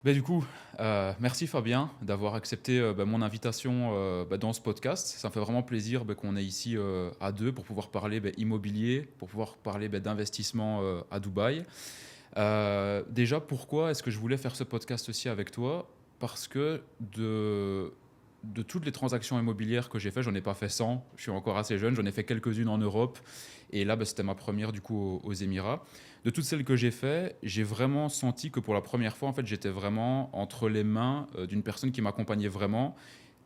Du coup, merci Fabien d'avoir accepté mon invitation dans ce podcast. Ça me fait vraiment plaisir qu'on est ici à deux pour pouvoir parler immobilier, pour pouvoir parler d'investissement à Dubaï. Déjà, pourquoi est-ce que je voulais faire ce podcast aussi avec toi? Parce que de toutes les transactions immobilières que j'ai fait, j'en ai pas fait 100, je suis encore assez jeune, j'en ai fait quelques-unes en Europe, et là c'était ma première du coup aux Émirats. De toutes celles que j'ai fait, j'ai vraiment senti que pour la première fois, en fait, j'étais vraiment entre les mains d'une personne qui m'accompagnait vraiment,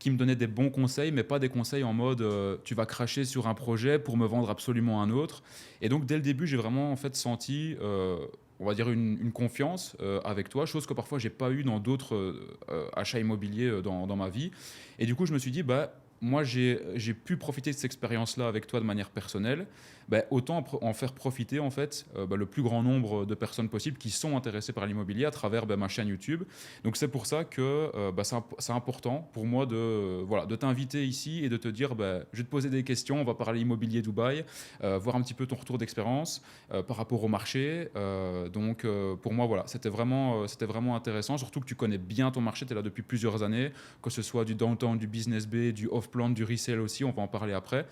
qui me donnait des bons conseils, mais pas des conseils en mode tu vas cracher sur un projet pour me vendre absolument un autre. Et donc dès le début, j'ai vraiment en fait senti, on va dire une confiance avec toi, chose que parfois j'ai pas eu dans d'autres achats immobiliers dans ma vie. Et du coup, je me suis dit moi, j'ai pu profiter de cette expérience-là avec toi de manière personnelle. Autant en faire profiter en fait le plus grand nombre de personnes possible qui sont intéressées par l'immobilier à travers ma chaîne YouTube. Donc c'est pour ça que c'est important pour moi de t'inviter ici et de te dire je vais te poser des questions, on va parler immobilier Dubaï, voir un petit peu ton retour d'expérience par rapport au marché. Pour moi, voilà, c'était vraiment intéressant, surtout que tu connais bien ton marché, tu es là depuis plusieurs années, que ce soit du downtown, du business bay, du off-plan, du resale aussi, on va en parler après.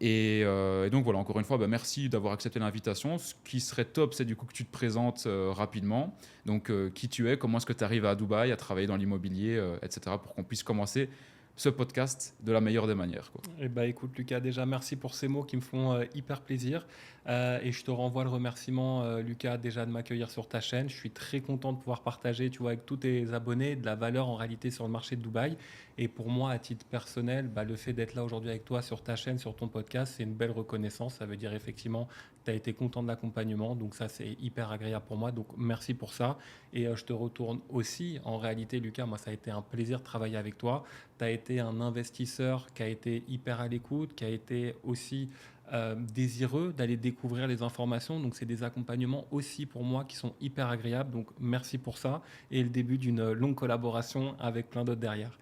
Et donc voilà, encore une fois, merci d'avoir accepté l'invitation. Ce qui serait top, c'est du coup que tu te présentes rapidement. Donc qui tu es, comment est-ce que tu arrives à Dubaï, à travailler dans l'immobilier, etc. pour qu'on puisse commencer ce podcast de la meilleure des manières, quoi. Eh ben, écoute Lucas, déjà merci pour ces mots qui me font hyper plaisir. Et je te renvoie le remerciement Lucas déjà de m'accueillir sur ta chaîne. Je suis très content de pouvoir partager, tu vois, avec tous tes abonnés de la valeur en réalité sur le marché de Dubaï. Et pour moi, à titre personnel, le fait d'être là aujourd'hui avec toi sur ta chaîne, sur ton podcast, c'est une belle reconnaissance. Ça veut dire effectivement que tu as été content de l'accompagnement. Donc ça, c'est hyper agréable pour moi. Donc merci pour ça. Et je te retourne aussi, en réalité Lucas, moi ça a été un plaisir de travailler avec toi. Tu as été un investisseur qui a été hyper à l'écoute, qui a été aussi désireux d'aller découvrir les informations. Donc, c'est des accompagnements aussi pour moi qui sont hyper agréables. Donc, merci pour ça. Et le début d'une longue collaboration avec plein d'autres derrière.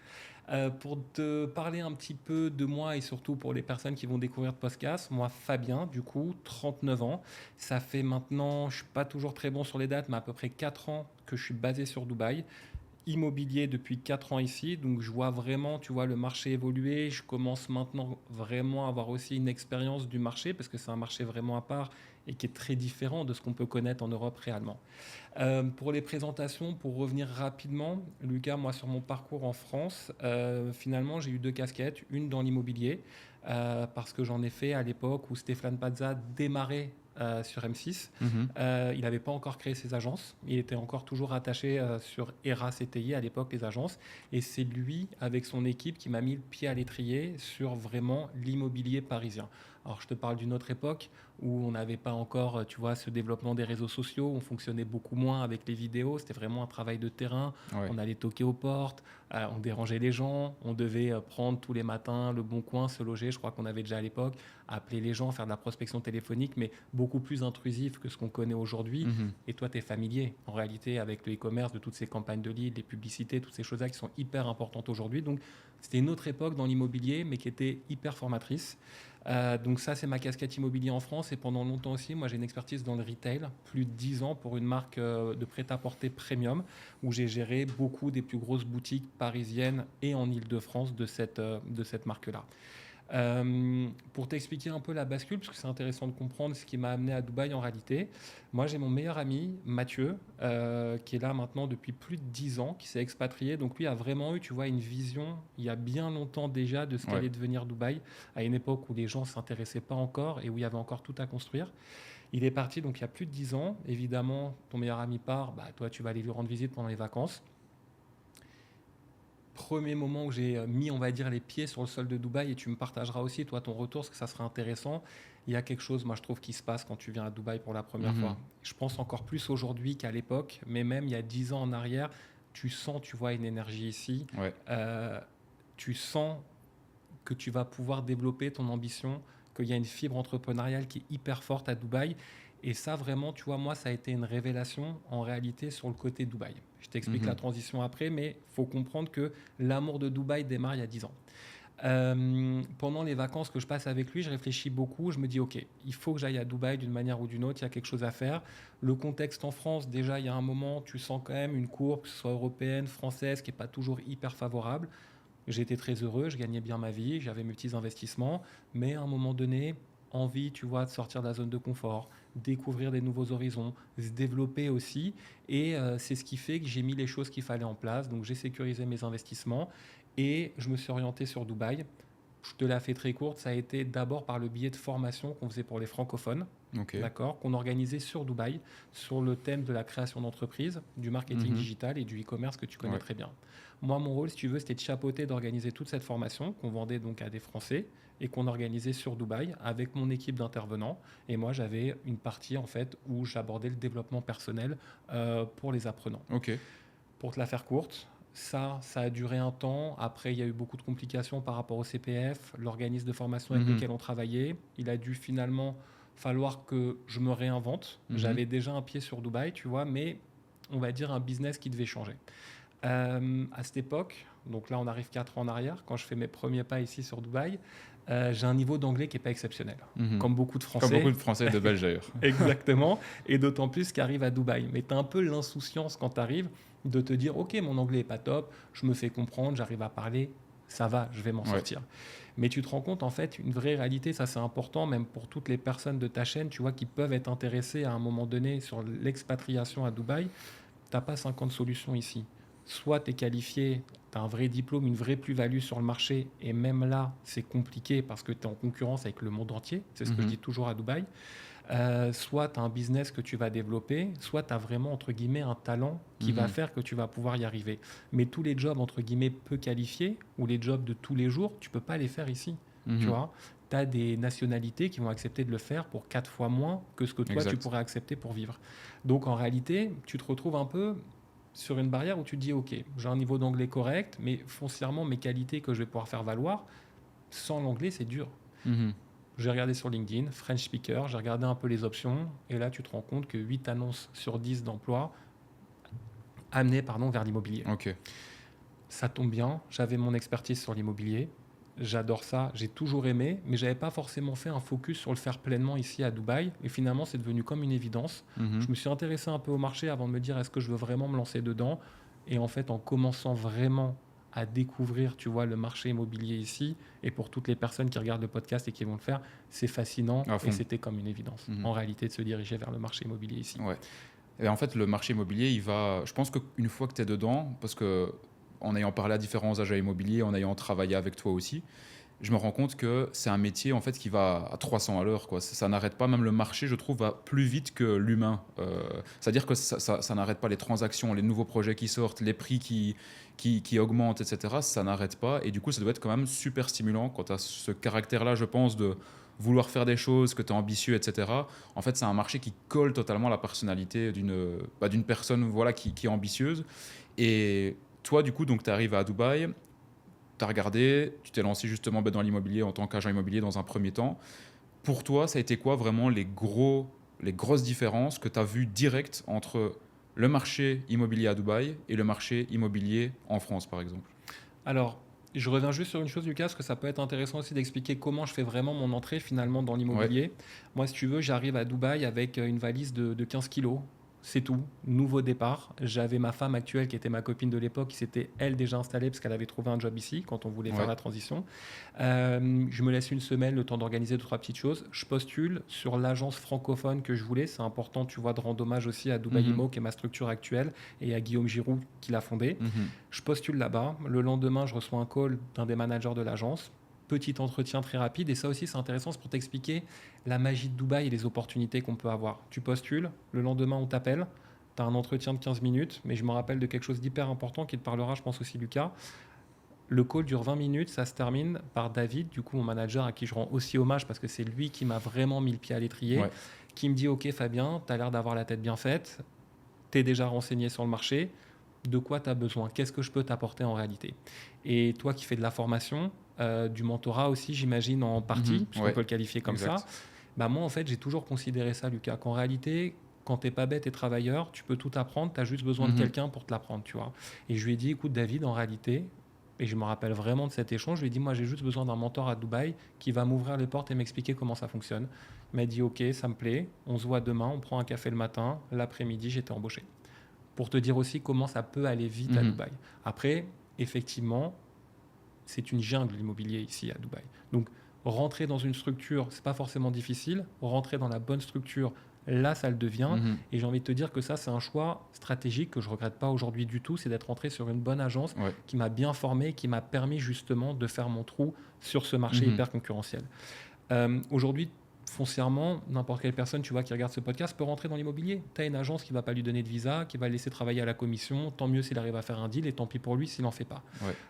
Pour te parler un petit peu de moi et surtout pour les personnes qui vont découvrir le podcast, moi Fabien, du coup, 39 ans. Ça fait maintenant, je ne suis pas toujours très bon sur les dates, mais à peu près 4 ans que je suis basé sur Dubaï, immobilier depuis 4 ans ici, donc je vois vraiment, tu vois, le marché évoluer. Je commence maintenant vraiment à avoir aussi une expérience du marché parce que c'est un marché vraiment à part et qui est très différent de ce qu'on peut connaître en Europe réellement. Pour les présentations, pour revenir rapidement, Lucas, moi sur mon parcours en France, finalement j'ai eu deux casquettes, une dans l'immobilier, parce que j'en ai fait à l'époque où Stéphane Pazza démarrait sur M6. Mhm. Il n'avait pas encore créé ses agences, il était encore toujours attaché sur ERA CTI à l'époque, les agences, et c'est lui, avec son équipe, qui m'a mis le pied à l'étrier sur vraiment l'immobilier parisien. Alors je te parle d'une autre époque où on n'avait pas encore, tu vois, ce développement des réseaux sociaux, on fonctionnait beaucoup moins avec les vidéos, c'était vraiment un travail de terrain, Ouais. on allait toquer aux portes, on dérangeait les gens, on devait prendre tous les matins le bon coin, se loger, je crois qu'on avait déjà à l'époque, appeler les gens, faire de la prospection téléphonique, mais beaucoup plus intrusif que ce qu'on connaît aujourd'hui. Mhm. Et toi, tu es familier en réalité avec le e-commerce, de toutes ces campagnes de leads, les publicités, toutes ces choses-là qui sont hyper importantes aujourd'hui. Donc c'était une autre époque dans l'immobilier, mais qui était hyper formatrice. Donc ça, c'est ma casquette immobilier en France. Et pendant longtemps aussi, moi, j'ai une expertise dans le retail, plus de 10 ans pour une marque de prêt-à-porter premium, où j'ai géré beaucoup des plus grosses boutiques parisiennes et en Île-de-France de cette marque-là. Pour t'expliquer un peu la bascule, parce que c'est intéressant de comprendre ce qui m'a amené à Dubaï en réalité, moi j'ai mon meilleur ami Mathieu, qui est là maintenant depuis plus de 10 ans, qui s'est expatrié. Donc lui a vraiment eu, tu vois, une vision il y a bien longtemps déjà de ce Ouais. qu'allait devenir Dubaï, à une époque où les gens ne s'intéressaient pas encore et où il y avait encore tout à construire. Il est parti donc il y a plus de 10 ans. Évidemment, ton meilleur ami part, toi tu vas aller lui rendre visite pendant les vacances. Premier moment où j'ai mis, on va dire, les pieds sur le sol de Dubaï, et tu me partageras aussi, toi, ton retour, parce que ça sera intéressant. Il y a quelque chose, moi, je trouve, qui se passe quand tu viens à Dubaï pour la première fois. Mhm. Je pense encore plus aujourd'hui qu'à l'époque, mais même il y a 10 ans en arrière, tu sens, tu vois, une énergie ici. Ouais. Euh, Tu sens que tu vas pouvoir développer ton ambition, qu'il y a une fibre entrepreneuriale qui est hyper forte à Dubaï. Et ça, vraiment, tu vois, moi, ça a été une révélation en réalité sur le côté Dubaï. Je t'explique la Mhm. transition après, mais il faut comprendre que l'amour de Dubaï démarre il y a 10 ans. Pendant les vacances que je passe avec lui, je réfléchis beaucoup. Je me dis, OK, il faut que j'aille à Dubaï d'une manière ou d'une autre. Il y a quelque chose à faire. Le contexte en France, déjà, il y a un moment, tu sens quand même une courbe, que ce soit européenne, française, qui n'est pas toujours hyper favorable. J'étais très heureux, je gagnais bien ma vie, j'avais mes petits investissements, mais à un moment donné, envie, tu vois, de sortir de la zone de confort, découvrir des nouveaux horizons, se développer aussi. Et c'est ce qui fait que j'ai mis les choses qu'il fallait en place. Donc j'ai sécurisé mes investissements et je me suis orienté sur Dubaï. Je te la fais très courte, ça a été d'abord par le biais de formation qu'on faisait pour les francophones, Ok. d'accord, qu'on organisait sur Dubaï, sur le thème de la création d'entreprise, du marketing Mhm. digital et du e-commerce que tu connais Ouais. très bien. Moi, mon rôle, si tu veux, c'était de chapeauter, d'organiser toute cette formation qu'on vendait donc à des Français et qu'on organisait sur Dubaï avec mon équipe d'intervenants. Et moi, j'avais une partie en fait où j'abordais le développement personnel pour les apprenants. Ok. Pour te la faire courte, ça a duré un temps. Après, il y a eu beaucoup de complications par rapport au CPF, l'organisme de formation avec Mhm. lequel on travaillait. Il a dû finalement falloir que je me réinvente. Mhm. J'avais déjà un pied sur Dubaï, tu vois, mais on va dire un business qui devait changer. À cette époque, donc là on arrive 4 ans en arrière, quand je fais mes premiers pas ici sur Dubaï, j'ai un niveau d'anglais qui n'est pas exceptionnel. Mhm. Comme beaucoup de Comme beaucoup Français, de Français et de Belges d'ailleurs. exactement, et d'autant plus qui arrive à Dubaï. Mais tu as un peu l'insouciance quand tu arrives de te dire, ok, mon anglais est pas top, je me fais comprendre, j'arrive à parler, ça va, je vais m'en Ouais. sortir. Mais tu te rends compte, en fait, une vraie réalité, ça c'est important, même pour toutes les personnes de ta chaîne, tu vois, qui peuvent être intéressées à un moment donné sur l'expatriation à Dubaï, tu n'as pas 50 solutions ici. Soit tu es qualifié, tu as un vrai diplôme, une vraie plus-value sur le marché, et même là, c'est compliqué parce que tu es en concurrence avec le monde entier, c'est ce que je Mhm. dis toujours à Dubaï. Soit tu as un business que tu vas développer, soit tu as vraiment, entre guillemets, un talent qui va Mhm. faire que tu vas pouvoir y arriver. Mais tous les jobs, entre guillemets, peu qualifiés, ou les jobs de tous les jours, tu peux pas les faire ici. Tu Mhm. vois, tu as des nationalités qui vont accepter de le faire pour 4 fois moins que ce que toi, tu Exact. pourrais accepter pour vivre. Donc, en réalité, tu te retrouves un peu sur une barrière où tu te dis, OK, j'ai un niveau d'anglais correct, mais foncièrement, mes qualités que je vais pouvoir faire valoir, sans l'anglais, c'est dur. Mhm. J'ai regardé sur LinkedIn, French speaker, j'ai regardé un peu les options, et là, tu te rends compte que 8 annonces sur 10 d'emploi amenées vers l'immobilier. Ok. Ça tombe bien, j'avais mon expertise sur l'immobilier, j'adore ça, j'ai toujours aimé, mais j'avais pas forcément fait un focus sur le faire pleinement ici à Dubaï, et finalement, c'est devenu comme une évidence. Je Mhm. me suis intéressé un peu au marché avant de me dire est-ce que je veux vraiment me lancer dedans, et en fait, en commençant vraiment à découvrir, tu vois, le marché immobilier ici, et pour toutes les personnes qui regardent le podcast et qui vont le faire, c'est fascinant, À et fond. c'était comme une évidence, Mhm. en réalité, de se diriger vers le marché immobilier ici. Ouais. Et en fait, le marché immobilier, il va. Je pense qu'une fois que tu es dedans, parce que en ayant parlé à différents agents immobiliers, en ayant travaillé avec toi aussi, je me rends compte que c'est un métier en fait qui va à 300 à l'heure, quoi. Ça n'arrête pas. Même le marché, je trouve, va plus vite que l'humain. C'est-à-dire que ça n'arrête pas les transactions, les nouveaux projets qui sortent, les prix qui augmentent, etc. Ça n'arrête pas. Et du coup, ça doit être quand même super stimulant quand tu as ce caractère-là, je pense, de vouloir faire des choses, que tu es ambitieux, etc. En fait, c'est un marché qui colle totalement à la personnalité d'une personne, voilà, qui est ambitieuse. Et toi, du coup, donc tu arrives à Dubaï, tu as regardé, tu t'es lancé justement dans l'immobilier en tant qu'agent immobilier dans un premier temps. Pour toi, ça a été quoi vraiment les grosses différences que tu as vues directes entre le marché immobilier à Dubaï et le marché immobilier en France, par exemple? Alors, je reviens juste sur une chose, Lucas, parce que ça peut être intéressant aussi d'expliquer comment je fais vraiment mon entrée finalement dans Ouais. l'immobilier. Moi, si tu veux, j'arrive à Dubaï avec une valise de 15 kilos. C'est tout. Nouveau départ. J'avais ma femme actuelle qui était ma copine de l'époque, qui s'était elle déjà installée parce qu'elle avait trouvé un job ici quand on voulait faire Ouais. la transition. Je me laisse une semaine, le temps d'organiser deux, trois petites choses. Je postule sur l'agence francophone que je voulais. C'est important, tu vois, de rendre hommage aussi à Dubaï Mhm. Imo, qui est ma structure actuelle, et à Guillaume Giroud, qui l'a fondée. Mhm. Je postule là-bas. Le lendemain, je reçois un call d'un des managers de l'agence. Petit entretien très rapide. Et ça aussi, c'est intéressant, c'est pour t'expliquer la magie de Dubaï et les opportunités qu'on peut avoir. Tu postules, le lendemain, on t'appelle. Tu as un entretien de 15 minutes, mais je me rappelle de quelque chose d'hyper important qui te parlera, je pense aussi, Lucas. Le call dure 20 minutes, ça se termine par David, du coup, mon manager, à qui je rends aussi hommage parce que c'est lui qui m'a vraiment mis le pied à l'étrier, Ouais. qui me dit ok, Fabien, tu as l'air d'avoir la tête bien faite, tu es déjà renseigné sur le marché, de quoi tu as besoin, qu'est-ce que je peux t'apporter en réalité. Et toi qui fais de la formation, du mentorat aussi, j'imagine, en partie, Mhm. puisqu'on Ouais. peut le qualifier comme ça, Exact. bah moi, en fait, j'ai toujours considéré ça, Lucas, qu'en réalité, quand t'es pas bête et travailleur, tu peux tout apprendre, tu as juste besoin de Mhm. quelqu'un pour te l'apprendre, tu vois. Et je lui ai dit, écoute, David, en réalité, Et je me rappelle vraiment de cet échange. Je lui ai dit, moi, j'ai juste besoin d'un mentor à Dubaï qui va m'ouvrir les portes et m'expliquer comment ça fonctionne. Il m'a dit, OK, ça me plaît. On se voit demain. On prend un café le matin. L'après-midi, j'étais embauché. Pour te dire aussi comment ça peut aller vite à Dubaï. Après, effectivement, c'est une jungle l'immobilier ici à Dubaï. Donc, rentrer dans une structure, c'est pas forcément difficile. Rentrer dans la bonne structure, là, ça le devient. Et j'ai envie de te dire que ça, c'est un choix stratégique que je regrette pas aujourd'hui du tout. C'est d'être rentré sur une bonne agence qui m'a bien formé, qui m'a permis justement de faire mon trou sur ce marché hyper concurrentiel. Aujourd'hui, foncièrement, n'importe quelle personne tu vois, qui regarde ce podcast peut rentrer dans l'immobilier. Tu as une agence qui ne va pas lui donner de visa, qui va le laisser travailler à la commission. Tant mieux s'il arrive à faire un deal et tant pis pour lui s'il n'en fait pas.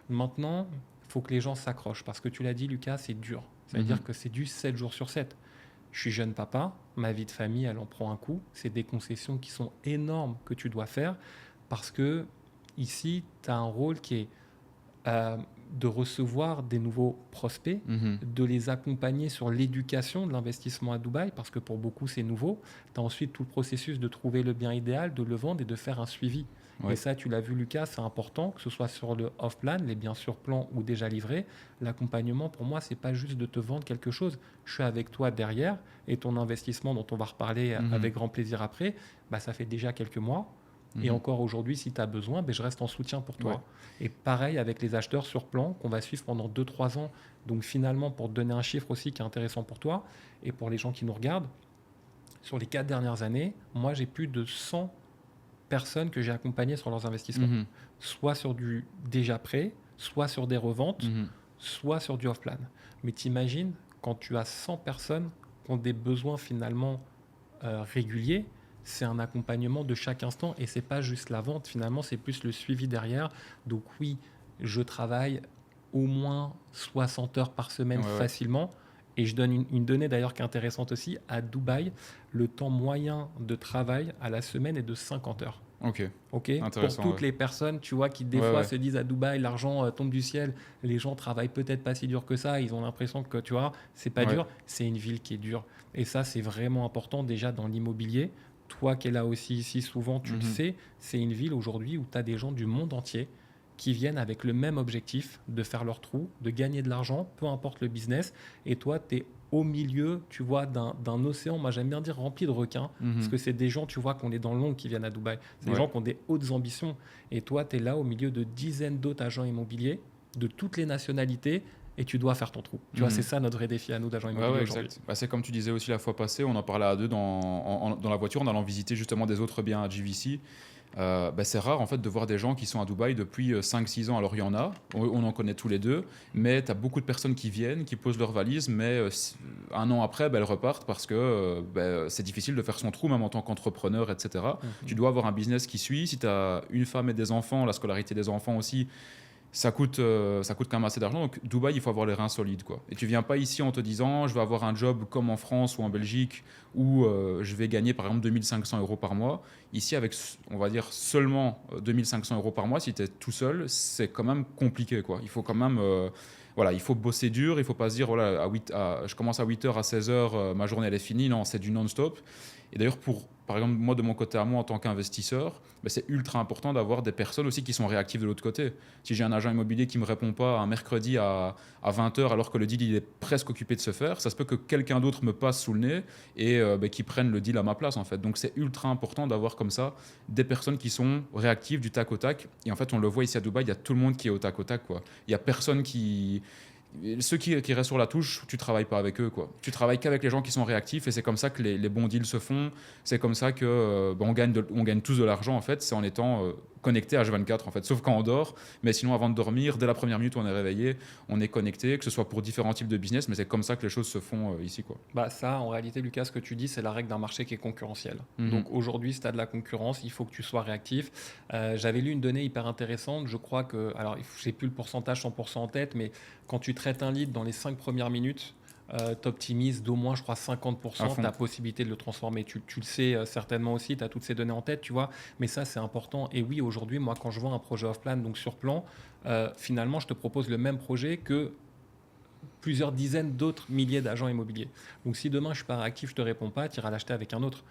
Maintenant, il faut que les gens s'accrochent parce que tu l'as dit, Lucas, c'est dur. C'est-à-dire que c'est du 7 jours sur 7. Je suis jeune papa, ma vie de famille, elle en prend un coup. C'est des concessions qui sont énormes que tu dois faire parce que ici, tu as un rôle qui est de recevoir des nouveaux prospects, de les accompagner sur l'éducation de l'investissement à Dubaï, parce que pour beaucoup, c'est nouveau. Tu as ensuite tout le processus de trouver le bien idéal, de le vendre et de faire un suivi. Et ça, tu l'as vu, Lucas, c'est important, que ce soit sur le off-plan, les biens sur plan ou déjà livrés. L'accompagnement, pour moi, c'est pas juste de te vendre quelque chose. Je suis avec toi derrière et ton investissement, dont on va reparler avec grand plaisir après, bah, ça fait déjà quelques mois. Et encore aujourd'hui, si tu as besoin, je reste en soutien pour toi. Et pareil avec les acheteurs sur plan qu'on va suivre pendant 2-3 ans. Donc finalement, pour te donner un chiffre aussi qui est intéressant pour toi et pour les gens qui nous regardent, sur les 4 dernières années, moi j'ai plus de 100 personnes que j'ai accompagnées sur leurs investissements. Soit sur du déjà prêt, soit sur des reventes, soit sur du off-plan. Mais t'imagines, quand tu as 100 personnes qui ont des besoins finalement réguliers, c'est un accompagnement de chaque instant et c'est pas juste la vente, finalement c'est plus le suivi derrière. Donc oui, je travaille au moins 60 heures par semaine facilement. Et je donne une donnée d'ailleurs qui est intéressante aussi. À Dubaï, le temps moyen de travail à la semaine est de 50 heures. Ok. Pour toutes les personnes, tu vois, qui des fois se disent à Dubaï, l'argent tombe du ciel, les gens travaillent peut-être pas si dur que ça, ils ont l'impression que, tu vois, c'est pas dur. C'est une ville qui est dure. Et ça, c'est vraiment important déjà dans l'immobilier. Toi qui es là aussi ici souvent, tu le sais, c'est une ville aujourd'hui où tu as des gens du monde entier qui viennent avec le même objectif de faire leur trou, de gagner de l'argent, peu importe le business. Et toi, tu es au milieu, tu vois, d'un océan, moi j'aime bien dire rempli de requins, parce que c'est des gens, tu vois, qu'on est dans l'ombre qui viennent à Dubaï. C'est des gens qui ont des hautes ambitions. Et toi, tu es là au milieu de dizaines d'autres agents immobiliers de toutes les nationalités et tu dois faire ton trou. Tu vois, c'est ça notre vrai défi à nous d'agents immobiliers aujourd'hui. Bah, c'est comme tu disais aussi la fois passée, on en parlait à deux dans la voiture en allant visiter justement des autres biens à GVC. C'est rare en fait de voir des gens qui sont à Dubaï depuis 5-6 ans. Alors il y en a, on en connaît tous les deux, mais tu as beaucoup de personnes qui viennent, qui posent leurs valises, mais un an après, elles repartent parce que c'est difficile de faire son trou, même en tant qu'entrepreneur, etc. Tu dois avoir un business qui suit. Si tu as une femme et des enfants, la scolarité des enfants aussi, ça coûte quand même assez d'argent. Donc Dubaï, il faut avoir les reins solides, quoi. Et tu viens pas ici en te disant je vais avoir un job comme en France ou en Belgique où je vais gagner par exemple 2500 euros par mois. Ici, avec on va dire seulement 2500 euros par mois, si tu es tout seul, c'est quand même compliqué, quoi. Il faut quand même il faut bosser dur. Il faut pas se dire voilà, je commence à 8h, à 16h, ma journée elle est finie. Non, c'est du non-stop. Et d'ailleurs, par exemple, moi, de mon côté à moi, en tant qu'investisseur, c'est ultra important d'avoir des personnes aussi qui sont réactives de l'autre côté. Si j'ai un agent immobilier qui ne me répond pas un mercredi à 20h alors que le deal il est presque occupé de se faire, ça se peut que quelqu'un d'autre me passe sous le nez et qui prenne le deal à ma place, en fait. Donc, c'est ultra important d'avoir comme ça des personnes qui sont réactives du tac au tac. Et en fait, on le voit ici à Dubaï, il y a tout le monde qui est au tac au tac, quoi. Il n'y a personne qui... Ceux qui restent sur la touche, tu travailles pas avec eux, quoi. Tu travailles qu'avec les gens qui sont réactifs et c'est comme ça que les bons deals se font. C'est comme ça que on gagne tous de l'argent, en fait. C'est en étant connecté H24, en fait, sauf quand on dort. Mais sinon, avant de dormir, dès la première minute où on est réveillé, on est connecté, que ce soit pour différents types de business, mais c'est comme ça que les choses se font ici, quoi. Ça, en réalité, Lucas, ce que tu dis, c'est la règle d'un marché qui est concurrentiel. Donc aujourd'hui, si tu as de la concurrence, il faut que tu sois réactif. J'avais lu une donnée hyper intéressante. Je crois que, alors, je sais plus le pourcentage 100% en tête, mais quand tu traites un lead dans les 5 premières minutes, tu optimises d'au moins, je crois, 50% ta possibilité de le transformer. Tu le sais certainement aussi, tu as toutes ces données en tête, tu vois. Mais ça, c'est important. Et oui, aujourd'hui, moi, quand je vends un projet off-plan, donc sur plan, finalement, je te propose le même projet que plusieurs dizaines d'autres milliers d'agents immobiliers. Donc, si demain, je suis pas réactif, je te réponds pas, tu iras l'acheter avec un autre.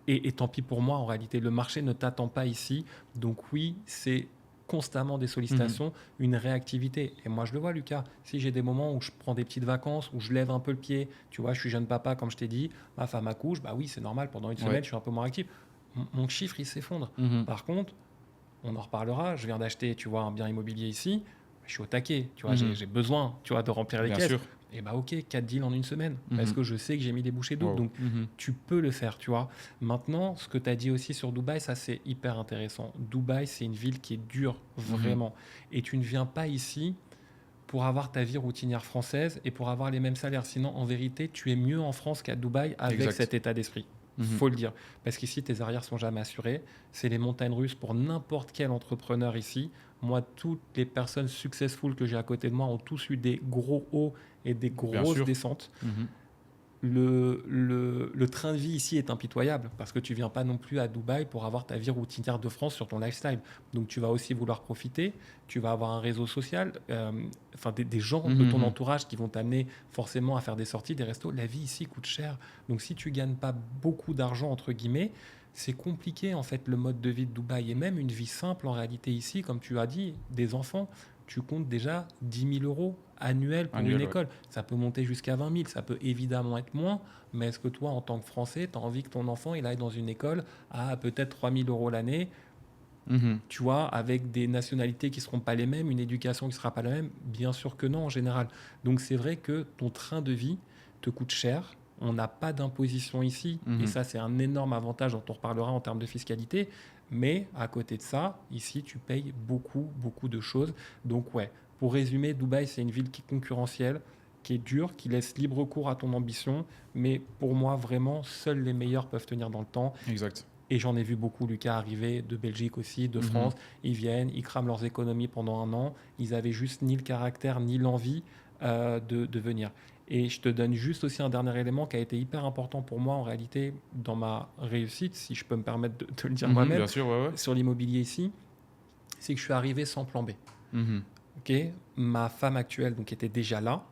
Et tant pis pour moi, en réalité, le marché ne t'attend pas ici. Donc oui, c'est constamment des sollicitations, une réactivité. Et moi, je le vois, Lucas. Si j'ai des moments où je prends des petites vacances, où je lève un peu le pied, tu vois, je suis jeune papa, comme je t'ai dit, ma femme accouche, bah oui, c'est normal, pendant une semaine, Ouais. je suis un peu moins actif. Mon chiffre, il s'effondre. Mhm. Par contre, on en reparlera. Je viens d'acheter, tu vois, un bien immobilier ici. Je suis au taquet, tu vois, j'ai besoin, tu vois, de remplir les Bien caisses. sûr. Et bah ok, 4 deals en une semaine, parce Mhm. que je sais que j'ai mis des bouchées doubles. Wow. Donc tu peux le faire, tu vois. Maintenant, ce que tu as dit aussi sur Dubaï, ça c'est hyper intéressant. Dubaï, c'est une ville qui est dure, vraiment. Et tu ne viens pas ici pour avoir ta vie routinière française et pour avoir les mêmes salaires. Sinon, en vérité, tu es mieux en France qu'à Dubaï avec Exact. cet état d'esprit. Mhm. Faut le dire. Parce qu'ici, tes arrières sont jamais assurées. C'est les montagnes russes pour n'importe quel entrepreneur ici. Moi, toutes les personnes successful que j'ai à côté de moi ont tous eu des gros hauts et des Bien grosses sûr. descentes. Mhm. Le train de vie ici est impitoyable parce que tu viens pas non plus à Dubaï pour avoir ta vie routinière de France sur ton lifestyle. Donc tu vas aussi vouloir profiter, tu vas avoir un réseau social, enfin des gens de ton entourage qui vont t'amener forcément à faire des sorties, des restos. La vie ici coûte cher. Donc si tu gagnes pas beaucoup d'argent, entre guillemets, c'est compliqué en fait le mode de vie de Dubaï et même une vie simple en réalité ici, comme tu as dit, des enfants. Tu comptes déjà 10 000 euros annuels pour une Annuel, ouais. école. Ça peut monter jusqu'à 20 000, ça peut évidemment être moins, mais est-ce que toi, en tant que Français, tu as envie que ton enfant il aille dans une école à peut-être 3 000 euros l'année, Mhm. tu vois, avec des nationalités qui ne seront pas les mêmes, une éducation qui ne sera pas la même? Bien sûr que non, en général. Donc c'est vrai que ton train de vie te coûte cher. On n'a pas d'imposition ici, et ça c'est un énorme avantage dont on reparlera en termes de fiscalité. Mais à côté de ça, ici tu payes beaucoup, beaucoup de choses. Donc ouais, pour résumer, Dubaï c'est une ville qui est concurrentielle, qui est dure, qui laisse libre cours à ton ambition. Mais pour moi, vraiment, seuls les meilleurs peuvent tenir dans le temps. Exact. Et j'en ai vu beaucoup, Lucas, arriver de Belgique aussi, de France. Ils viennent, ils crament leurs économies pendant un an. Ils avaient juste ni le caractère ni l'envie de venir. Et je te donne juste aussi un dernier élément qui a été hyper important pour moi en réalité dans ma réussite, si je peux me permettre de te le dire moi-même, Bien sûr, ouais, ouais. sur l'immobilier ici, c'est que je suis arrivé sans plan B. Mhm. Ok, ma femme actuelle donc était déjà là.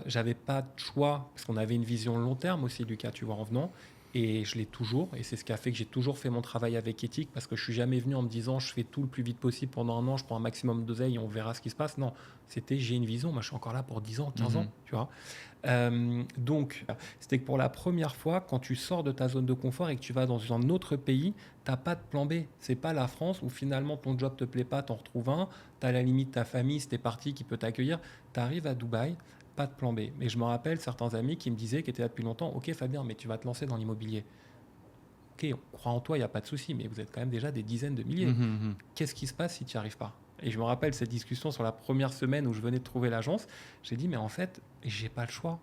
J'avais pas de choix parce qu'on avait une vision long terme aussi, Lucas, tu vois, en venant. Et je l'ai toujours, et c'est ce qui a fait que j'ai toujours fait mon travail avec éthique, parce que je suis jamais venu en me disant je fais tout le plus vite possible pendant un an, je prends un maximum d'oseille et on verra ce qui se passe. Non, c'était j'ai une vision, moi je suis encore là pour 10 ans, 15 ans, tu vois. Donc, c'était que pour la première fois, quand tu sors de ta zone de confort et que tu vas dans un autre pays, tu n'as pas de plan B. C'est pas la France où finalement ton job te plaît pas, tu en retrouves un, tu as à la limite ta famille, si tu es parti, qui peut t'accueillir. Tu arrives à Dubaï, pas de plan B. Mais je me rappelle certains amis qui me disaient, qui étaient là depuis longtemps, ok Fabien, mais tu vas te lancer dans l'immobilier. Ok, on croit en toi, il n'y a pas de souci, mais vous êtes quand même déjà des dizaines de milliers. Qu'est-ce qui se passe si tu n'y arrives pas? Et je me rappelle cette discussion sur la première semaine où je venais de trouver l'agence. J'ai dit, mais en fait, j'ai pas le choix.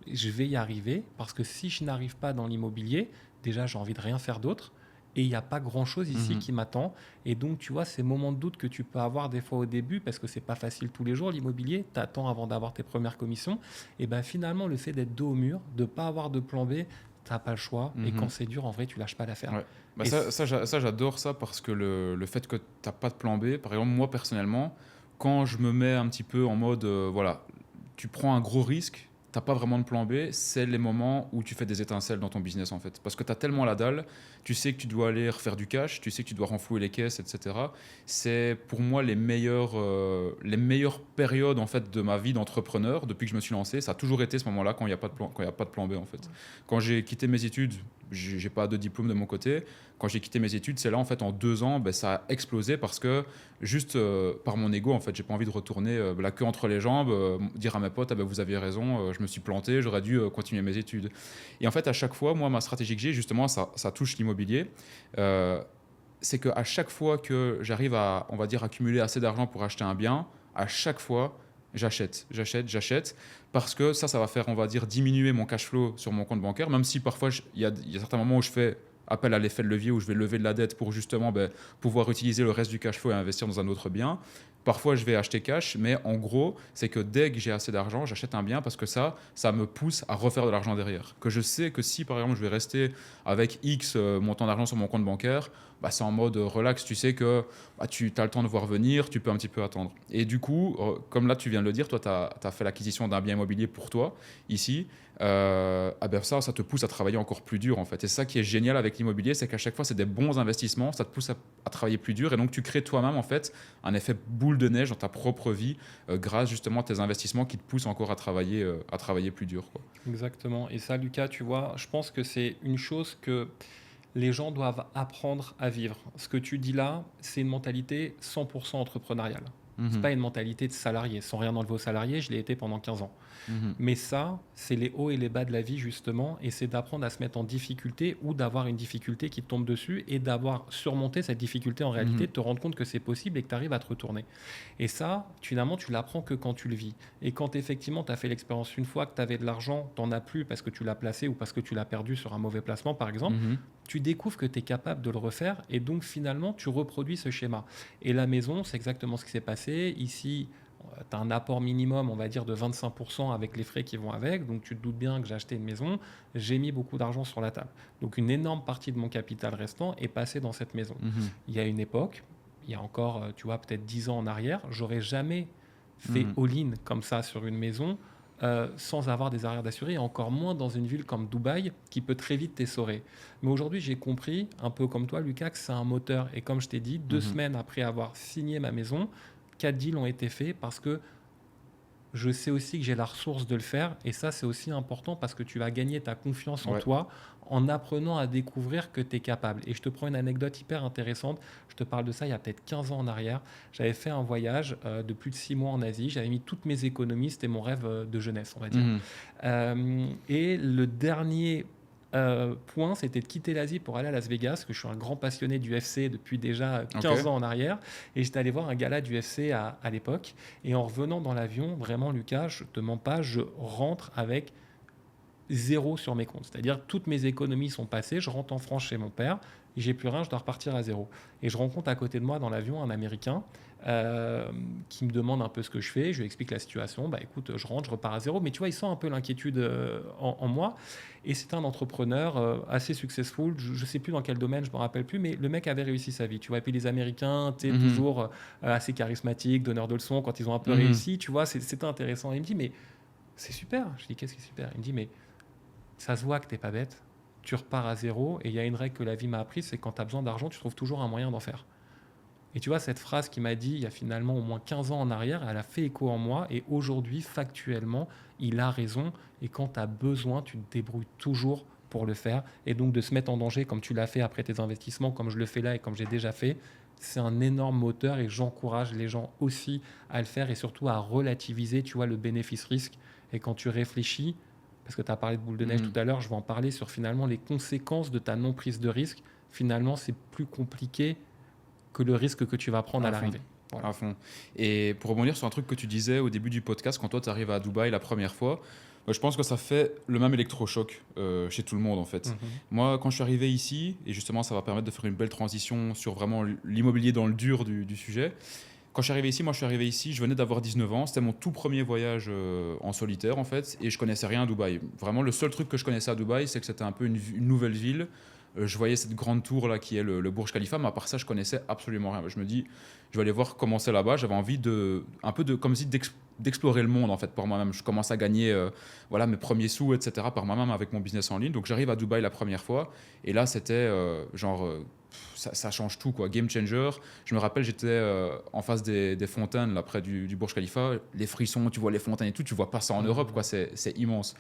Je vais y arriver parce que si je n'arrive pas dans l'immobilier, déjà, j'ai envie de rien faire d'autre. Et il n'y a pas grand-chose ici qui m'attend. Et donc, tu vois, ces moments de doute que tu peux avoir des fois au début, parce que c'est pas facile tous les jours, l'immobilier, tu attends avant d'avoir tes premières commissions. Et bien finalement, le fait d'être dos au mur, de ne pas avoir de plan B, tu n'as pas le choix. Et quand c'est dur, en vrai, tu lâches pas l'affaire. Ouais. Bah Et ça, j'adore ça parce que le fait que tu n'as pas de plan B, par exemple, moi personnellement, quand je me mets un petit peu en mode, voilà, tu prends un gros risque, tu n'as pas vraiment de plan B, c'est les moments où tu fais des étincelles dans ton business en fait. Parce que tu as tellement la dalle, tu sais que tu dois aller refaire du cash, tu sais que tu dois renflouer les caisses, etc. C'est pour moi les meilleures périodes en fait de ma vie d'entrepreneur depuis que je me suis lancé. Ça a toujours été ce moment-là quand il n'y a pas de plan, quand il y a pas de plan B en fait. Quand j'ai quitté mes études, j'ai pas de diplôme de mon côté. Quand j'ai quitté mes études, c'est là en fait en 2 ans, ben, ça a explosé parce que juste par mon ego en fait, j'ai pas envie de retourner la queue entre les jambes, dire à mes potes ah ben, vous aviez raison, je me suis planté, j'aurais dû continuer mes études. Et en fait à chaque fois, moi ma stratégie que j'ai justement, ça touche l'immobilier. C'est qu'à chaque fois que j'arrive à, on va dire, accumuler assez d'argent pour acheter un bien, à chaque fois, j'achète, parce que ça va faire, on va dire, diminuer mon cash flow sur mon compte bancaire, même si parfois, il y a certains moments où je fais appel à l'effet de levier, où je vais lever de la dette pour justement pouvoir utiliser le reste du cash flow et investir dans un autre bien. Parfois, je vais acheter cash, mais en gros, c'est que dès que j'ai assez d'argent, j'achète un bien parce que ça me pousse à refaire de l'argent derrière. Que je sais que si, par exemple, je vais rester avec X montant d'argent sur mon compte bancaire, bah, c'est en mode relax, tu sais que tu as le temps de voir venir, tu peux un petit peu attendre. Et du coup, comme là, tu viens de le dire, toi, tu as fait l'acquisition d'un bien immobilier pour toi, ici. ça te pousse à travailler encore plus dur en fait. Et ça qui est génial avec l'immobilier, c'est qu'à chaque fois, c'est des bons investissements, ça te pousse à travailler plus dur et donc tu crées toi-même en fait un effet boule de neige dans ta propre vie grâce justement à tes investissements qui te poussent encore à travailler plus dur, quoi. Exactement. Et ça, Lucas, tu vois, je pense que c'est une chose que les gens doivent apprendre à vivre. Ce que tu dis là, c'est une mentalité 100% entrepreneuriale. C'est Mhm. pas une mentalité de salarié. Sans rien enlever aux salariés, je l'ai été pendant 15 ans. Mhm. Mais ça, c'est les hauts et les bas de la vie, justement, et c'est d'apprendre à se mettre en difficulté ou d'avoir une difficulté qui te tombe dessus et d'avoir surmonté cette difficulté en réalité, Mhm. de te rendre compte que c'est possible et que tu arrives à te retourner. Et ça, finalement, tu l'apprends que quand tu le vis. Et quand effectivement, tu as fait l'expérience une fois que tu avais de l'argent, tu n'en as plus parce que tu l'as placé ou parce que tu l'as perdu sur un mauvais placement, par exemple, Mhm. tu découvres que tu es capable de le refaire et donc finalement, tu reproduis ce schéma. Et la maison, c'est exactement ce qui s'est passé. Ici, tu as un apport minimum, on va dire, de 25% avec les frais qui vont avec. Donc, tu te doutes bien que j'ai acheté une maison, j'ai mis beaucoup d'argent sur la table. Donc, une énorme partie de mon capital restant est passée dans cette maison. Mhm. Il y a une époque, il y a encore, tu vois, peut-être 10 ans en arrière, j'aurais jamais fait Mhm. all-in comme ça sur une maison sans avoir des arrières d'assurés, et encore moins dans une ville comme Dubaï qui peut très vite t'essorer. Mais aujourd'hui, j'ai compris, un peu comme toi, Lucas, que c'est un moteur. Et comme je t'ai dit, 2 semaines après avoir signé ma maison, 4 deals ont été faits parce que je sais aussi que j'ai la ressource de le faire. Et ça, c'est aussi important parce que tu vas gagner ta confiance en Ouais. toi en apprenant à découvrir que tu es capable. Et je te prends une anecdote hyper intéressante. Je te parle de ça il y a peut-être 15 ans en arrière. J'avais fait un voyage de plus de 6 mois en Asie. J'avais mis toutes mes économies. C'était mon rêve de jeunesse, on va dire. Mhm. Et le dernier point, c'était de quitter l'Asie pour aller à Las Vegas, parce que je suis un grand passionné du UFC depuis déjà Ok. 15 ans en arrière. Et j'étais allé voir un gala du UFC à l'époque. Et en revenant dans l'avion, vraiment, Lucas, je te mens pas, je rentre avec zéro sur mes comptes. C'est-à-dire toutes mes économies sont passées, je rentre en France chez mon père, j'ai plus rien, je dois repartir à zéro. Et je rencontre à côté de moi dans l'avion un Américain qui me demande un peu ce que je fais, je lui explique la situation, bah écoute, je rentre, je repars à zéro, mais tu vois, il sent un peu l'inquiétude en moi. Et c'est un entrepreneur assez successful, je ne sais plus dans quel domaine, je ne me rappelle plus, mais le mec avait réussi sa vie, tu vois. Et puis les Américains, tu sais, Mhm. toujours assez charismatiques, donneurs de leçons, quand ils ont un peu Mhm. réussi, tu vois, c'était intéressant. Et il me dit, mais c'est super. Je dis, qu'est-ce qui est super? Il me dit, mais ça se voit que t'es pas bête, tu repars à zéro, et il y a une règle que la vie m'a apprise, c'est que quand tu as besoin d'argent, tu trouves toujours un moyen d'en faire. Et tu vois, cette phrase qu'il m'a dit il y a finalement au moins 15 ans en arrière, elle a fait écho en moi, et aujourd'hui, factuellement, il a raison, et quand tu as besoin, tu te débrouilles toujours pour le faire, et donc de se mettre en danger comme tu l'as fait après tes investissements, comme je le fais là et comme j'ai déjà fait, c'est un énorme moteur, et j'encourage les gens aussi à le faire, et surtout à relativiser, tu vois, le bénéfice-risque. Et quand tu réfléchis, parce que tu as parlé de boule de neige Mhm. tout à l'heure, je vais en parler sur finalement les conséquences de ta non-prise de risque. Finalement, c'est plus compliqué que le risque que tu vas prendre à À fond. l'arrivée. Voilà. À fond. Et pour rebondir sur un truc que tu disais au début du podcast, quand toi tu arrives à Dubaï la première fois, je pense que ça fait le même électrochoc chez tout le monde en fait. Mhm. Moi, quand je suis arrivé ici, et justement ça va permettre de faire une belle transition sur vraiment l'immobilier dans le dur du sujet. Quand je suis arrivé ici, moi je suis arrivé ici, je venais d'avoir 19 ans, c'était mon tout premier voyage en solitaire en fait, et je connaissais rien à Dubaï. Vraiment, le seul truc que je connaissais à Dubaï, c'est que c'était un peu une nouvelle ville. Je voyais cette grande tour là qui est le Burj Khalifa, mais à part ça, je connaissais absolument rien. Je me dis, je vais aller voir comment c'est là-bas. J'avais envie un peu de, comme si d'explorer le monde en fait par moi-même. Je commence à gagner, voilà, mes premiers sous, etc. par moi-même avec mon business en ligne. Donc j'arrive à Dubaï la première fois, et là c'était ça change tout quoi, game changer. Je me rappelle, j'étais en face des fontaines là près du Burj Khalifa, les frissons, tu vois les fontaines et tout, tu vois pas ça en Europe quoi, Mhm. c'est immense.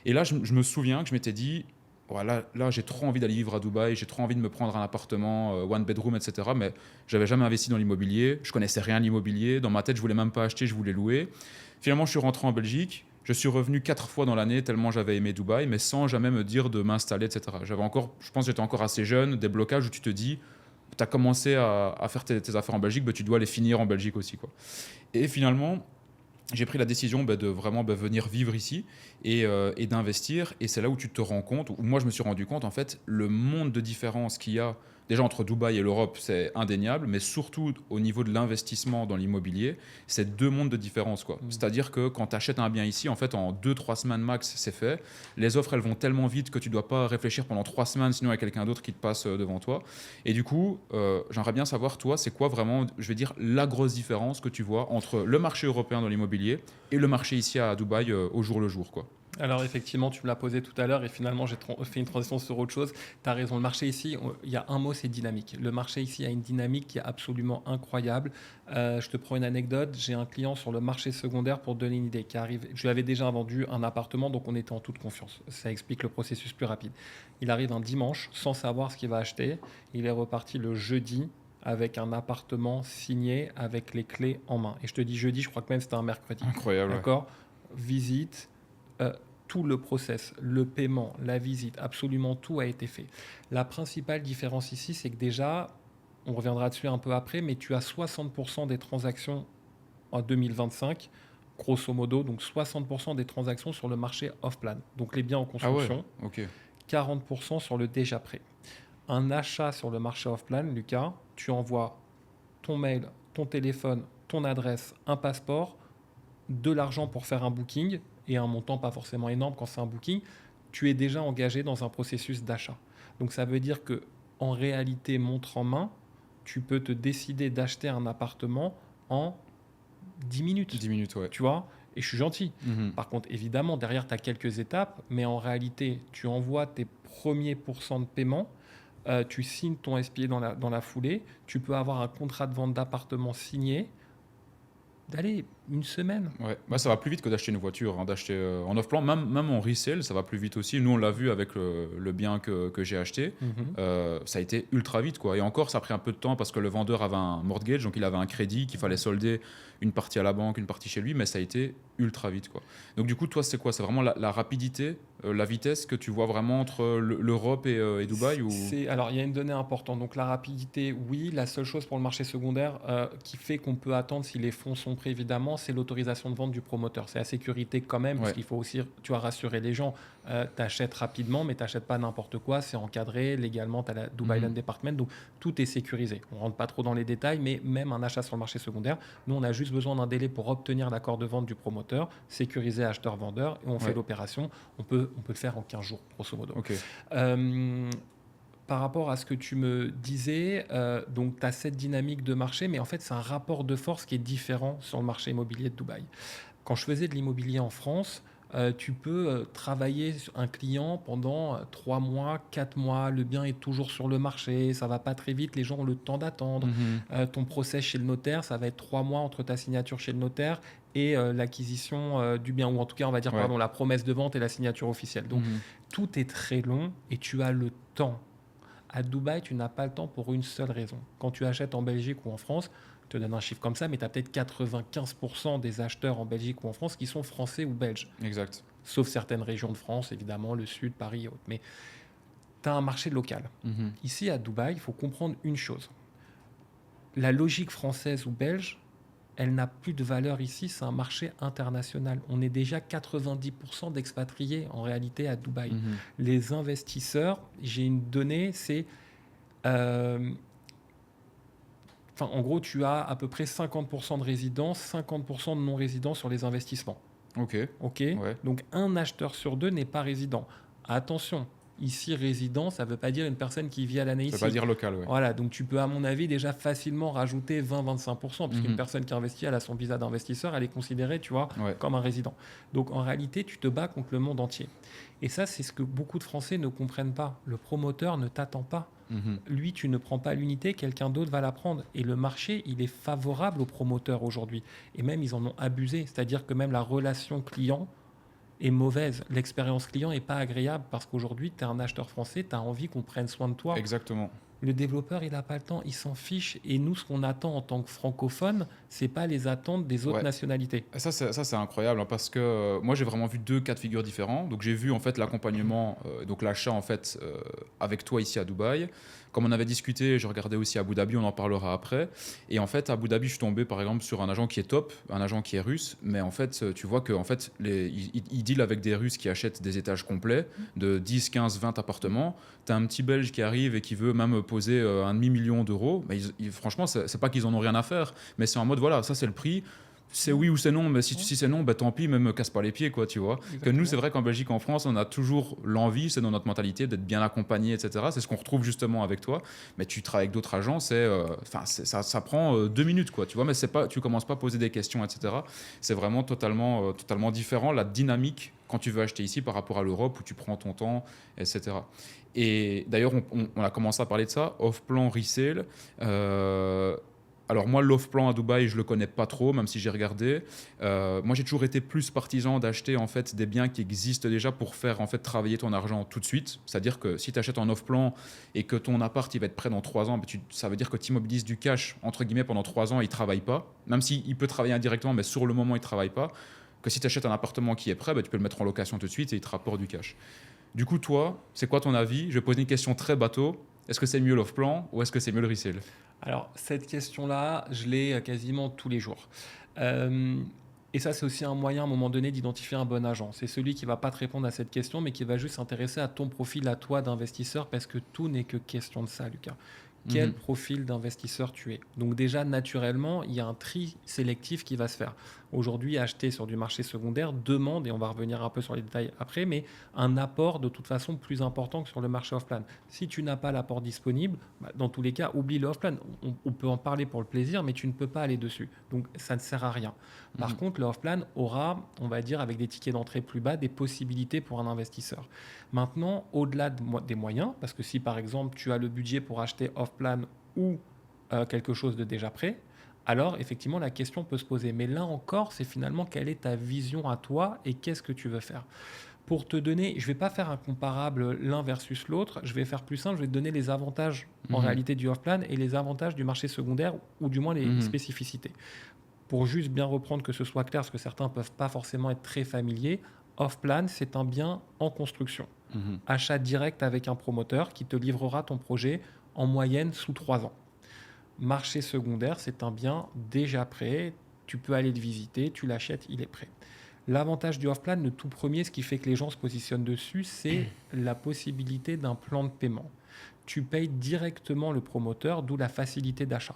Et là je me souviens que je m'étais dit, voilà, là j'ai trop envie d'aller vivre à Dubaï, j'ai trop envie de me prendre un appartement, one bedroom, etc. Mais j'avais jamais investi dans l'immobilier, je connaissais rien à l'immobilier, dans ma tête je voulais même pas acheter, je voulais louer. Finalement je suis rentré en Belgique, je suis revenu 4 fois dans l'année tellement j'avais aimé Dubaï, mais sans jamais me dire de m'installer, etc. Je pense que j'étais encore assez jeune, des blocages où tu te dis, tu as commencé à faire tes affaires en Belgique, bah, tu dois les finir en Belgique aussi, quoi. Et finalement, j'ai pris la décision de vraiment venir vivre ici et d'investir. Et c'est là où tu te rends compte, où moi je me suis rendu compte, en fait, le monde de différence qu'il y a déjà entre Dubaï et l'Europe, c'est indéniable, mais surtout au niveau de l'investissement dans l'immobilier, c'est deux mondes de différence, quoi. Mhm. C'est-à-dire que quand tu achètes un bien ici, en fait, en 2 3 semaines max, c'est fait. Les offres, elles vont tellement vite que tu dois pas réfléchir pendant 3 semaines, sinon il y a quelqu'un d'autre qui te passe devant toi. Et du coup, j'aimerais bien savoir, toi, c'est quoi vraiment, je vais dire, la grosse différence que tu vois entre le marché européen dans l'immobilier et le marché ici à Dubaï au jour le jour, quoi. Alors effectivement, tu me l'as posé tout à l'heure et finalement j'ai fait une transition sur autre chose. Tu as raison, le marché ici, il y a un mot, c'est dynamique. Le marché ici a une dynamique qui est absolument incroyable. Je te prends une anecdote, j'ai un client sur le marché secondaire pour te donner une idée qui arrive. Je lui avais déjà vendu un appartement, donc on était en toute confiance. Ça explique le processus plus rapide. Il arrive un dimanche sans savoir ce qu'il va acheter. Il est reparti le jeudi avec un appartement signé avec les clés en main. Et je te dis jeudi, je crois que même c'était un mercredi. Incroyable, ouais. D'accord. Visite, euh, tout le process, le paiement, la visite, absolument tout a été fait. La principale différence ici, c'est que déjà, on reviendra dessus un peu après, mais tu as 60% des transactions en 2025, grosso modo, donc 60% des transactions sur le marché off-plan, donc les biens en Ah ouais, construction, ok. 40% sur le déjà prêt. Un achat sur le marché off-plan, Lucas, tu envoies ton mail, ton téléphone, ton adresse, un passeport, de l'argent pour faire un booking et un montant pas forcément énorme quand c'est un booking, tu es déjà engagé dans un processus d'achat. Donc ça veut dire que en réalité, montre en main, tu peux te décider d'acheter un appartement en 10 minutes. 10 minutes, ouais. Tu vois. Et je suis gentil. Mhm. Par contre, évidemment, derrière, tu as quelques étapes, mais en réalité, tu envoies tes premiers pourcents de paiement, tu signes ton SPA dans la foulée, tu peux avoir un contrat de vente d'appartement signé, d'aller une semaine. Ouais, bah, ça va plus vite que d'acheter une voiture, hein, d'acheter en off-plan, même en resale, ça va plus vite aussi. Nous, on l'a vu avec le bien que j'ai acheté. Mhm. Ça a été ultra vite, quoi. Et encore, ça a pris un peu de temps parce que le vendeur avait un mortgage, donc il avait un crédit qu'il fallait solder, une partie à la banque, une partie chez lui, mais ça a été ultra vite, quoi. Donc du coup, toi, c'est quoi? C'est vraiment la rapidité, la vitesse que tu vois vraiment entre l'Europe et Dubaï ou... Alors, il y a une donnée importante. Donc, la rapidité, oui. La seule chose pour le marché secondaire qui fait qu'on peut attendre si les fonds sont prêts, évidemment, c'est l'autorisation de vente du promoteur. C'est la sécurité quand même, parce Ouais. qu'il faut aussi, tu vois, rassurer les gens. Tu achètes rapidement, mais tu n'achètes pas n'importe quoi. C'est encadré légalement. Tu as la Dubai Land Mhm. Department, donc tout est sécurisé. On ne rentre pas trop dans les détails, mais même un achat sur le marché secondaire, nous, on a juste besoin d'un délai pour obtenir l'accord de vente du promoteur, sécuriser acheteur-vendeur, et on fait Ouais. l'opération. On peut le faire en 15 jours, grosso modo. Ok. Euh, Par rapport à ce que tu me disais, donc tu as cette dynamique de marché, mais en fait, c'est un rapport de force qui est différent sur le marché immobilier de Dubaï. Quand je faisais de l'immobilier en France, tu peux travailler sur un client pendant 3 mois, 4 mois, le bien est toujours sur le marché, ça va pas très vite, les gens ont le temps d'attendre. Mhm. Ton process chez le notaire, ça va être 3 mois entre ta signature chez le notaire et l'acquisition du bien, ou en tout cas, on va dire, Ouais. pardon, la promesse de vente et la signature officielle. Donc, Mhm. tout est très long et tu as le temps. À Dubaï, tu n'as pas le temps pour une seule raison. Quand tu achètes en Belgique ou en France, je te donne un chiffre comme ça, mais tu as peut-être 95% des acheteurs en Belgique ou en France qui sont français ou belges. Exact. Sauf certaines régions de France, évidemment, le sud, Paris et autres. Mais tu as un marché local. Mhm. Ici, à Dubaï, il faut comprendre une chose. La logique française ou belge, elle n'a plus de valeur ici, c'est un marché international. On est déjà 90% d'expatriés en réalité à Dubaï. Mhm. Les investisseurs, j'ai une donnée, c'est... euh, en gros, tu as à peu près 50% de résidents, 50% de non-résidents sur les investissements. Ok. Ok. Ouais. Donc, un acheteur sur deux n'est pas résident. Attention, ici, résident, ça ne veut pas dire une personne qui vit à l'année Ça ici. veut pas dire local, ouais. Voilà, donc tu peux, à mon avis, déjà facilement rajouter 20-25%, puisqu'une Mhm. personne qui investit, elle a son visa d'investisseur, elle est considérée, tu vois, Ouais. comme un résident. Donc, en réalité, tu te bats contre le monde entier. Et ça, c'est ce que beaucoup de Français ne comprennent pas. Le promoteur ne t'attend pas. Mhm. Lui, tu ne prends pas l'unité, quelqu'un d'autre va la prendre. Et le marché, il est favorable aux promoteurs aujourd'hui. Et même, ils en ont abusé. C'est-à-dire que même la relation client est mauvaise. L'expérience client n'est pas agréable parce qu'aujourd'hui, tu es un acheteur français, tu as envie qu'on prenne soin de toi. Exactement. Le développeur, il n'a pas le temps, il s'en fiche. Et nous, ce qu'on attend en tant que francophone, c'est pas les attentes des autres Ouais. nationalités. Ça, c'est incroyable hein, parce que moi j'ai vraiment vu deux cas de figure différents. Donc j'ai vu en fait l'accompagnement, donc l'achat en fait avec toi ici à Dubaï. Comme on avait discuté, je regardais aussi à Abu Dhabi, on en parlera après. Et en fait à Abu Dhabi, je suis tombé par exemple sur un agent qui est top, un agent qui est russe, mais en fait tu vois que en fait il deal avec des Russes qui achètent des étages complets de 10, 15, 20 appartements. Tu as un petit Belge qui arrive et qui veut même poser un demi-million d'euros. Mais franchement, c'est pas qu'ils en ont rien à faire, mais c'est en mode voilà, ça c'est le prix. C'est oui ou c'est non, mais si c'est non, bah, tant pis, même me casse pas les pieds, quoi, tu vois. Que nous, c'est vrai qu'en Belgique, en France, on a toujours l'envie, c'est dans notre mentalité, d'être bien accompagné, etc. C'est ce qu'on retrouve justement avec toi. Mais tu travailles avec d'autres agents, ça prend 2 minutes, quoi, tu vois. Mais c'est pas, tu commences pas à poser des questions, etc. C'est vraiment totalement différent. La dynamique quand tu veux acheter ici par rapport à l'Europe où tu prends ton temps, etc. Et d'ailleurs, on a commencé à parler de ça, off-plan, resale. Alors moi, l'off-plan à Dubaï, je le connais pas trop, même si j'ai regardé. Moi, j'ai toujours été plus partisan d'acheter en fait des biens qui existent déjà pour faire en fait travailler ton argent tout de suite. C'est-à-dire que si tu achètes en off-plan et que ton appart il va être prêt dans 3 ans, ça veut dire que tu immobilises du cash entre guillemets pendant 3 ans et il travaille pas. Même s'il peut travailler indirectement, mais sur le moment il travaille pas. Que si tu achètes un appartement qui est prêt, tu peux le mettre en location tout de suite et il te rapporte du cash. Du coup, toi, c'est quoi ton avis? Je vais poser une question très bateau. Est-ce que c'est mieux l'off-plan ou est-ce que c'est mieux le resale? Alors, cette question-là, je l'ai quasiment tous les jours. Euh, et ça, c'est aussi un moyen, à un moment donné, d'identifier un bon agent. C'est celui qui ne va pas te répondre à cette question, mais qui va juste s'intéresser à ton profil, à toi d'investisseur, parce que tout n'est que question de ça, Lucas. Quel profil d'investisseur tu es? Donc déjà, naturellement, il y a un tri sélectif qui va se faire. Aujourd'hui, acheter sur du marché secondaire demande, et on va revenir un peu sur les détails après, mais un apport de toute façon plus important que sur le marché off-plan. Si tu n'as pas l'apport disponible, dans tous les cas, oublie le off-plan. On peut en parler pour le plaisir, mais tu ne peux pas aller dessus. Donc ça ne sert à rien. Par contre, le off-plan aura, on va dire, avec des tickets d'entrée plus bas, des possibilités pour un investisseur. Maintenant, au-delà des moyens, parce que si par exemple tu as le budget pour acheter off-plan ou quelque chose de déjà prêt, alors effectivement la question peut se poser. Mais là encore, c'est finalement quelle est ta vision à toi et qu'est-ce que tu veux faire. Pour te donner, je ne vais pas faire un comparable l'un versus l'autre, je vais faire plus simple, je vais te donner les avantages en réalité du off-plan et les avantages du marché secondaire, ou du moins les spécificités. Pour juste bien reprendre, que ce soit clair, parce que certains ne peuvent pas forcément être très familiers, off-plan, c'est un bien en construction. Achat direct avec un promoteur qui te livrera ton projet en moyenne sous 3 ans. Marché secondaire, c'est un bien déjà prêt, tu peux aller le visiter, tu l'achètes, il est prêt. L'avantage du off-plan, le tout premier, ce qui fait que les gens se positionnent dessus, c'est la possibilité d'un plan de paiement. Tu payes directement le promoteur, d'où la facilité d'achat.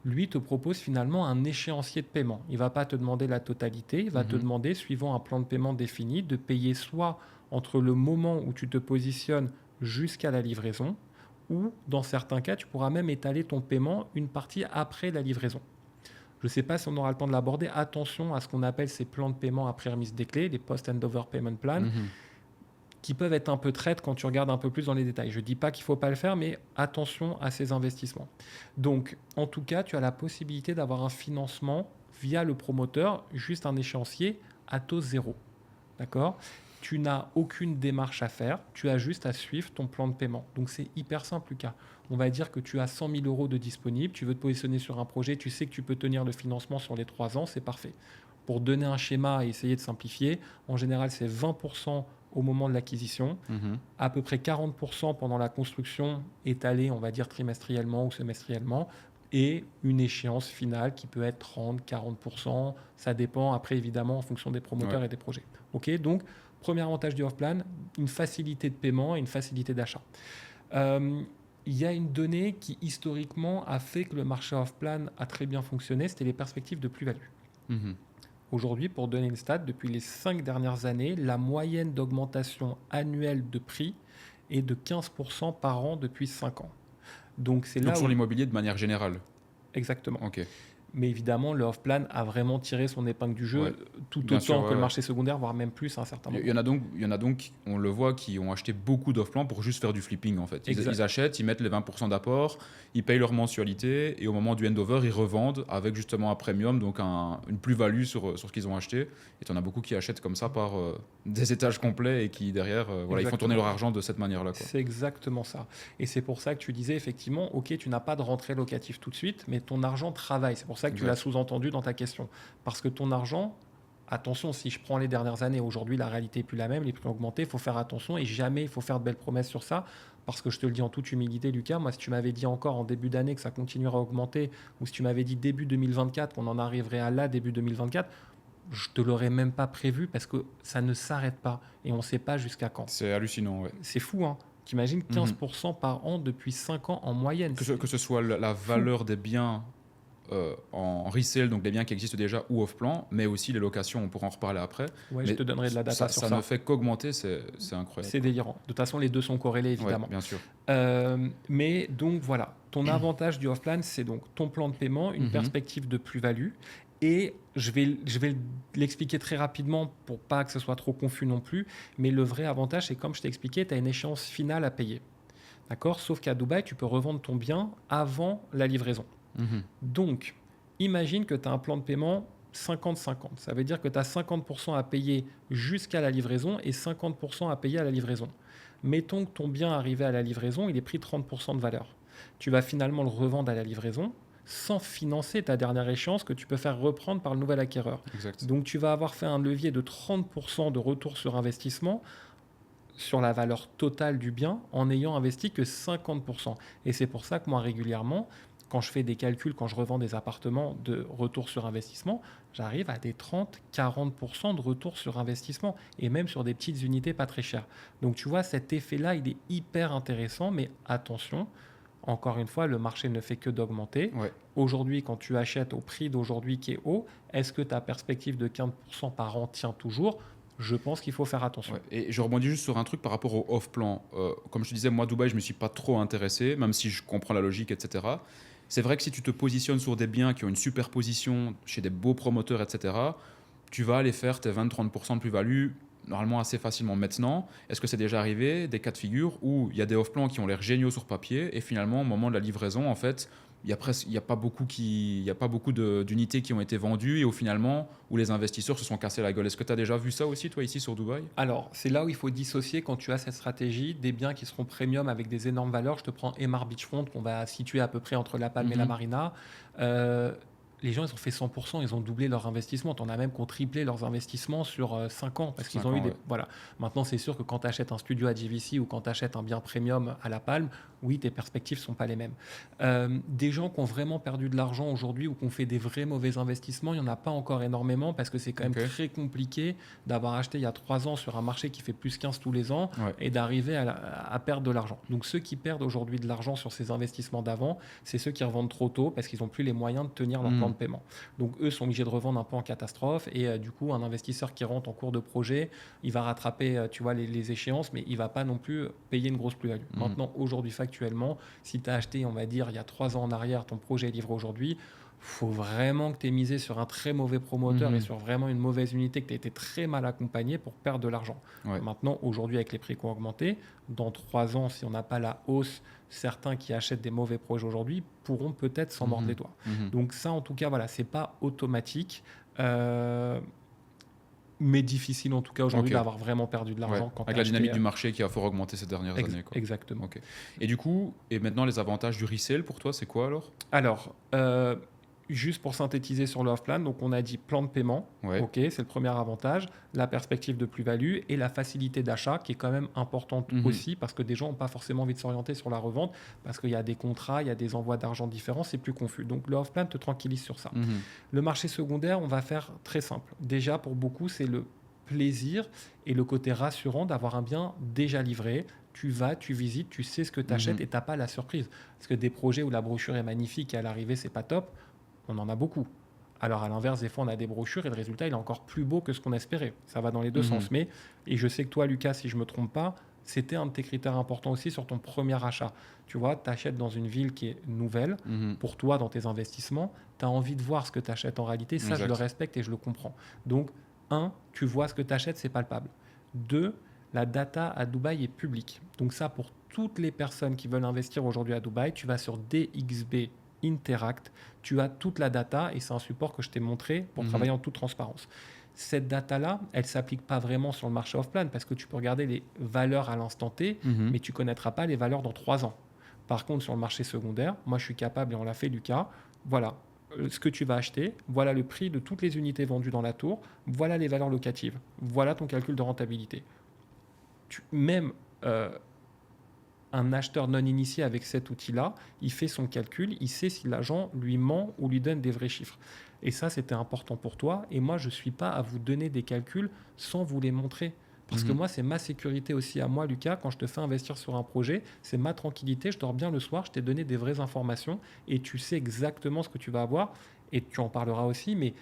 Lui te propose finalement un échéancier de paiement. Il ne va pas te demander la totalité, il va te demander, suivant un plan de paiement défini, de payer soit entre le moment où tu te positionnes jusqu'à la livraison, ou dans certains cas, tu pourras même étaler ton paiement une partie après la livraison. Je ne sais pas si on aura le temps de l'aborder. Attention à ce qu'on appelle ces plans de paiement après remise des clés, les post-handover payment plans, qui peuvent être un peu traites quand tu regardes un peu plus dans les détails. Je ne dis pas qu'il ne faut pas le faire, mais attention à ces investissements. Donc, en tout cas, tu as la possibilité d'avoir un financement via le promoteur, juste un échéancier à taux zéro. D'accord ? Tu n'as aucune démarche à faire, tu as juste à suivre ton plan de paiement. Donc, c'est hyper simple, Lucas. On va dire que tu as 100 000 euros de disponible, tu veux te positionner sur un projet, tu sais que tu peux tenir le financement sur les 3 ans, c'est parfait. Pour donner un schéma et essayer de simplifier, en général, c'est 20% au moment de l'acquisition, à peu près 40% pendant la construction étalée, on va dire trimestriellement ou semestriellement, et une échéance finale qui peut être 30, 40%, ça dépend après évidemment en fonction des promoteurs et des projets. Ok, donc premier avantage du off-plan, une facilité de paiement et une facilité d'achat. Il y a une donnée qui historiquement a fait que le marché off-plan a très bien fonctionné, c'était les perspectives de plus-value. Aujourd'hui, pour donner une stat, depuis les 5 dernières années, la moyenne d'augmentation annuelle de prix est de 15% par an depuis 5 ans. Donc, c'est là sur l'immobilier de manière générale. Exactement. Ok. Mais évidemment, le off-plan a vraiment tiré son épingle du jeu, tout autant que le marché secondaire, voire même plus à un certain moment. Il y en a donc, on le voit, qui ont acheté beaucoup d'off-plan pour juste faire du flipping en fait. Ils achètent, ils mettent les 20% d'apport, ils payent leur mensualité et au moment du handover, ils revendent avec justement un premium, donc une plus-value sur ce qu'ils ont acheté. Et tu en as beaucoup qui achètent comme ça par des étages complets et qui derrière, ils font tourner leur argent de cette manière-là. C'est exactement ça. Et c'est pour ça que tu disais effectivement, ok, tu n'as pas de rentrée locative tout de suite, mais ton argent travaille. C'est pour ça que tu l'as sous-entendu dans ta question. Parce que ton argent, attention, si je prends les dernières années, aujourd'hui la réalité n'est plus la même, les prix ont augmenté, il faut faire attention et jamais il faut faire de belles promesses sur ça. Parce que je te le dis en toute humilité, Lucas, moi si tu m'avais dit encore en début d'année que ça continuerait à augmenter, ou si tu m'avais dit début 2024 qu'on en arriverait à là début 2024, je te l'aurais même pas prévu parce que ça ne s'arrête pas et on ne sait pas jusqu'à quand. C'est hallucinant, ouais. C'est fou, hein. T'imagines 15% par an depuis 5 ans en moyenne. Que ce soit la valeur des biens en resale, donc les biens qui existent déjà ou off-plan, mais aussi les locations, on pourra en reparler après. Ouais, Mais je te donnerai de la data sur ça ça. ne fait qu'augmenter, c'est incroyable. C'est délirant. De toute façon, les deux sont corrélés, Ouais, évidemment. bien sûr. Mais donc voilà, ton avantage du off-plan, c'est donc ton plan de paiement, une Mhm. perspective de plus-value. Et je vais l'expliquer très rapidement pour pas que ce soit trop confus non plus. Mais le vrai avantage, c'est comme je t'ai expliqué, tu as une échéance finale à payer. D'accord? Sauf qu'à Dubaï, tu peux revendre ton bien avant la livraison. Mhm. Donc, imagine que tu as un plan de paiement 50-50. Ça veut dire que tu as 50% à payer jusqu'à la livraison et 50% à payer à la livraison. Mettons que ton bien arrivé à la livraison, il est pris 30% de valeur. Tu vas finalement le revendre à la livraison sans financer ta dernière échéance que tu peux faire reprendre par le nouvel acquéreur. Exact. Donc tu vas avoir fait un levier de 30% de retour sur investissement sur la valeur totale du bien en n'ayant investi que 50%. Et c'est pour ça que moi régulièrement, quand je fais des calculs, quand je revends des appartements de retour sur investissement, j'arrive à des 30-40% de retour sur investissement et même sur des petites unités pas très chères. Donc tu vois, cet effet-là, il est hyper intéressant, mais attention, encore une fois, le marché ne fait que d'augmenter. Ouais. Aujourd'hui, quand tu achètes au prix d'aujourd'hui qui est haut, est-ce que ta perspective de 15% par an tient toujours? Je pense qu'il faut faire attention. Ouais. Et je rebondis juste sur un truc par rapport au off-plan. Comme je te disais, moi, Dubaï, je ne me suis pas trop intéressé, même si je comprends la logique, etc. C'est vrai que si tu te positionnes sur des biens qui ont une superposition chez des beaux promoteurs, etc., tu vas aller faire tes 20-30% de plus-value normalement assez facilement. Maintenant, est-ce que c'est déjà arrivé des cas de figure où il y a des off-plans qui ont l'air géniaux sur papier et finalement, au moment de la livraison, en fait, il n'y a pas beaucoup, d'unités qui ont été vendues et au finalement, où les investisseurs se sont cassés la gueule. Est-ce que tu as déjà vu ça aussi, toi, ici sur Dubaï? Alors, c'est là où il faut dissocier quand tu as cette stratégie des biens qui seront premium avec des énormes valeurs. Je te prends Emaar Beachfront qu'on va situer à peu près entre La Palme et la Mhm. Marina. Les gens, ils ont fait 100%, ils ont doublé leur investissement. Tu en as même qui ont triplé leurs investissements sur 5 ans parce Sur qu'ils 5 ont eu ans, des. ouais. Voilà. Maintenant, c'est sûr que quand tu achètes un studio à JVC ou quand tu achètes un bien premium à La Palme, oui, tes perspectives ne sont pas les mêmes. Des gens qui ont vraiment perdu de l'argent aujourd'hui ou qui ont fait des vrais mauvais investissements, il n'y en a pas encore énormément parce que c'est quand même Ok. très compliqué d'avoir acheté il y a 3 ans sur un marché qui fait plus 15 tous les ans Ouais. et d'arriver à perdre de l'argent. Donc ceux qui perdent aujourd'hui de l'argent sur ces investissements d'avant, c'est ceux qui revendent trop tôt parce qu'ils n'ont plus les moyens de tenir leur plan Mhm. de paiement. Donc eux sont obligés de revendre un peu en catastrophe et du coup un investisseur qui rentre en cours de projet, il va rattraper tu vois, les échéances mais il va pas non plus payer une grosse plus-value. Mhm. Maintenant aujourd'hui factuellement, si tu as acheté on va dire il y a 3 ans en arrière, ton projet est livré aujourd'hui, faut vraiment que tu aies misé sur un très mauvais promoteur et Mhm. sur vraiment une mauvaise unité, que tu as été très mal accompagné pour perdre de l'argent. Ouais. Maintenant, aujourd'hui, avec les prix qui ont augmenté, dans 3 ans, si on n'a pas la hausse, certains qui achètent des mauvais projets aujourd'hui pourront peut-être s'en mordre Mhm. les doigts. Mhm. Donc ça, en tout cas, voilà, c'est pas automatique, mais difficile en tout cas aujourd'hui Ok. d'avoir vraiment perdu de Ouais. l'argent quand Avec tu la as dynamique acheté. du marché qui a fort augmenté ces dernières années, quoi. Exactement. Ok. Et du coup, et maintenant les avantages du resale pour toi, c'est quoi alors? Alors, juste pour synthétiser sur le off-plan, donc on a dit plan de paiement, Ouais. ok, c'est le premier avantage, la perspective de plus-value et la facilité d'achat qui est quand même importante Mhm. aussi parce que des gens n'ont pas forcément envie de s'orienter sur la revente parce qu'il y a des contrats, il y a des envois d'argent différents, c'est plus confus. Donc le off-plan te tranquillise sur ça. Mhm. Le marché secondaire, on va faire très simple. Déjà, pour beaucoup, c'est le plaisir et le côté rassurant d'avoir un bien déjà livré. Tu vas, tu visites, tu sais ce que tu achètes Mhm. et tu n'as pas la surprise. Parce que des projets où la brochure est magnifique et à l'arrivée, c'est pas top, on en a beaucoup. Alors à l'inverse, des fois, on a des brochures et le résultat, il est encore plus beau que ce qu'on espérait. Ça va dans les deux Mhm. sens. Mais, et je sais que toi, Lucas, si je ne me trompe pas, c'était un de tes critères importants aussi sur ton premier achat. Tu vois, tu achètes dans une ville qui est nouvelle. Mhm. Pour toi, dans tes investissements, tu as envie de voir ce que tu achètes en réalité. Ça, je Exact. le respecte et je le comprends. Donc, un, tu vois ce que tu achètes, c'est palpable. Deux, la data à Dubaï est publique. Donc ça, pour toutes les personnes qui veulent investir aujourd'hui à Dubaï, tu vas sur DXB Interact, tu as toute la data et c'est un support que je t'ai montré pour Mhm. travailler en toute transparence. Cette data-là, elle ne s'applique pas vraiment sur le marché off-plan parce que tu peux regarder les valeurs à l'instant T, Mhm. mais tu ne connaîtras pas les valeurs dans 3 ans. Par contre, sur le marché secondaire, moi je suis capable, et on l'a fait Lucas, voilà ce que tu vas acheter, voilà le prix de toutes les unités vendues dans la tour, voilà les valeurs locatives, voilà ton calcul de rentabilité. Même un acheteur non initié avec cet outil-là, il fait son calcul, il sait si l'agent lui ment ou lui donne des vrais chiffres. Et ça, c'était important pour toi. Et moi, je ne suis pas à vous donner des calculs sans vous les montrer. Parce que moi, c'est ma sécurité aussi à moi, Lucas. Quand je te fais investir sur un projet, c'est ma tranquillité. Je dors bien le soir, je t'ai donné des vraies informations et tu sais exactement ce que tu vas avoir. Et tu en parleras aussi, mais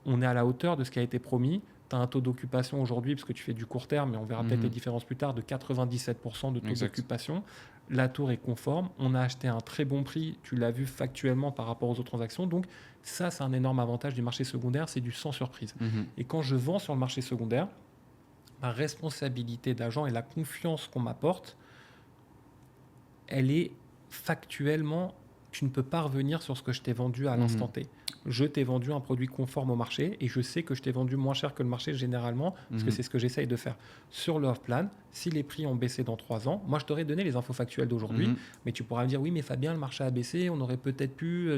on est à la hauteur de ce qui a été promis. Tu as un taux d'occupation aujourd'hui, parce que tu fais du court terme, mais on verra peut-être les différences plus tard, de 97% de taux d'occupation. La tour est conforme. On a acheté à un très bon prix. Tu l'as vu factuellement par rapport aux autres transactions. Donc ça, c'est un énorme avantage du marché secondaire. C'est du sans surprise. Et quand je vends sur le marché secondaire, ma responsabilité d'agent et la confiance qu'on m'apporte, elle est factuellement, tu ne peux pas revenir sur ce que je t'ai vendu à l'instant T. Je t'ai vendu un produit conforme au marché et je sais que je t'ai vendu moins cher que le marché généralement, parce que c'est ce que j'essaye de faire. Sur l'off-plan, si les prix ont baissé dans 3 ans, moi je t'aurais donné les infos factuelles d'aujourd'hui, mais tu pourras me dire, oui mais Fabien, le marché a baissé, on aurait peut-être pu...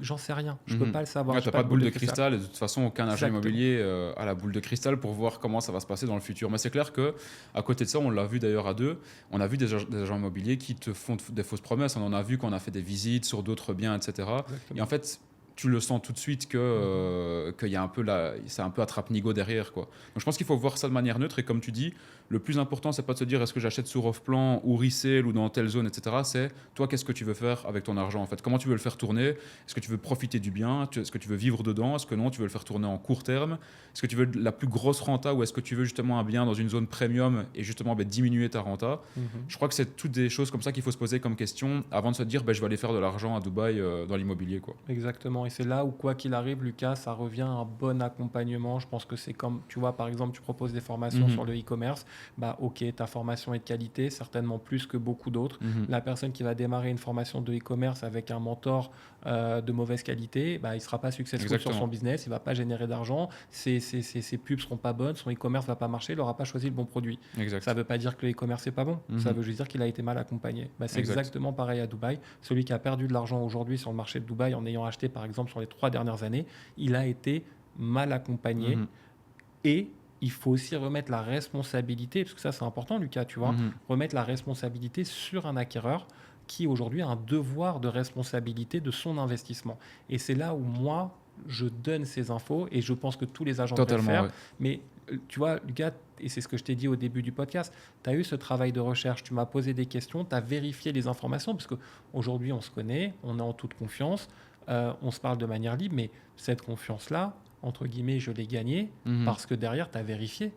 J'en sais rien, je ne peux pas le savoir. Tu n'as pas de boule de cristal et de toute façon aucun agent immobilier a la boule de cristal pour voir comment ça va se passer dans le futur. Mais c'est clair qu'à côté de ça, on l'a vu d'ailleurs à deux, on a vu des agents immobiliers qui te font des fausses promesses. On en a vu quand on a fait des visites sur d'autres biens, etc. Exactement. Et en fait, tu le sens tout de suite qu'il y a un peu c'est un peu attrape-nigo derrière, quoi. Donc je pense qu'il faut voir ça de manière neutre et comme tu dis, le plus important c'est pas de se dire est-ce que j'achète sur off-plan ou resale ou dans telle zone, etc. C'est toi, qu'est-ce que tu veux faire avec ton argent en fait, comment tu veux le faire tourner, est-ce que tu veux profiter du bien, est-ce que tu veux vivre dedans, est-ce que non tu veux le faire tourner en court terme, est-ce que tu veux la plus grosse renta ou est-ce que tu veux justement un bien dans une zone premium et justement diminuer ta renta. Je crois que c'est toutes des choses comme ça qu'il faut se poser comme question avant de se dire je vais aller faire de l'argent à Dubaï dans l'immobilier, quoi. Exactement. Et c'est là où, quoi qu'il arrive, Lucas, ça revient à un bon accompagnement. Je pense que c'est comme, tu vois, par exemple, tu proposes des formations sur le e-commerce. Ok, ta formation est de qualité, certainement plus que beaucoup d'autres. La personne qui va démarrer une formation de e-commerce avec un mentor de mauvaise qualité, il ne sera pas successful sur son business, il ne va pas générer d'argent, ses pubs ne seront pas bonnes, son e-commerce ne va pas marcher, il n'aura pas choisi le bon produit. Ça ne veut pas dire que le e-commerce n'est pas bon, ça veut juste dire qu'il a été mal accompagné. C'est exactement pareil à Dubaï. Celui qui a perdu de l'argent aujourd'hui sur le marché de Dubaï en ayant acheté, par exemple, sur les 3 dernières années, il a été mal accompagné. Et il faut aussi remettre la responsabilité, parce que ça c'est important, Lucas, tu vois, remettre la responsabilité sur un acquéreur qui aujourd'hui a un devoir de responsabilité de son investissement. Et c'est là où moi, je donne ces infos et je pense que tous les agents devraient le faire. Ouais. Mais tu vois, Lucas, et c'est ce que je t'ai dit au début du podcast, tu as eu ce travail de recherche, tu m'as posé des questions, tu as vérifié les informations, parce qu'aujourd'hui on se connaît, on est en toute confiance, on se parle de manière libre, mais cette confiance-là, entre guillemets, je l'ai gagnée parce que derrière, tu as vérifié.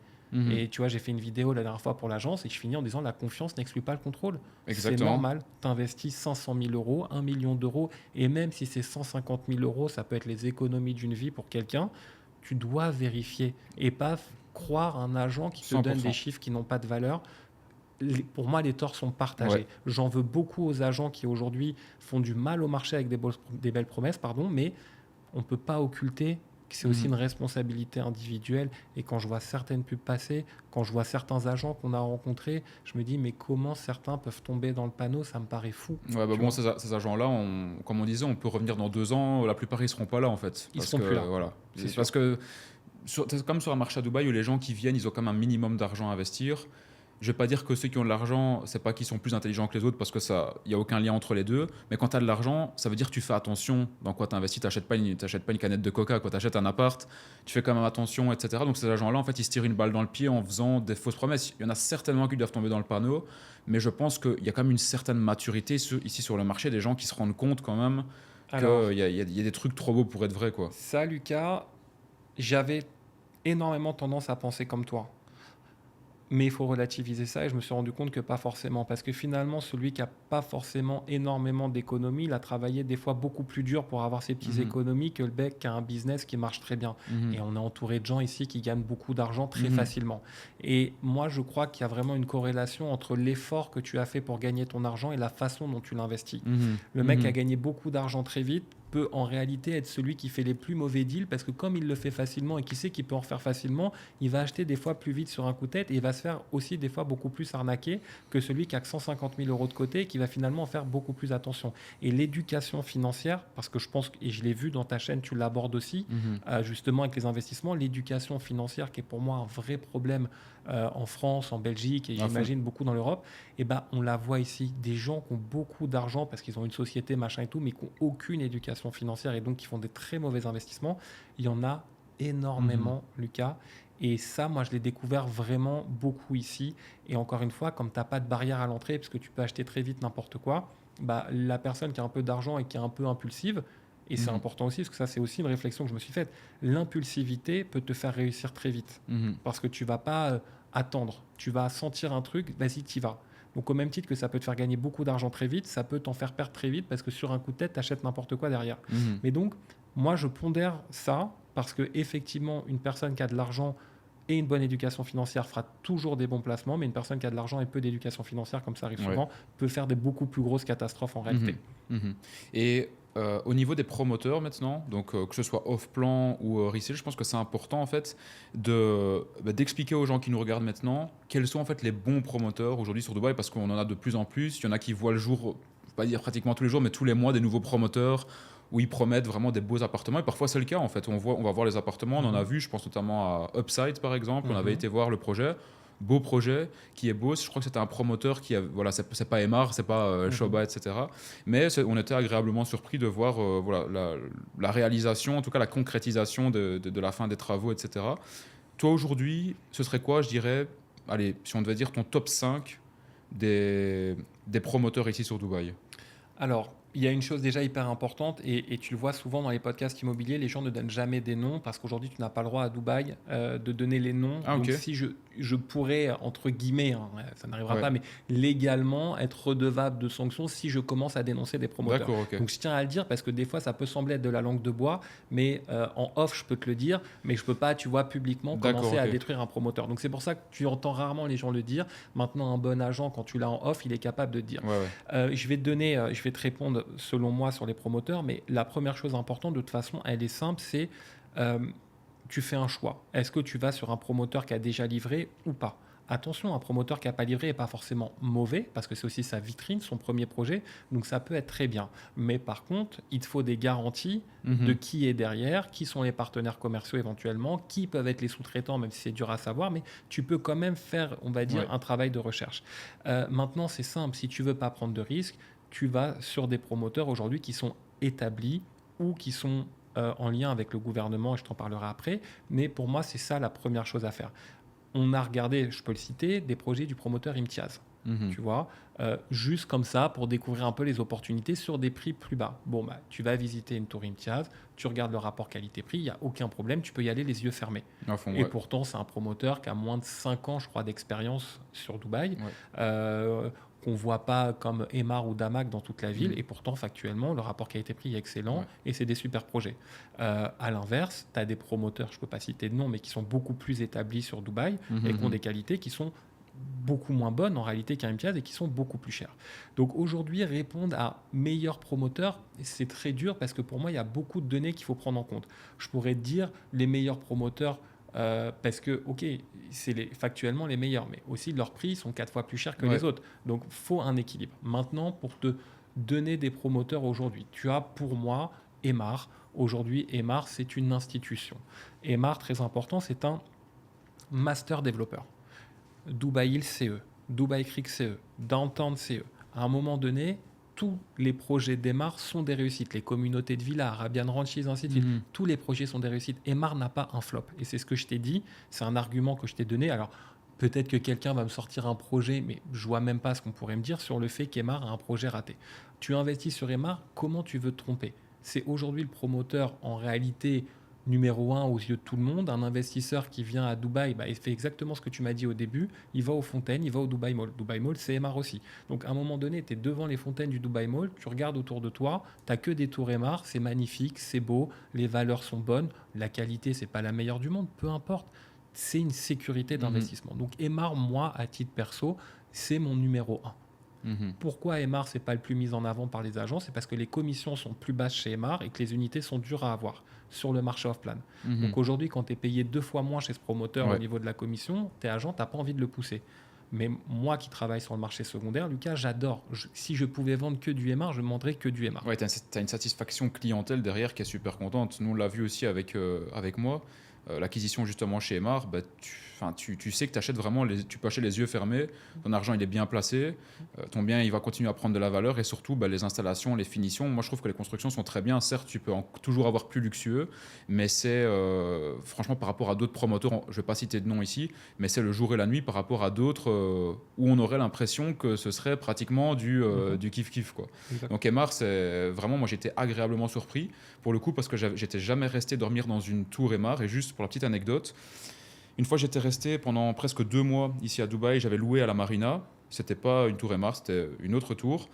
Et tu vois, j'ai fait une vidéo la dernière fois pour l'agence et je finis en disant la confiance n'exclut pas le contrôle. C'est normal. Tu investis 500 000 euros, 1 million d'euros, et même si c'est 150 000 euros, ça peut être les économies d'une vie pour quelqu'un, tu dois vérifier et pas croire un agent qui te 100%. donne des chiffres qui n'ont pas de valeur. Pour moi, les torts sont partagés. Ouais. J'en veux beaucoup aux agents qui aujourd'hui font du mal au marché avec des belles promesses, mais on ne peut pas occulter que c'est aussi une responsabilité individuelle. Et quand je vois certaines pubs passer, quand je vois certains agents qu'on a rencontrés, je me dis mais comment certains peuvent tomber dans le panneau, ça me paraît fou. Ouais, ces agents-là, comme on disait, on peut revenir dans 2 ans, la plupart ils ne seront pas là en fait. Ils ne seront plus là. Voilà. C'est parce que c'est comme sur un marché à Dubaï où les gens qui viennent, ils ont comme un minimum d'argent à investir. Je ne vais pas dire que ceux qui ont de l'argent, c'est pas qu'ils sont plus intelligents que les autres parce que il n'y a aucun lien entre les deux. Mais quand tu as de l'argent, ça veut dire que tu fais attention dans quoi tu investis. Tu n'achètes pas une canette de coca, tu achètes un appart, tu fais quand même attention, etc. Donc ces agents-là, en fait, ils se tirent une balle dans le pied en faisant des fausses promesses. Il y en a certainement qui doivent tomber dans le panneau, mais je pense qu'il y a quand même une certaine maturité ici sur le marché, des gens qui se rendent compte quand même qu'il y a des trucs trop beaux pour être vrais, quoi. Ça, Lucas, j'avais énormément tendance à penser comme toi. Mais il faut relativiser ça et je me suis rendu compte que pas forcément. Parce que finalement, celui qui n'a pas forcément énormément d'économies, il a travaillé des fois beaucoup plus dur pour avoir ses petites économies que le mec qui a un business qui marche très bien. Et on est entouré de gens ici qui gagnent beaucoup d'argent très facilement. Et moi, je crois qu'il y a vraiment une corrélation entre l'effort que tu as fait pour gagner ton argent et la façon dont tu l'investis. Le mec qui a gagné beaucoup d'argent très vite peut en réalité être celui qui fait les plus mauvais deals parce que comme il le fait facilement et qu'il sait qu'il peut en faire facilement, il va acheter des fois plus vite sur un coup de tête et il va se faire aussi des fois beaucoup plus arnaquer que celui qui a que 150 000 euros de côté et qui va finalement faire beaucoup plus attention. Et l'éducation financière, parce que je pense, et je l'ai vu dans ta chaîne, tu l'abordes aussi, justement avec les investissements, l'éducation financière qui est pour moi un vrai problème en France, en Belgique et j'imagine beaucoup dans l'Europe, et on la voit ici, des gens qui ont beaucoup d'argent parce qu'ils ont une société, machin et tout, mais qui n'ont aucune éducation financière et donc qui font des très mauvais investissements. Il y en a énormément, Lucas. Et ça, moi, je l'ai découvert vraiment beaucoup ici. Et encore une fois, comme tu n'as pas de barrière à l'entrée, parce que tu peux acheter très vite n'importe quoi, bah, la personne qui a un peu d'argent et qui est un peu impulsive, et c'est Mhm. important aussi, parce que ça, c'est aussi une réflexion que je me suis faite, l'impulsivité peut te faire réussir très vite. Mhm. Parce que tu vas pas attendre. Tu vas sentir un truc, vas-y, t'y vas. Donc au même titre que ça peut te faire gagner beaucoup d'argent très vite, ça peut t'en faire perdre très vite parce que sur un coup de tête, tu achètes n'importe quoi derrière. Mhm. Mais donc, moi, je pondère ça parce que effectivement, une personne qui a de l'argent et une bonne éducation financière fera toujours des bons placements, mais une personne qui a de l'argent et peu d'éducation financière, comme ça arrive Ouais. souvent, peut faire des beaucoup plus grosses catastrophes en réalité. Mhm. Mhm. Et au niveau des promoteurs maintenant, donc que ce soit off-plan ou resale, je pense que c'est important en fait d'expliquer aux gens qui nous regardent maintenant quels sont en fait les bons promoteurs aujourd'hui sur Dubaï, parce qu'on en a de plus en plus. Il y en a qui voient le jour, je ne vais pas dire pratiquement tous les jours, mais tous les mois des nouveaux promoteurs où ils promettent vraiment des beaux appartements. Et parfois c'est le cas en fait. On va voir les appartements, on en a vu, je pense notamment à Upside par exemple. On avait été voir le projet. Beau projet qui est beau. Je crois que c'était un promoteur qui a, voilà, c'est pas Emar, c'est pas Shoba, etc. Mais on était agréablement surpris de voir voilà, la réalisation, en tout cas la concrétisation de la fin des travaux, etc. Toi aujourd'hui, ce serait quoi, je dirais, allez, si on devait dire ton top 5 des promoteurs ici sur Dubaï? Alors, il y a une chose déjà hyper importante et tu le vois souvent dans les podcasts immobiliers, les gens ne donnent jamais des noms parce qu'aujourd'hui tu n'as pas le droit à Dubaï de donner les noms. Ah ok, Donc si je pourrais, entre guillemets, hein, ça n'arrivera ouais, pas, mais légalement être redevable de sanctions si je commence à dénoncer des promoteurs. d'accord, ok. Donc je tiens à le dire parce que des fois ça peut sembler être de la langue de bois, mais en off je peux te le dire, mais je peux pas, tu vois, publiquement D'accord, commencer à ok. détruire un promoteur. Donc c'est pour ça que tu entends rarement les gens le dire. Maintenant un bon agent, quand tu l'as en off, il est capable de te dire. Ouais, ouais. Je vais te répondre selon moi sur les promoteurs, mais la première chose importante, de toute façon, elle est simple, c'est euh, tu fais un choix. Est-ce que tu vas sur un promoteur qui a déjà livré ou pas? Attention, un promoteur qui n'a pas livré n'est pas forcément mauvais, parce que c'est aussi sa vitrine, son premier projet, donc ça peut être très bien. Mais par contre, il te faut des garanties de Mhm. qui est derrière, qui sont les partenaires commerciaux éventuellement, qui peuvent être les sous-traitants, même si c'est dur à savoir, mais tu peux quand même faire, on va Ouais. dire, un travail de recherche. Maintenant, c'est simple, si tu veux pas prendre de risques, tu vas sur des promoteurs aujourd'hui qui sont établis ou qui sont en lien avec le gouvernement, et je t'en parlerai après, mais pour moi, c'est ça la première chose à faire. On a regardé, je peux le citer, des projets du promoteur Imtiaz, Mhm. tu vois, juste comme ça pour découvrir un peu les opportunités sur des prix plus bas. Bon, bah, tu vas visiter une tour Imtiaz, tu regardes le rapport qualité-prix, il n'y a aucun problème, tu peux y aller les yeux fermés. À fond, Et ouais. pourtant, c'est un promoteur qui a moins de 5 ans, je crois, d'expérience sur Dubaï, Ouais. qu'on ne voit pas comme Emar ou Damac dans toute la ville. Mhm. Et pourtant, factuellement, le rapport qualité-prix est excellent Ouais. et c'est des super projets. À l'inverse, tu as des promoteurs, je ne peux pas citer de nom, mais qui sont beaucoup plus établis sur Dubaï et qui ont Mhm. des qualités qui sont beaucoup moins bonnes en réalité qu'un Imtiaz et qui sont beaucoup plus chères. Donc aujourd'hui, répondre à meilleur promoteur, c'est très dur parce que pour moi, il y a beaucoup de données qu'il faut prendre en compte. Je pourrais te dire les meilleurs promoteurs parce que, ok, factuellement les meilleurs, mais aussi leurs prix sont 4 fois plus chers que Ouais. les autres. Donc, faut un équilibre. Maintenant, pour te donner des promoteurs aujourd'hui, tu as pour moi Emar. Aujourd'hui, Emar, c'est une institution. Emar, très important, c'est un master développeur. Dubaï Hill CE, Dubaï Creek CE, Downtown CE. À un moment donné, tous les projets d'Emar sont des réussites. Les communautés de villas, Arabian Ranches, ainsi de suite. Mhm. Tous les projets sont des réussites. Emar n'a pas un flop. Et c'est ce que je t'ai dit. C'est un argument que je t'ai donné. Alors, peut-être que quelqu'un va me sortir un projet, mais je vois même pas ce qu'on pourrait me dire sur le fait qu'Emar a un projet raté. Tu investis sur Emar, comment tu veux te tromper? C'est aujourd'hui le promoteur, en réalité, numéro un aux yeux de tout le monde. Un investisseur qui vient à Dubaï, bah, il fait exactement ce que tu m'as dit au début. Il va aux fontaines, il va au Dubaï Mall. Dubaï Mall, c'est Emar aussi. Donc à un moment donné, tu es devant les fontaines du Dubaï Mall, tu regardes autour de toi, tu n'as que des tours Emar, c'est magnifique, c'est beau, les valeurs sont bonnes, la qualité, c'est pas la meilleure du monde, peu importe. C'est une sécurité Mhm. d'investissement. Donc Emar, moi, à titre perso, c'est mon numéro un. Mhm. Pourquoi Emar c'est pas le plus mis en avant par les agents? C'est parce que les commissions sont plus basses chez Emar et que les unités sont dures à avoir sur le marché off-plan. Mhm. Donc aujourd'hui, quand tu es payé 2 fois moins chez ce promoteur au Ouais. niveau de la commission, tes agents, tu n'as pas envie de le pousser. Mais moi qui travaille sur le marché secondaire, Lucas, j'adore. Si je pouvais vendre que du Emar, je ne vendrais que du Emar. Ouais, t'as une satisfaction clientèle derrière qui est super contente. Nous, on l'a vu aussi avec moi. L'acquisition justement chez Emar, bah, tu sais que t'achètes vraiment tu peux acheter les yeux fermés, ton argent il est bien placé, ton bien il va continuer à prendre de la valeur et surtout les installations, les finitions. Moi je trouve que les constructions sont très bien. Certes, tu peux toujours avoir plus luxueux, mais c'est franchement par rapport à d'autres promoteurs, je vais pas citer de nom ici, mais c'est le jour et la nuit par rapport à d'autres où on aurait l'impression que ce serait pratiquement du kiff-kiff, quoi. Exact. Donc Emar, c'est vraiment, moi j'étais agréablement surpris pour le coup parce que j'étais jamais resté dormir dans une tour Emar. Et juste pour la petite anecdote, une fois j'étais resté pendant presque 2 mois ici à Dubaï, j'avais loué à la Marina. C'était pas une tour Emar, c'était une autre tour.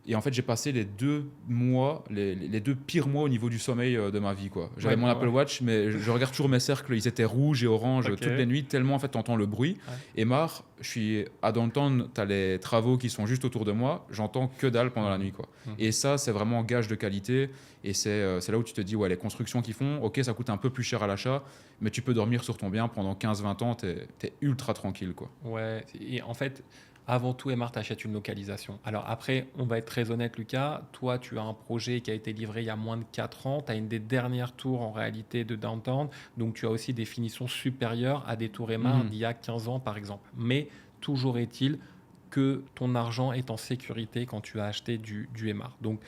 Et en fait, j'ai passé les 2 mois, les 2 pires mois au niveau du sommeil de ma vie, quoi. J'avais mon Apple Watch, mais je regarde toujours mes cercles, ils étaient rouges et oranges toutes les nuits, tellement en fait, t'entends le bruit. Et marre, je suis à Downtown, t'as les travaux qui sont juste autour de moi, j'entends que dalle pendant la nuit, quoi. Et ça, c'est vraiment gage de qualité. Et c'est là où tu te dis, ouais, les constructions qu'ils font, ok, ça coûte un peu plus cher à l'achat, mais tu peux dormir sur ton bien pendant 15-20 ans, t'es ultra tranquille, quoi. Ouais, et en fait, avant tout, Emar, t'achètes une localisation. Alors après, on va être très honnête, Lucas. Toi, tu as un projet qui a été livré il y a moins de 4 ans. Tu as une des dernières tours en réalité de Downtown. Donc tu as aussi des finitions supérieures à des tours Emar d'il y a 15 ans, par exemple. Mais toujours est-il que ton argent est en sécurité quand tu as acheté du Emar. Donc,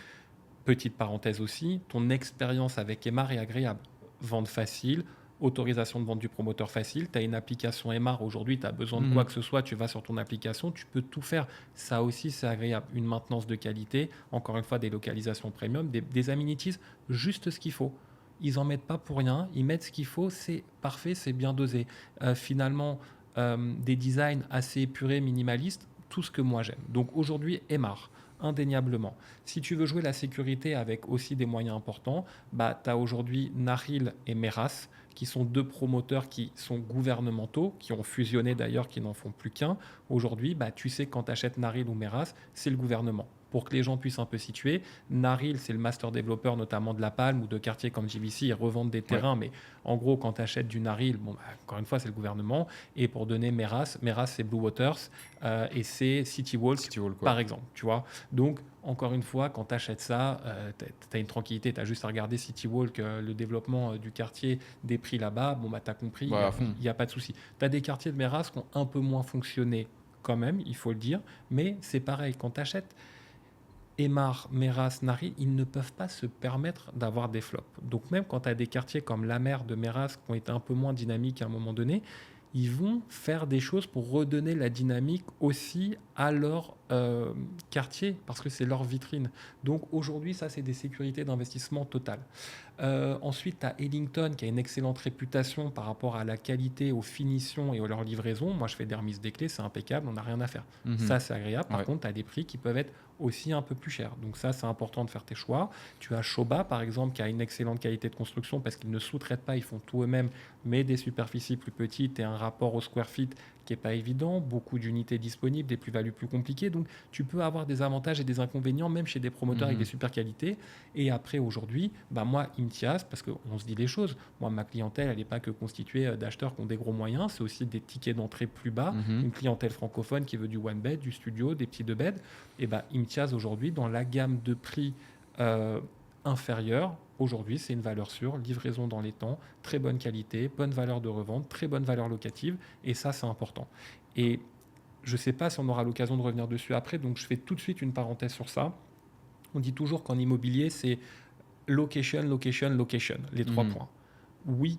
petite parenthèse aussi, ton expérience avec Emar est agréable. Vente facile, autorisation de vente du promoteur facile, tu as une application Emar aujourd'hui, tu as besoin de quoi que ce soit, tu vas sur ton application, tu peux tout faire. Ça aussi, c'est agréable. Une maintenance de qualité, encore une fois, des localisations premium, des amenities, juste ce qu'il faut. Ils n'en mettent pas pour rien, ils mettent ce qu'il faut, c'est parfait, c'est bien dosé. Finalement, des designs assez épurés, minimalistes, tout ce que moi j'aime. Donc aujourd'hui, Emar, indéniablement. Si tu veux jouer la sécurité avec aussi des moyens importants, bah, tu as aujourd'hui Naril et Meras, qui sont 2 promoteurs qui sont gouvernementaux, qui ont fusionné d'ailleurs, qui n'en font plus qu'un. Aujourd'hui, bah, tu sais que quand tu achètes Naril ou Meras, c'est le gouvernement. Pour que les gens puissent un peu situer, Naril, c'est le master développeur notamment de La Palme ou de quartiers comme JVC, ils revendent des terrains, mais en gros, quand tu achètes du Naril, bon, bah, encore une fois, c'est le gouvernement. Et pour donner Meras, c'est Blue Waters et c'est City Walk, par exemple. Tu vois. Donc, encore une fois, quand tu achètes ça, tu as une tranquillité, tu as juste à regarder City Walk, le développement du quartier, des prix là-bas, bon, bah, tu as compris, il n'y a pas de souci. Tu as des quartiers de Meras qui ont un peu moins fonctionné quand même, il faut le dire, mais c'est pareil, quand tu achètes Emar, Meras, Naril, ils ne peuvent pas se permettre d'avoir des flops. Donc même quand tu as des quartiers comme la mer de Meras qui ont été un peu moins dynamiques à un moment donné, ils vont faire des choses pour redonner la dynamique aussi à leur quartier, parce que c'est leur vitrine. Donc aujourd'hui, ça, c'est des sécurités d'investissement totales. Ensuite, tu as Ellington qui a une excellente réputation par rapport à la qualité, aux finitions et à leur livraison. Moi, je fais des remises des clés, c'est impeccable, on n'a rien à faire. Ça, c'est agréable. Par contre, tu as des prix qui peuvent être aussi un peu plus chers. Donc ça, c'est important de faire tes choix. Tu as Shoba, par exemple, qui a une excellente qualité de construction parce qu'ils ne sous-traitent pas, ils font tout eux-mêmes, mais des superficies plus petites et un rapport au square feet qui n'est pas évident, beaucoup d'unités disponibles, des plus-values plus compliquées. Donc, tu peux avoir des avantages et des inconvénients, même chez des promoteurs avec des super qualités. Et après, aujourd'hui, bah, moi, Imtiaz, parce qu'on se dit les choses, moi, ma clientèle, elle n'est pas que constituée d'acheteurs qui ont des gros moyens, c'est aussi des tickets d'entrée plus bas, une clientèle francophone qui veut du one bed, du studio, des petits deux beds. Et bah, Imtiaz, aujourd'hui, dans la gamme de prix inférieure, aujourd'hui, c'est une valeur sûre, livraison dans les temps, très bonne qualité, bonne valeur de revente, très bonne valeur locative, et ça, c'est important. Et je ne sais pas si on aura l'occasion de revenir dessus après, donc je fais tout de suite une parenthèse sur ça. On dit toujours qu'en immobilier, c'est location, location, location, les 3 points. Oui,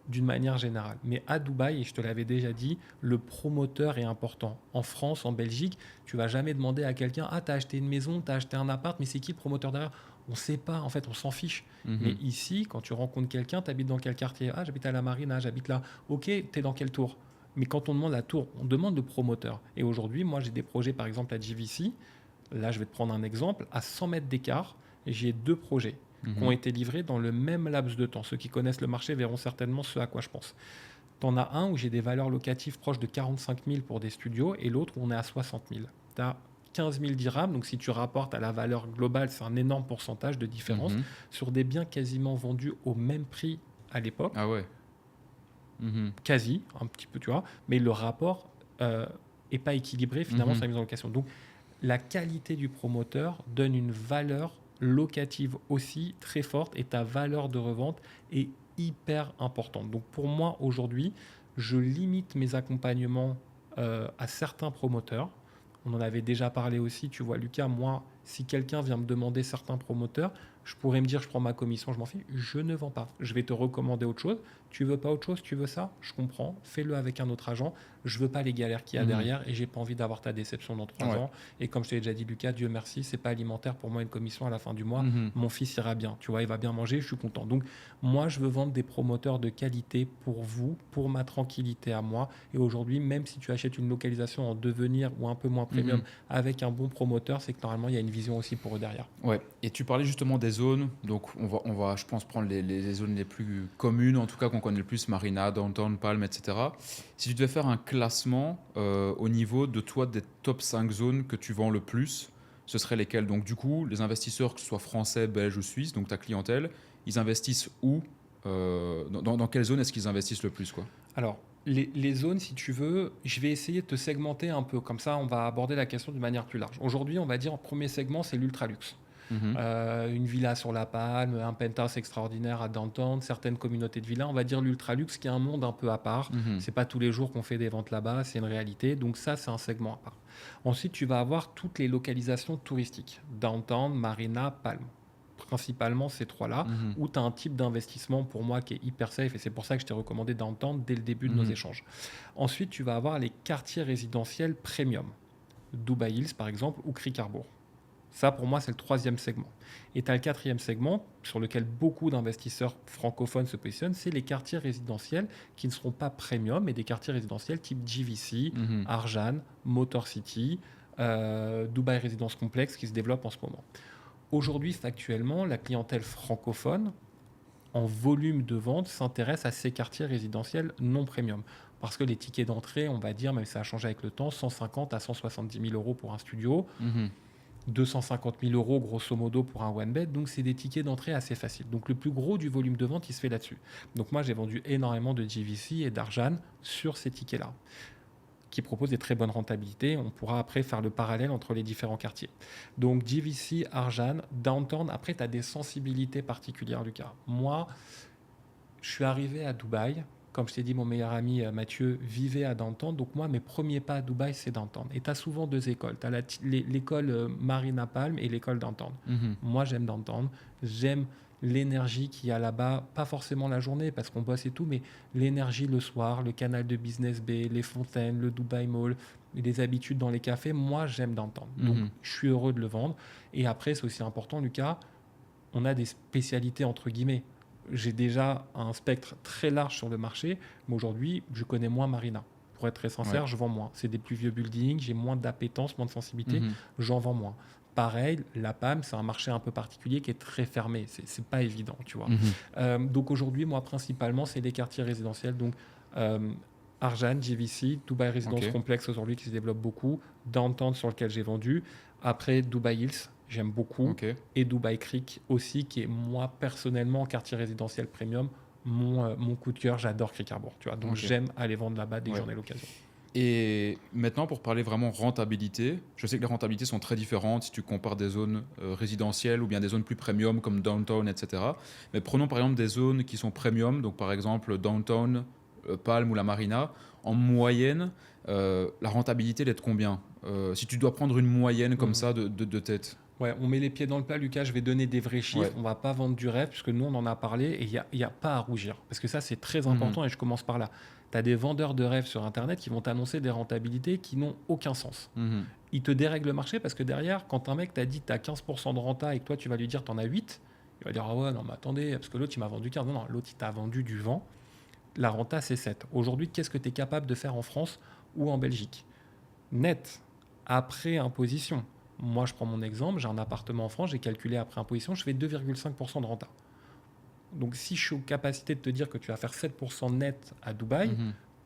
d'une manière générale. Mais à Dubaï, et je te l'avais déjà dit, le promoteur est important. En France, en Belgique, tu vas jamais demander à quelqu'un « Ah, tu as acheté une maison, tu as acheté un appart, mais c'est qui le promoteur derrière ?» On ne sait pas, en fait, on s'en fiche. Mais ici, quand tu rencontres quelqu'un, tu habites dans quel quartier? Ah, j'habite à la Marina, j'habite là. Ok, tu es dans quel tour? Mais quand on demande la tour, on demande le promoteur. Et aujourd'hui, moi, j'ai des projets, par exemple, à JVC. Là, je vais te prendre un exemple. À 100 mètres d'écart, j'ai 2 projets qui ont été livrés dans le même laps de temps. Ceux qui connaissent le marché verront certainement ce à quoi je pense. Tu en as un où j'ai des valeurs locatives proches de 45 000 pour des studios et l'autre où on est à 60 000. Tu as 15 000 dirhams, donc si tu rapportes à la valeur globale, c'est un énorme pourcentage de différence sur des biens quasiment vendus au même prix à l'époque. Ah ouais. Quasi, un petit peu, tu vois, mais le rapport n'est pas équilibré finalement sur la mise en location. Donc, la qualité du promoteur donne une valeur locative aussi très forte et ta valeur de revente est hyper importante. Donc, pour moi, aujourd'hui, je limite mes accompagnements à certains promoteurs. On en avait déjà parlé aussi, tu vois, Lucas, moi, si quelqu'un vient me demander certains promoteurs, je pourrais me dire, je prends ma commission, je m'en fiche, je ne vends pas. Je vais te recommander autre chose. Tu veux pas autre chose, tu veux ça, je comprends, fais-le avec un autre agent. Je veux pas les galères qu'il y a derrière et j'ai pas envie d'avoir ta déception dans 3 ans. Et comme je t'ai déjà dit, Lucas, Dieu merci, c'est pas alimentaire pour moi une commission à la fin du mois. Mon fils ira bien, tu vois, il va bien manger, je suis content. Donc, moi, je veux vendre des promoteurs de qualité pour vous, pour ma tranquillité à moi. Et aujourd'hui, même si tu achètes une localisation en devenir ou un peu moins premium avec un bon promoteur, c'est que normalement, il y a une vision aussi pour eux derrière. Ouais, et tu parlais justement des zones, donc on va je pense, prendre les zones les plus communes, en tout cas qu'on connaît le plus, Marina, Downtown, Palm, etc. Si tu devais faire un classement au niveau de toi des top 5 zones que tu vends le plus, ce serait lesquelles? Donc du coup, les investisseurs, que ce soit français, belges ou suisses, donc ta clientèle, ils investissent où dans quelle zone est-ce qu'ils investissent le plus, quoi? Alors, les zones, si tu veux, je vais essayer de te segmenter un peu. Comme ça, on va aborder la question d'une manière plus large. Aujourd'hui, on va dire, premier segment, c'est l'ultra-luxe. Une villa sur la Palme, un penthouse extraordinaire à Downtown, certaines communautés de villas, on va dire l'ultra-luxe qui est un monde un peu à part. C'est pas tous les jours qu'on fait des ventes là-bas, c'est une réalité. Donc ça, c'est un segment à part. Ensuite, tu vas avoir toutes les localisations touristiques. Downtown, Marina, Palme. Principalement ces trois-là, où tu as un type d'investissement pour moi qui est hyper safe et c'est pour ça que je t'ai recommandé Downtown dès le début de nos échanges. Ensuite, tu vas avoir les quartiers résidentiels premium. Dubai Hills, par exemple, ou Creek Harbour. Ça, pour moi, c'est le troisième segment. Et tu as le quatrième segment, sur lequel beaucoup d'investisseurs francophones se positionnent, c'est les quartiers résidentiels qui ne seront pas premium, mais des quartiers résidentiels type GVC, Arjan, Motor City, Dubai Residence Complex qui se développent en ce moment. Aujourd'hui, factuellement, la clientèle francophone, en volume de vente, s'intéresse à ces quartiers résidentiels non premium. Parce que les tickets d'entrée, on va dire, même si ça a changé avec le temps, 150 à 170 000 euros pour un studio, 250 000 euros grosso modo pour un one bed, donc c'est des tickets d'entrée assez faciles. Donc le plus gros du volume de vente, il se fait là-dessus. Donc moi, j'ai vendu énormément de GVC et d'Arjan sur ces tickets-là, qui proposent des très bonnes rentabilités. On pourra après faire le parallèle entre les différents quartiers. Donc GVC, Arjan, Downtown, après tu as des sensibilités particulières, Lucas. Moi, je suis arrivé à Dubaï. Comme je t'ai dit, mon meilleur ami Mathieu vivait à Downtown. Donc moi, mes premiers pas à Dubaï, c'est Downtown. Et tu as souvent deux écoles. Tu as l'école Marina Palm et l'école Downtown. Moi, j'aime Downtown. J'aime l'énergie qu'il y a là-bas. Pas forcément la journée parce qu'on bosse et tout, mais l'énergie le soir, le canal de Business Bay, les fontaines, le Dubai Mall, les habitudes dans les cafés. Moi, j'aime Downtown. Donc, je suis heureux de le vendre. Et après, c'est aussi important, Lucas, on a des spécialités entre guillemets. J'ai déjà un spectre très large sur le marché, mais aujourd'hui, je connais moins Marina. Pour être très sincère, je vends moins. C'est des plus vieux buildings, j'ai moins d'appétence, moins de sensibilité, j'en vends moins. Pareil, la PAM, c'est un marché un peu particulier qui est très fermé. C'est pas évident, tu vois. Donc aujourd'hui, moi, principalement, c'est des quartiers résidentiels. Donc, Arjan, GVC, Dubai Residence Complex aujourd'hui qui se développe beaucoup, Downtown sur lequel j'ai vendu. Après, Dubai Hills, j'aime beaucoup. Et Dubai Creek aussi, qui est moi personnellement, quartier résidentiel premium, mon coup de cœur. J'adore Creek Harbour, tu vois. Donc j'aime aller vendre là-bas dès que j'en ai l'occasion. Et maintenant, pour parler vraiment rentabilité, je sais que les rentabilités sont très différentes si tu compares des zones résidentielles ou bien des zones plus premium comme Downtown, etc. Mais prenons par exemple des zones qui sont premium, donc par exemple Downtown, Palm ou la Marina. En moyenne, la rentabilité elle est de combien si tu dois prendre une moyenne comme ça de tête? Ouais, on met les pieds dans le plat, Lucas. Je vais donner des vrais chiffres. On ne va pas vendre du rêve, puisque nous, on en a parlé et il n'y a pas à rougir. Parce que ça, c'est très important et je commence par là. Tu as des vendeurs de rêves sur Internet qui vont t'annoncer des rentabilités qui n'ont aucun sens. Ils te dérèglent le marché parce que derrière, quand un mec t'a dit que tu as 15% de renta et que toi, tu vas lui dire que tu en as 8, il va dire ah ouais, non, mais attendez, parce que l'autre, il m'a vendu 15. Non, l'autre, il t'a vendu du vent. La renta, c'est 7. Aujourd'hui, qu'est-ce que tu es capable de faire en France ou en Belgique? Net, après imposition. Moi, je prends mon exemple, j'ai un appartement en France, j'ai calculé après imposition, je fais 2,5% de renta. Donc, si je suis en capacité de te dire que tu vas faire 7% net à Dubaï,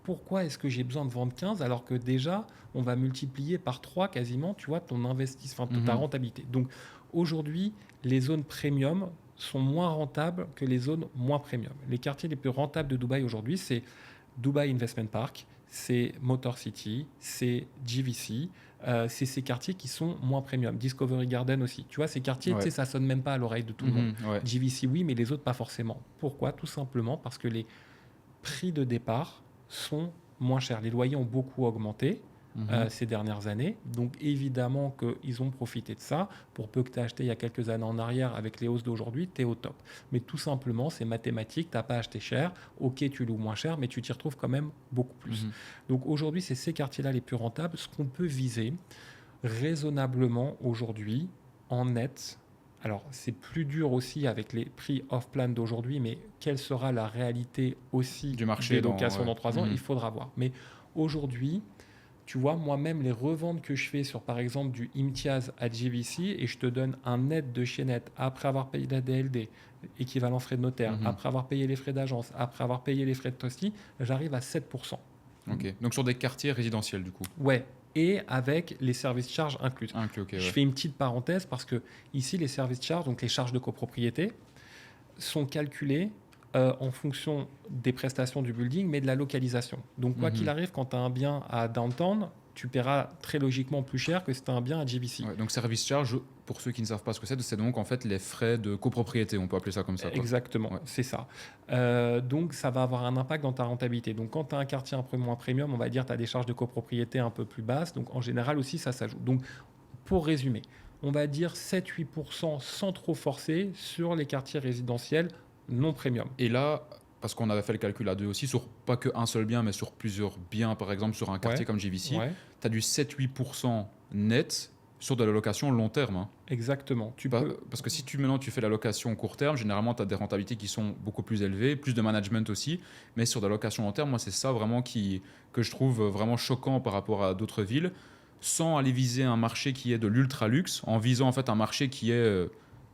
pourquoi est-ce que j'ai besoin de vendre 15 alors que déjà, on va multiplier par 3 quasiment, tu vois, ton investissement, ta rentabilité. Donc, aujourd'hui, les zones premium sont moins rentables que les zones moins premium. Les quartiers les plus rentables de Dubaï aujourd'hui, c'est Dubai Investment Park, c'est Motor City, c'est GVC, c'est ces quartiers qui sont moins premium. Discovery Garden aussi. Tu vois, ces quartiers, tu sais, ça sonne même pas à l'oreille de tout le monde. GVC, oui, mais les autres, pas forcément. Pourquoi? Tout simplement parce que les prix de départ sont moins chers. Les loyers ont beaucoup augmenté ces dernières années. Donc évidemment qu'ils ont profité de ça. Pour peu que tu aies acheté il y a quelques années en arrière, avec les hausses d'aujourd'hui, tu es au top. Mais tout simplement, c'est mathématique, tu n'as pas acheté cher. Ok, tu loues moins cher, mais tu t'y retrouves quand même beaucoup plus. Donc aujourd'hui, c'est ces quartiers-là les plus rentables. Ce qu'on peut viser raisonnablement aujourd'hui en net. Alors, c'est plus dur aussi avec les prix off-plan d'aujourd'hui, mais quelle sera la réalité aussi du marché des locations dans 3 ans, Mhm. il faudra voir. Mais aujourd'hui, tu vois, moi-même, les reventes que je fais sur, par exemple, du Imtiaz à JVC, et je te donne un net de chez net, après avoir payé la DLD, équivalent frais de notaire, après avoir payé les frais d'agence, après avoir payé les frais de tosti, j'arrive à 7%. Ok. Donc sur des quartiers résidentiels, du coup. Ouais, et avec les services charges inclus. Ok, Je ouais. fais une petite parenthèse parce que ici, les services charges, donc les charges de copropriété, sont calculées en fonction des prestations du building, mais de la localisation. Donc, quoi qu'il arrive, quand tu as un bien à downtown, tu paieras très logiquement plus cher que si tu as un bien à JVC. Ouais, donc service charge, pour ceux qui ne savent pas ce que c'est donc en fait les frais de copropriété, on peut appeler ça comme ça. Quoi. Exactement, Ouais. c'est ça. Donc ça va avoir un impact dans ta rentabilité. Donc quand tu as un quartier un peu moins premium, on va dire tu as des charges de copropriété un peu plus basses. Donc en général aussi ça s'ajoute. Donc pour résumer, on va dire 7-8% sans trop forcer sur les quartiers résidentiels non premium. Et là, parce qu'on avait fait le calcul à deux aussi, sur pas qu'un seul bien, mais sur plusieurs biens, par exemple sur un quartier comme JVC, tu as du 7-8% net sur de la location long terme. Hein. Exactement. Parce que si maintenant tu fais la location court terme, généralement tu as des rentabilités qui sont beaucoup plus élevées, plus de management aussi, mais sur de la location long terme, moi c'est ça vraiment que je trouve vraiment choquant par rapport à d'autres villes, sans aller viser un marché qui est de l'ultra luxe, en visant en fait un marché qui est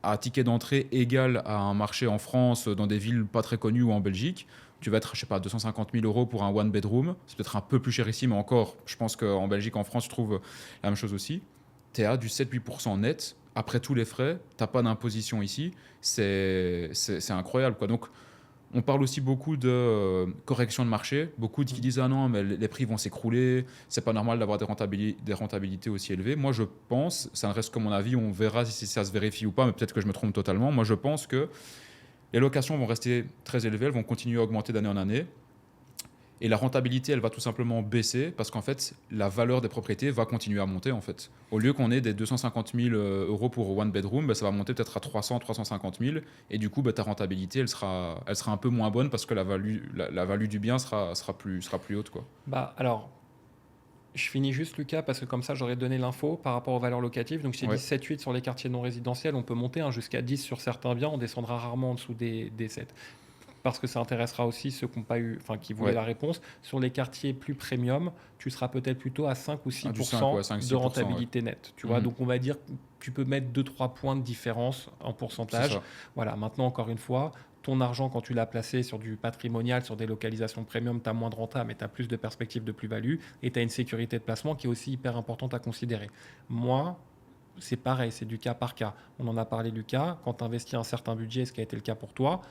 à ticket d'entrée égal à un marché en France, dans des villes pas très connues ou en Belgique. Tu vas être, je sais pas, 250 000 euros pour un one bedroom. C'est peut-être un peu plus cher ici, mais encore, je pense qu'en Belgique, en France, tu trouves la même chose aussi. Tu es à du 7-8% net. Après tous les frais, tu n'as pas d'imposition ici. C'est incroyable, quoi. Donc, on parle aussi beaucoup de correction de marché. Beaucoup qui disent « Ah non, mais les prix vont s'écrouler. C'est pas normal d'avoir des rentabilités aussi élevées. » Moi, je pense, ça ne reste que mon avis, on verra si ça se vérifie ou pas, mais peut-être que je me trompe totalement. Moi, je pense que les locations vont rester très élevées, elles vont continuer à augmenter d'année en année. Et la rentabilité, elle va tout simplement baisser parce qu'en fait, la valeur des propriétés va continuer à monter. En fait. Au lieu qu'on ait des 250 000 euros pour one bedroom, ben, ça va monter peut-être à 300, 350 000. Et du coup, ben, ta rentabilité, elle sera un peu moins bonne parce que la value du bien sera plus haute. Quoi. Bah, alors, je finis juste, Lucas, parce que comme ça, j'aurais donné l'info par rapport aux valeurs locatives. Donc, j'ai dit 7-8 sur les quartiers non résidentiels. On peut monter jusqu'à 10 sur certains biens. On descendra rarement en dessous des 7. Parce que ça intéressera aussi ceux qui n'ont pas eu, qui voulaient la réponse. Sur les quartiers plus premium, tu seras peut-être plutôt à 5 ou 6% de rentabilité nette. Tu vois, donc on va dire tu peux mettre 2-3 points de différence en pourcentage. Voilà. Maintenant, encore une fois, ton argent, quand tu l'as placé sur du patrimonial, sur des localisations premium, tu as moins de renta, mais tu as plus de perspectives de plus-value et tu as une sécurité de placement qui est aussi hyper importante à considérer. Moi, c'est pareil, c'est du cas par cas. On en a parlé, Lucas. Quand tu investis un certain budget, ce qui a été le cas pour toi,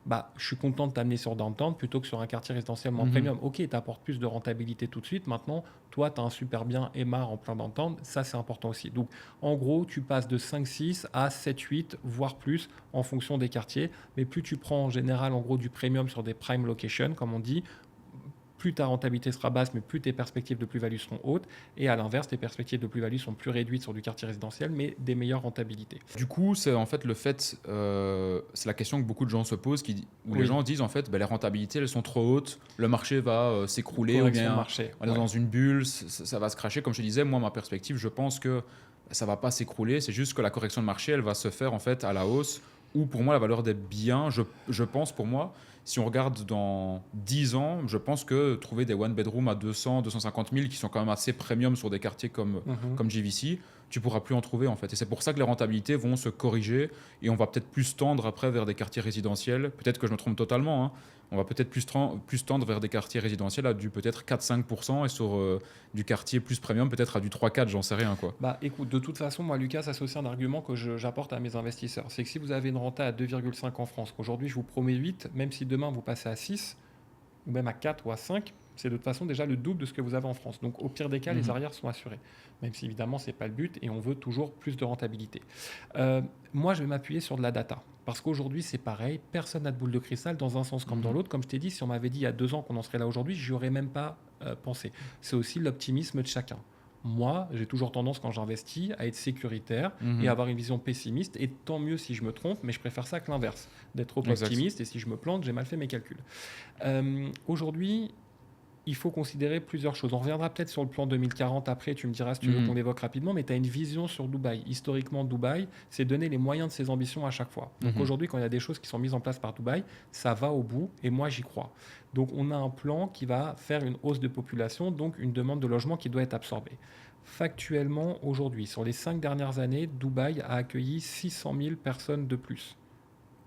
bah, je suis content de t'amener sur downtown plutôt que sur un quartier résidentiel moins premium. Ok, tu apportes plus de rentabilité tout de suite. Maintenant, toi, tu as un super bien Aymar en plein downtown. Ça, c'est important aussi. Donc, en gros, tu passes de 5-6 à 7-8, voire plus, en fonction des quartiers. Mais plus tu prends en général, en gros, du premium sur des prime locations, comme on dit, plus ta rentabilité sera basse, mais plus tes perspectives de plus-value seront hautes. Et à l'inverse, tes perspectives de plus-value sont plus réduites sur du quartier résidentiel, mais des meilleures rentabilités. Du coup, c'est en fait c'est la question que beaucoup de gens se posent, où les gens disent en fait, les rentabilités, elles sont trop hautes, le marché va s'écrouler, ou bien on est dans une bulle, ça va se cracher. Comme je disais, moi, ma perspective, je pense que ça va pas s'écrouler, c'est juste que la correction de marché, elle va se faire en fait à la hausse, ou pour moi, la valeur des biens, je pense pour moi, si on regarde dans 10 ans, je pense que trouver des one bedroom à 200, 250 000 qui sont quand même assez premium sur des quartiers comme JVC, tu pourras plus en trouver en fait. Et c'est pour ça que les rentabilités vont se corriger et on va peut-être plus tendre après vers des quartiers résidentiels. Peut-être que je me trompe totalement. Hein. On va peut-être plus tendre vers des quartiers résidentiels à du peut-être 4-5% et sur du quartier plus premium peut-être à du 3-4, j'en sais rien. Quoi. Bah écoute, de toute façon, moi Lucas, ça c'est aussi un argument que j'apporte à mes investisseurs. C'est que si vous avez une renta à 2,5 en France, qu'aujourd'hui je vous promets 8, même si demain vous passez à 6, ou même à 4 ou à 5, c'est de toute façon déjà le double de ce que vous avez en France. Donc au pire des cas, les arrières sont assurés. Même si évidemment, ce n'est pas le but et on veut toujours plus de rentabilité. Moi, je vais m'appuyer sur de la data. Parce qu'aujourd'hui, c'est pareil, personne n'a de boule de cristal dans un sens comme dans l'autre. Comme je t'ai dit, si on m'avait dit il y a 2 ans qu'on en serait là aujourd'hui, j'y aurais même pas pensé. C'est aussi l'optimisme de chacun. Moi, j'ai toujours tendance, quand j'investis, à être sécuritaire et avoir une vision pessimiste. Et tant mieux si je me trompe, mais je préfère ça que l'inverse, d'être trop Exact. optimiste. Et si je me plante, j'ai mal fait mes calculs. Aujourd'hui, il faut considérer plusieurs choses. On reviendra peut-être sur le plan 2040 après, tu me diras si tu veux qu'on l'évoque rapidement, mais tu as une vision sur Dubaï. Historiquement, Dubaï, c'est donner les moyens de ses ambitions à chaque fois. Donc aujourd'hui, quand il y a des choses qui sont mises en place par Dubaï, ça va au bout et moi j'y crois. Donc on a un plan qui va faire une hausse de population, donc une demande de logement qui doit être absorbée. Factuellement, aujourd'hui, sur les 5 dernières années, Dubaï a accueilli 600 000 personnes de plus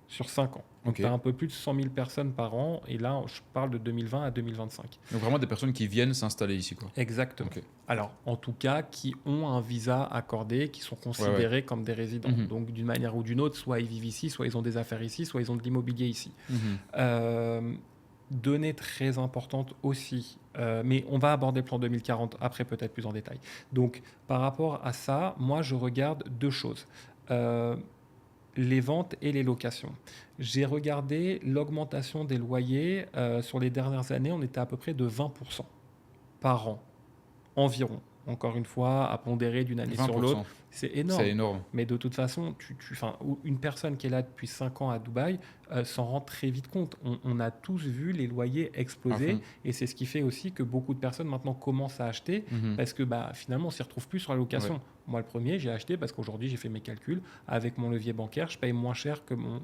sur 5 ans. Donc, tu as un peu plus de 100 000 personnes par an. Et là, je parle de 2020 à 2025. Donc, vraiment des personnes qui viennent s'installer ici, quoi. Exactement. Alors, en tout cas, qui ont un visa accordé, qui sont considérés comme des résidents. Donc, d'une manière ou d'une autre, soit ils vivent ici, soit ils ont des affaires ici, soit ils ont de l'immobilier ici. Donnée très importante aussi, mais on va aborder le plan 2040 après, peut-être plus en détail. Donc, par rapport à ça, moi, je regarde 2 choses. Les ventes et les locations. J'ai regardé l'augmentation des loyers sur les dernières années, on était à peu près de 20% par an, environ. Encore une fois, à pondérer d'une année sur l'autre, c'est énorme. C'est énorme. Mais de toute façon, une personne qui est là depuis 5 ans à Dubaï s'en rend très vite compte. On a tous vu les loyers exploser et c'est ce qui fait aussi que beaucoup de personnes maintenant commencent à acheter parce que finalement, on ne s'y retrouve plus sur la location. Moi, le premier, j'ai acheté parce qu'aujourd'hui, j'ai fait mes calculs. Avec mon levier bancaire, je paye moins cher que mon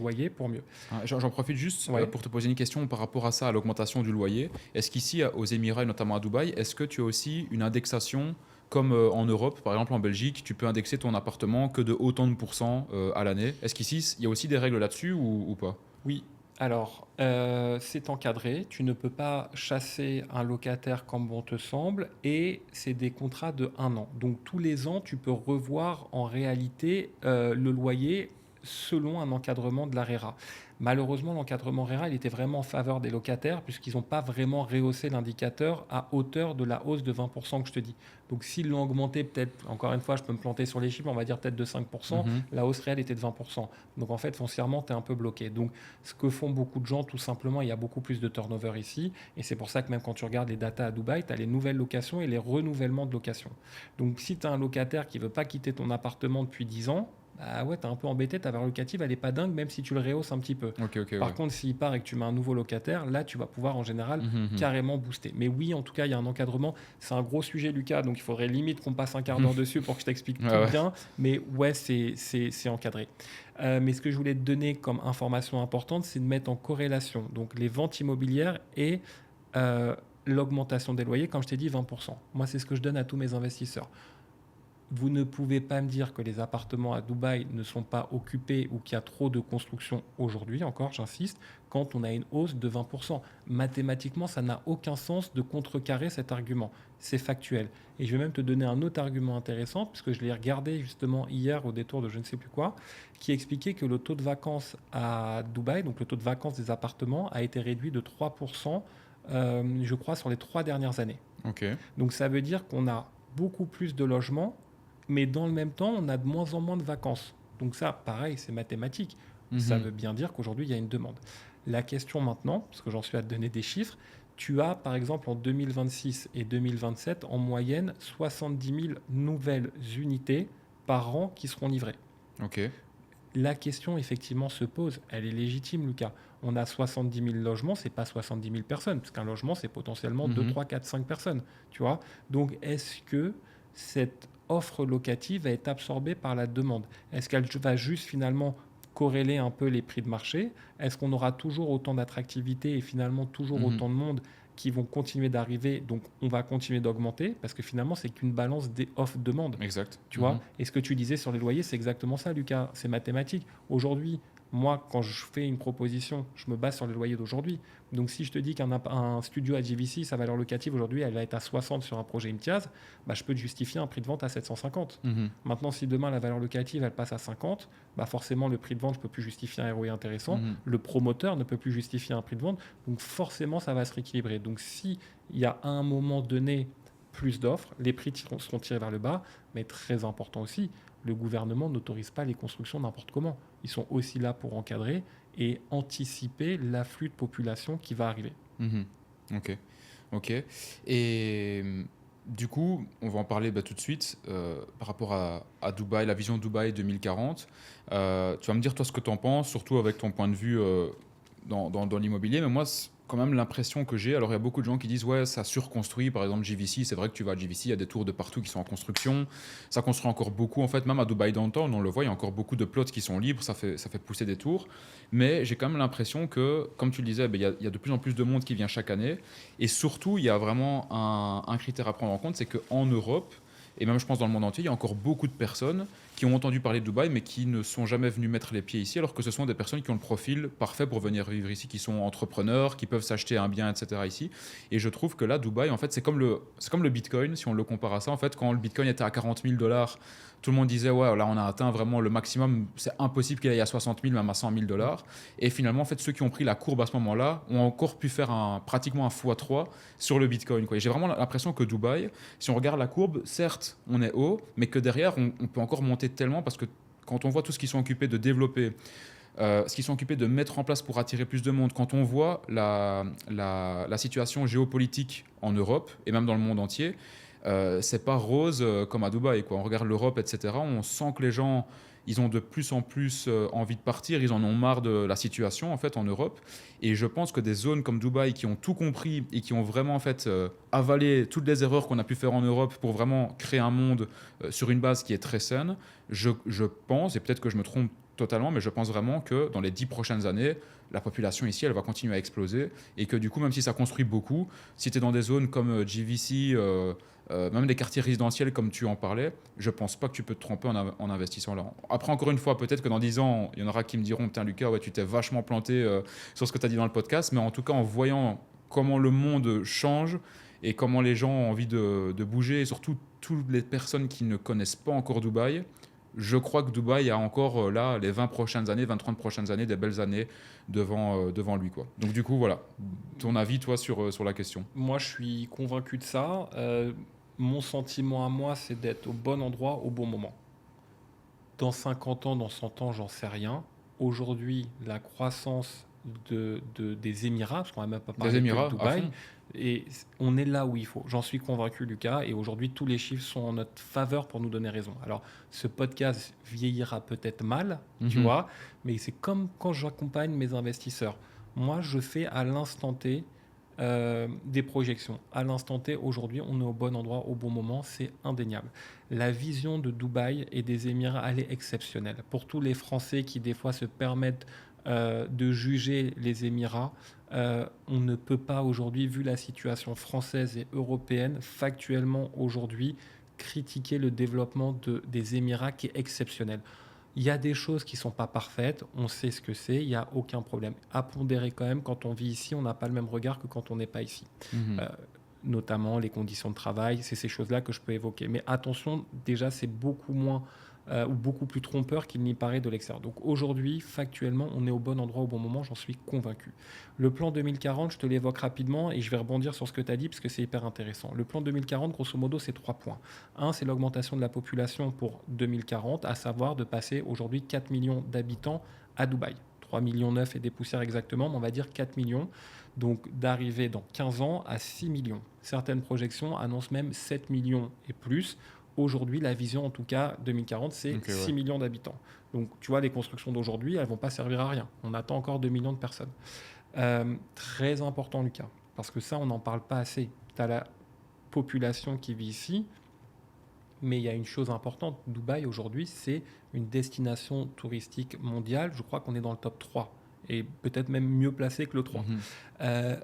loyer pour mieux. J'en profite juste pour te poser une question par rapport à ça, à l'augmentation du loyer. Est-ce qu'ici, aux Émirats, et notamment à Dubaï, est-ce que tu as aussi une indexation comme en Europe, par exemple en Belgique, tu peux indexer ton appartement que de autant de pourcents à l'année. Est-ce qu'ici, il y a aussi des règles là-dessus ou pas? Oui. Alors, c'est encadré. Tu ne peux pas chasser un locataire comme bon te semble et c'est des contrats de 1 an. Donc, tous les ans, tu peux revoir en réalité le loyer selon un encadrement de la RERA. Malheureusement, l'encadrement RERA, il était vraiment en faveur des locataires puisqu'ils n'ont pas vraiment rehaussé l'indicateur à hauteur de la hausse de 20% que je te dis. Donc, s'ils l'ont augmenté, peut-être, encore une fois, je peux me planter sur les chiffres, on va dire peut-être de 5%, la hausse réelle était de 20%. Donc, en fait, foncièrement, tu es un peu bloqué. Donc, ce que font beaucoup de gens, tout simplement, il y a beaucoup plus de turnover ici. Et c'est pour ça que même quand tu regardes les datas à Dubaï, tu as les nouvelles locations et les renouvellements de location. Donc, si tu as un locataire qui ne veut pas quitter ton appartement depuis 10 ans, bah ouais, t'es un peu embêté, ta valeur locative, elle est pas dingue, même si tu le rehausses un petit peu. Par contre, s'il part et que tu mets un nouveau locataire, là, tu vas pouvoir en général carrément booster. Mais oui, en tout cas, il y a un encadrement. C'est un gros sujet, Lucas, donc il faudrait limite qu'on passe un quart d'heure dessus pour que je t'explique tout bien. Mais ouais, c'est encadré. Mais ce que je voulais te donner comme information importante, c'est de mettre en corrélation donc les ventes immobilières et l'augmentation des loyers, comme je t'ai dit, 20%. Moi, c'est ce que je donne à tous mes investisseurs. Vous ne pouvez pas me dire que les appartements à Dubaï ne sont pas occupés ou qu'il y a trop de construction aujourd'hui, encore, j'insiste, quand on a une hausse de 20%. Mathématiquement, ça n'a aucun sens de contrecarrer cet argument. C'est factuel. Et je vais même te donner un autre argument intéressant, puisque je l'ai regardé justement hier au détour de je ne sais plus quoi, qui expliquait que le taux de vacances à Dubaï, donc le taux de vacances des appartements, a été réduit de 3%, je crois, sur les 3 dernières années. Donc ça veut dire qu'on a beaucoup plus de logements, mais dans le même temps, on a de moins en moins de vacances. Donc ça, pareil, c'est mathématique. Ça veut bien dire qu'aujourd'hui, il y a une demande. La question maintenant, parce que j'en suis à te donner des chiffres, tu as par exemple en 2026 et 2027, en moyenne, 70 000 nouvelles unités par an qui seront livrées. La question, effectivement, se pose. Elle est légitime, Lucas. On a 70 000 logements, ce n'est pas 70 000 personnes, parce qu'un logement, c'est potentiellement 2, 3, 4, 5 personnes. Tu vois. Donc, est-ce que cette offre locative va être absorbée par la demande? Est-ce qu'elle va juste finalement corréler un peu les prix de marché? Est-ce qu'on aura toujours autant d'attractivité et finalement toujours autant de monde qui vont continuer d'arriver, donc on va continuer d'augmenter parce que finalement c'est qu'une balance des offres-demande. Exact. Tu vois. Et ce que tu disais sur les loyers, c'est exactement ça, Lucas. C'est mathématique. Aujourd'hui, moi, quand je fais une proposition, je me base sur les loyers d'aujourd'hui. Donc, si je te dis qu'un studio à GVC, sa valeur locative aujourd'hui, elle va être à 60 sur un projet Imtiaz, bah, je peux te justifier un prix de vente à 750. Maintenant, si demain, la valeur locative, elle passe à 50, bah, forcément, le prix de vente, je ne peux plus justifier un ROI intéressant. Le promoteur ne peut plus justifier un prix de vente. Donc, forcément, ça va se rééquilibrer. Donc, s'il y a à un moment donné plus d'offres, les prix seront tirés vers le bas, mais très important aussi, le gouvernement n'autorise pas les constructions n'importe comment. Ils sont aussi là pour encadrer et anticiper l'afflux de population qui va arriver. Mhm. Ok. Ok. Et du coup, on va en parler tout de suite par rapport à Dubaï, la vision de Dubaï 2040. Tu vas me dire toi ce que tu en penses, surtout avec ton point de vue dans l'immobilier. Mais moi, c'est quand même l'impression que j'ai. Alors, il y a beaucoup de gens qui disent ouais, ça surconstruit. Par exemple, JVC, c'est vrai que tu vas à JVC, il y a des tours de partout qui sont en construction. Ça construit encore beaucoup. En fait, même à Dubaï Downtown, on le voit, il y a encore beaucoup de plots qui sont libres. Ça fait pousser des tours. Mais j'ai quand même l'impression que, comme tu le disais, il y a de plus en plus de monde qui vient chaque année. Et surtout, il y a vraiment un critère à prendre en compte, c'est qu'en Europe, et même je pense dans le monde entier, il y a encore beaucoup de personnes qui ont entendu parler de Dubaï, mais qui ne sont jamais venus mettre les pieds ici, alors que ce sont des personnes qui ont le profil parfait pour venir vivre ici, qui sont entrepreneurs, qui peuvent s'acheter un bien, etc. ici. Et je trouve que là, Dubaï, en fait, c'est comme le Bitcoin, si on le compare à ça. En fait, quand le Bitcoin était à 40 000 dollars, tout le monde disait, ouais, là, on a atteint vraiment le maximum, c'est impossible qu'il aille à 60 000, même à 100 000 dollars. Et finalement, en fait, ceux qui ont pris la courbe à ce moment-là ont encore pu faire pratiquement un x3 sur le Bitcoin, quoi. Et j'ai vraiment l'impression que Dubaï, si on regarde la courbe, certes, on est haut, mais que derrière, on peut encore monter tellement parce que quand on voit tout ce qu'ils sont occupés de développer, ce qu'ils sont occupés de mettre en place pour attirer plus de monde, quand on voit la situation géopolitique en Europe et même dans le monde entier, c'est pas rose comme à Dubaï, quoi. On regarde l'Europe, etc. On sent que les gens, ils ont de plus en plus envie de partir, ils en ont marre de la situation en fait en Europe. Et je pense que des zones comme Dubaï qui ont tout compris et qui ont vraiment en fait avalé toutes les erreurs qu'on a pu faire en Europe pour vraiment créer un monde sur une base qui est très saine, je pense, et peut-être que je me trompe totalement, mais je pense vraiment que dans les 10 prochaines années, la population ici, elle va continuer à exploser et que du coup, même si ça construit beaucoup, si tu es dans des zones comme GVC, même des quartiers résidentiels comme tu en parlais, je pense pas que tu peux te tromper en investissant là. Après, encore une fois, peut-être que dans 10 ans, il y en aura qui me diront, putain Lucas, ouais, tu t'es vachement planté sur ce que tu as dit dans le podcast, mais en tout cas, en voyant comment le monde change et comment les gens ont envie de bouger, et surtout toutes les personnes qui ne connaissent pas encore Dubaï, je crois que Dubaï a encore là les 20 prochaines années, 20-30 prochaines années, des belles années devant lui, quoi. Donc du coup, voilà, ton avis, toi, sur la question. Moi, je suis convaincu de ça. Mon sentiment à moi, c'est d'être au bon endroit au bon moment. Dans 50 ans, dans 100 ans, j'en sais rien. Aujourd'hui, la croissance des Émirats, parce qu'on n'a même pas Des parlé que de Émirats, à Dubaï, fond. et on est là où il faut. J'en suis convaincu, Lucas, et aujourd'hui, tous les chiffres sont en notre faveur pour nous donner raison. Alors, ce podcast vieillira peut-être mal, tu Mhm. vois, mais c'est comme quand j'accompagne mes investisseurs. Moi, je fais à l'instant T des projections. À l'instant T, aujourd'hui, on est au bon endroit, au bon moment, c'est indéniable. La vision de Dubaï et des Émirats, elle est exceptionnelle. Pour tous les Français qui, des fois, se permettent de juger les Émirats, on ne peut pas aujourd'hui, vu la situation française et européenne, factuellement aujourd'hui, critiquer le développement des Émirats qui est exceptionnel. Il y a des choses qui ne sont pas parfaites, on sait ce que c'est, il n'y a aucun problème. À pondérer quand même, quand on vit ici, on n'a pas le même regard que quand on n'est pas ici. Mhm. Euh, Notamment les conditions de travail, c'est ces choses-là que je peux évoquer. Mais attention, déjà, c'est beaucoup moins ou beaucoup plus trompeur qu'il n'y paraît de l'extérieur. Donc aujourd'hui, factuellement, on est au bon endroit au bon moment, j'en suis convaincu. Le plan 2040, je te l'évoque rapidement et je vais rebondir sur ce que tu as dit parce que c'est hyper intéressant. Le plan 2040, grosso modo, c'est 3 points. Un, c'est l'augmentation de la population pour 2040, à savoir de passer aujourd'hui 4 millions d'habitants à Dubaï. 3 millions 9 et des poussières exactement, mais on va dire 4 millions. Donc d'arriver dans 15 ans à 6 millions. Certaines projections annoncent même 7 millions et plus. Aujourd'hui, la vision, en tout cas, 2040, c'est Ok, 6 ouais. millions d'habitants. Donc, tu vois, les constructions d'aujourd'hui, elles ne vont pas servir à rien. On attend encore 2 millions de personnes. Très important, Lucas, parce que ça, on n'en parle pas assez. Tu as la population qui vit ici, mais il y a une chose importante. Dubaï, aujourd'hui, c'est une destination touristique mondiale. Je crois qu'on est dans le top 3 et peut-être même mieux placé que le 3. Mhm. Euh,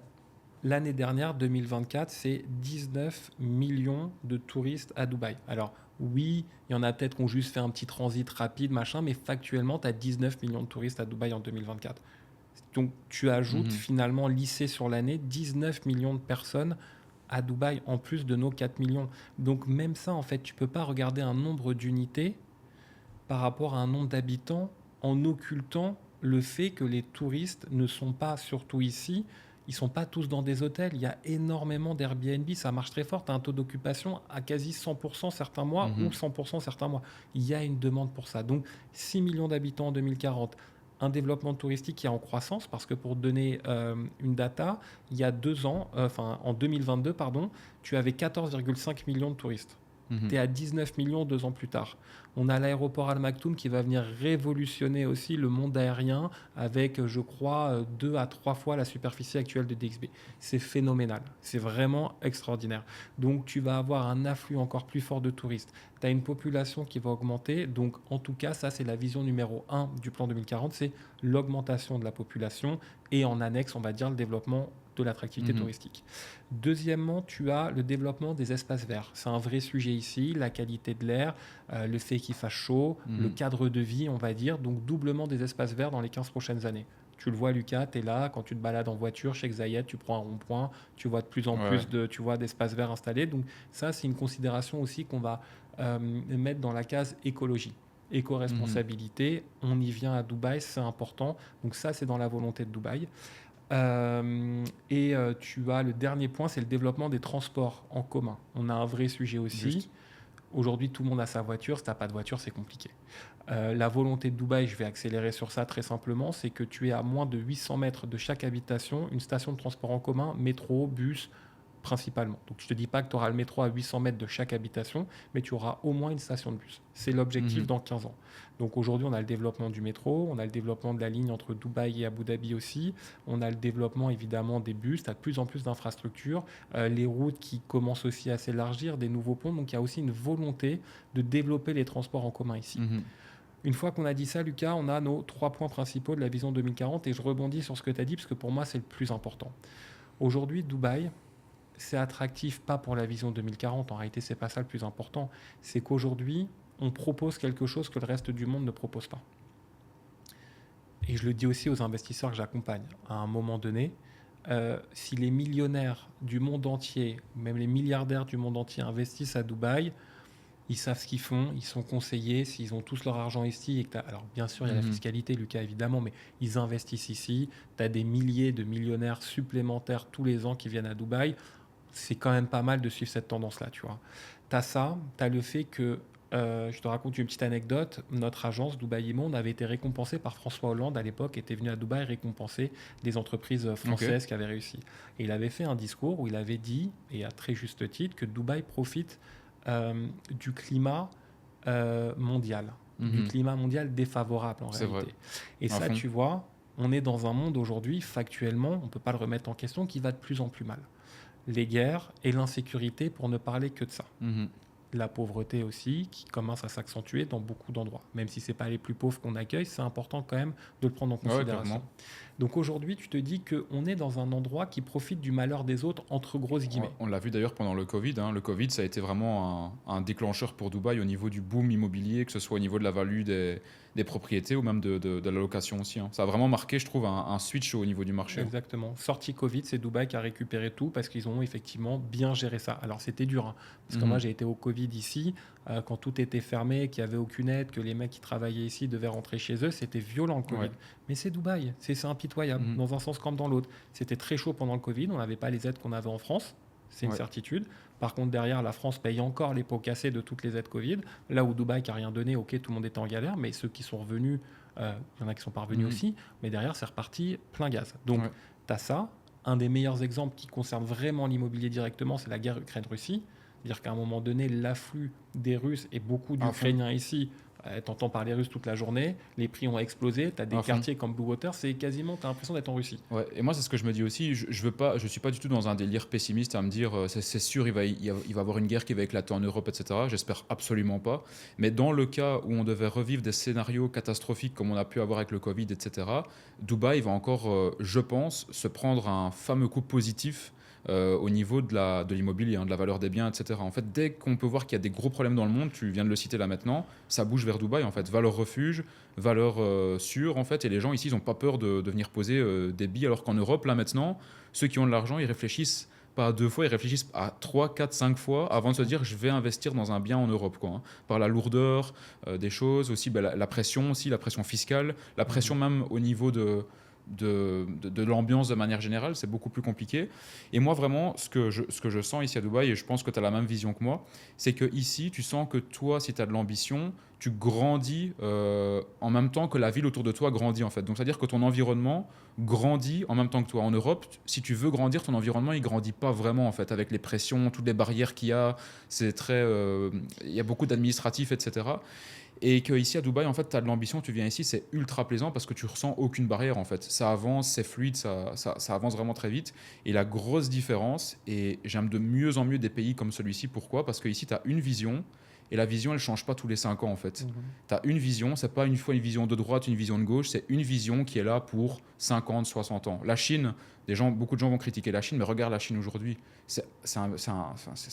L'année dernière, 2024, c'est 19 millions de touristes à Dubaï. Alors oui, il y en a peut-être qui ont juste fait un petit transit rapide, machin, mais factuellement, tu as 19 millions de touristes à Dubaï en 2024. Donc tu ajoutes Mhm. finalement lycée sur l'année 19 millions de personnes à Dubaï en plus de nos 4 millions. Donc même ça, en fait, tu ne peux pas regarder un nombre d'unités par rapport à un nombre d'habitants en occultant le fait que les touristes ne sont pas surtout ici ils sont pas tous dans des hôtels. Il y a énormément d'Airbnb, ça marche très fort. Tu as un taux d'occupation à quasi 100% certains mois ou Mhm. 100% certains mois. Il y a une demande pour ça. Donc 6 millions d'habitants en 2040, un développement touristique qui est en croissance parce que pour donner une data, il y a 2 ans, en 2022, pardon, tu avais 14,5 millions de touristes. Tu Mhm. es à 19 millions 2 ans plus tard. On a l'aéroport Al Maktoum qui va venir révolutionner aussi le monde aérien avec, je crois, 2 à 3 fois la superficie actuelle de DXB. C'est phénoménal, c'est vraiment extraordinaire. Donc tu vas avoir un afflux encore plus fort de touristes. Tu as une population qui va augmenter. Donc en tout cas, ça c'est la vision numéro 1 du plan 2040, c'est l'augmentation de la population et en annexe, on va dire, le développement de l'attractivité Mhm. touristique. Deuxièmement, tu as le développement des espaces verts. C'est un vrai sujet ici, la qualité de l'air, le fait qu'il fasse chaud, le Mhm. cadre de vie, on va dire, donc doublement des espaces verts dans les 15 prochaines années. Tu le vois, Lucas, tu es là, quand tu te balades en voiture chez Xayed, tu prends un rond-point, tu vois de plus en Ouais. plus d'espaces verts installés. Donc ça, c'est une considération aussi qu'on va mettre dans la case écologie. Mhm. Éco-responsabilité, on y vient à Dubaï, c'est important. Donc ça, c'est dans la volonté de Dubaï. Tu as le dernier point, c'est le développement des transports en commun. On a un vrai sujet aussi. Juste. Aujourd'hui, tout le monde a sa voiture. Si tu n'as pas de voiture, c'est compliqué. La volonté de Dubaï, je vais accélérer sur ça très simplement, c'est que tu aies à moins de 800 mètres de chaque habitation une station de transport en commun, métro, bus, principalement. Donc je ne te dis pas que tu auras le métro à 800 mètres de chaque habitation, mais tu auras au moins une station de bus. C'est l'objectif Mhm. dans 15 ans. Donc aujourd'hui, on a le développement du métro, on a le développement de la ligne entre Dubaï et Abu Dhabi aussi, on a le développement évidemment des bus, tu as de plus en plus d'infrastructures, les routes qui commencent aussi à s'élargir, des nouveaux ponts, donc il y a aussi une volonté de développer les transports en commun ici. Mhm. Une fois qu'on a dit ça, Lucas, on a nos 3 points principaux de la vision 2040 et je rebondis sur ce que tu as dit parce que pour moi, c'est le plus important. Aujourd'hui, Dubaï, c'est attractif pas pour la vision 2040, en réalité, c'est pas ça le plus important. C'est qu'aujourd'hui, on propose quelque chose que le reste du monde ne propose pas. Et je le dis aussi aux investisseurs que j'accompagne. À un moment donné, si les millionnaires du monde entier, même les milliardaires du monde entier investissent à Dubaï, ils savent ce qu'ils font, ils sont conseillés, s'ils ont tous leur argent ici, alors bien sûr il y a la Mhm. fiscalité, Lucas, évidemment, mais ils investissent ici, tu as des milliers de millionnaires supplémentaires tous les ans qui viennent à Dubaï, c'est quand même pas mal de suivre cette tendance-là, tu vois. Tu as ça, tu as le fait que, je te raconte une petite anecdote, notre agence Dubaï Monde avait été récompensée par François Hollande à l'époque, était venu à Dubaï récompenser des entreprises Ok. françaises qui avaient réussi. Et il avait fait un discours où il avait dit, et à très juste titre, que Dubaï profite du climat mondial, du Mhm. climat mondial défavorable en C'est vrai. réalité. Et À ça, fond. tu vois, on est dans un monde aujourd'hui, factuellement, on ne peut pas le remettre en question, qui va de plus en plus mal. Les guerres et l'insécurité, pour ne parler que de ça. Mhm. La pauvreté aussi, qui commence à s'accentuer dans beaucoup d'endroits. Même si ce n'est pas les plus pauvres qu'on accueille, c'est important quand même de le prendre en Ouais, considération. clairement. Donc aujourd'hui, tu te dis qu'on est dans un endroit qui profite du malheur des autres, entre grosses Ouais, guillemets. on l'a vu d'ailleurs pendant le Covid, hein. Le Covid, ça a été vraiment un déclencheur pour Dubaï au niveau du boom immobilier, que ce soit au niveau de la value des propriétés ou même de la location aussi, hein. Ça a vraiment marqué, je trouve, un switch au niveau du marché, hein. Exactement. Sortie Covid, c'est Dubaï qui a récupéré tout parce qu'ils ont effectivement bien géré ça. Alors c'était dur, hein, parce que moi Mhm. j'ai été au Covid ici, quand tout était fermé, qu'il n'y avait aucune aide, que les mecs qui travaillaient ici devaient rentrer chez eux, c'était violent le Covid. Ouais. Mais c'est Dubaï, c'est impitoyable, Mhm. dans un sens comme dans l'autre. C'était très chaud pendant le Covid, on n'avait pas les aides qu'on avait en France, c'est une Ouais. certitude. Par contre, derrière, la France paye encore les pots cassés de toutes les aides Covid. Là où Dubaï qui n'a rien donné, ok, tout le monde était en galère, mais ceux qui sont revenus, il y en a qui sont pas revenus Mhm. aussi, mais derrière, c'est reparti plein gaz. Donc, Ouais. tu as ça. Un des meilleurs exemples qui concerne vraiment l'immobilier directement, c'est la guerre Ukraine-Russie. C'est-à-dire qu'à un moment donné, l'afflux des Russes et beaucoup À fond. d'Ukrainiens ici, t'entends parler russe toute la journée, les prix ont explosé, tu as des À fond. quartiers comme Blue Water, c'est quasiment, tu as l'impression d'être en Russie. Ouais, et moi, c'est ce que je me dis aussi. Je veux pas, je suis pas du tout dans un délire pessimiste à me dire c'est sûr, il va y avoir une guerre qui va éclater en Europe, etc. J'espère absolument pas. Mais dans le cas où on devait revivre des scénarios catastrophiques comme on a pu avoir avec le Covid, etc., Dubaï va encore, je pense, se prendre un fameux coup positif au niveau de l'immobilier, hein, de la valeur des biens, etc. En fait, dès qu'on peut voir qu'il y a des gros problèmes dans le monde, tu viens de le citer là maintenant, ça bouge vers Dubaï, en fait. Valeur refuge, valeur sûre, en fait. Et les gens ici, ils n'ont pas peur de venir poser des billes, alors qu'en Europe, là maintenant, ceux qui ont de l'argent, ils réfléchissent pas à 2 fois, ils réfléchissent à 3, 4, 5 fois avant de se dire je vais investir dans un bien en Europe, quoi, hein. Par la lourdeur des choses, aussi la pression fiscale, la pression Mhm. même au niveau de l'ambiance de manière générale, c'est beaucoup plus compliqué. Et moi, vraiment, ce que je sens ici à Dubaï, et je pense que tu as la même vision que moi, c'est que ici, tu sens que toi, si tu as de l'ambition, tu grandis en même temps que la ville autour de toi grandit en fait. Donc c'est-à-dire que ton environnement grandit en même temps que toi. En Europe, si tu veux grandir, ton environnement il grandit pas vraiment en fait avec les pressions, toutes les barrières qu'il y a. C'est très, il y a beaucoup d'administratifs, etc. Et qu'ici à Dubaï, en fait, tu as de l'ambition, tu viens ici, c'est ultra plaisant parce que tu ressens aucune barrière en fait. Ça avance, c'est fluide, ça avance vraiment très vite. Et la grosse différence, et j'aime de mieux en mieux des pays comme celui-ci, pourquoi? Parce qu'ici, tu as une vision. Et la vision, elle change pas tous les 5 ans en fait. Tu as une vision, c'est pas une fois une vision de droite, une vision de gauche, c'est une vision qui est là pour 50, 60 ans. La Chine, beaucoup de gens vont critiquer la Chine, mais regarde la Chine aujourd'hui. C'est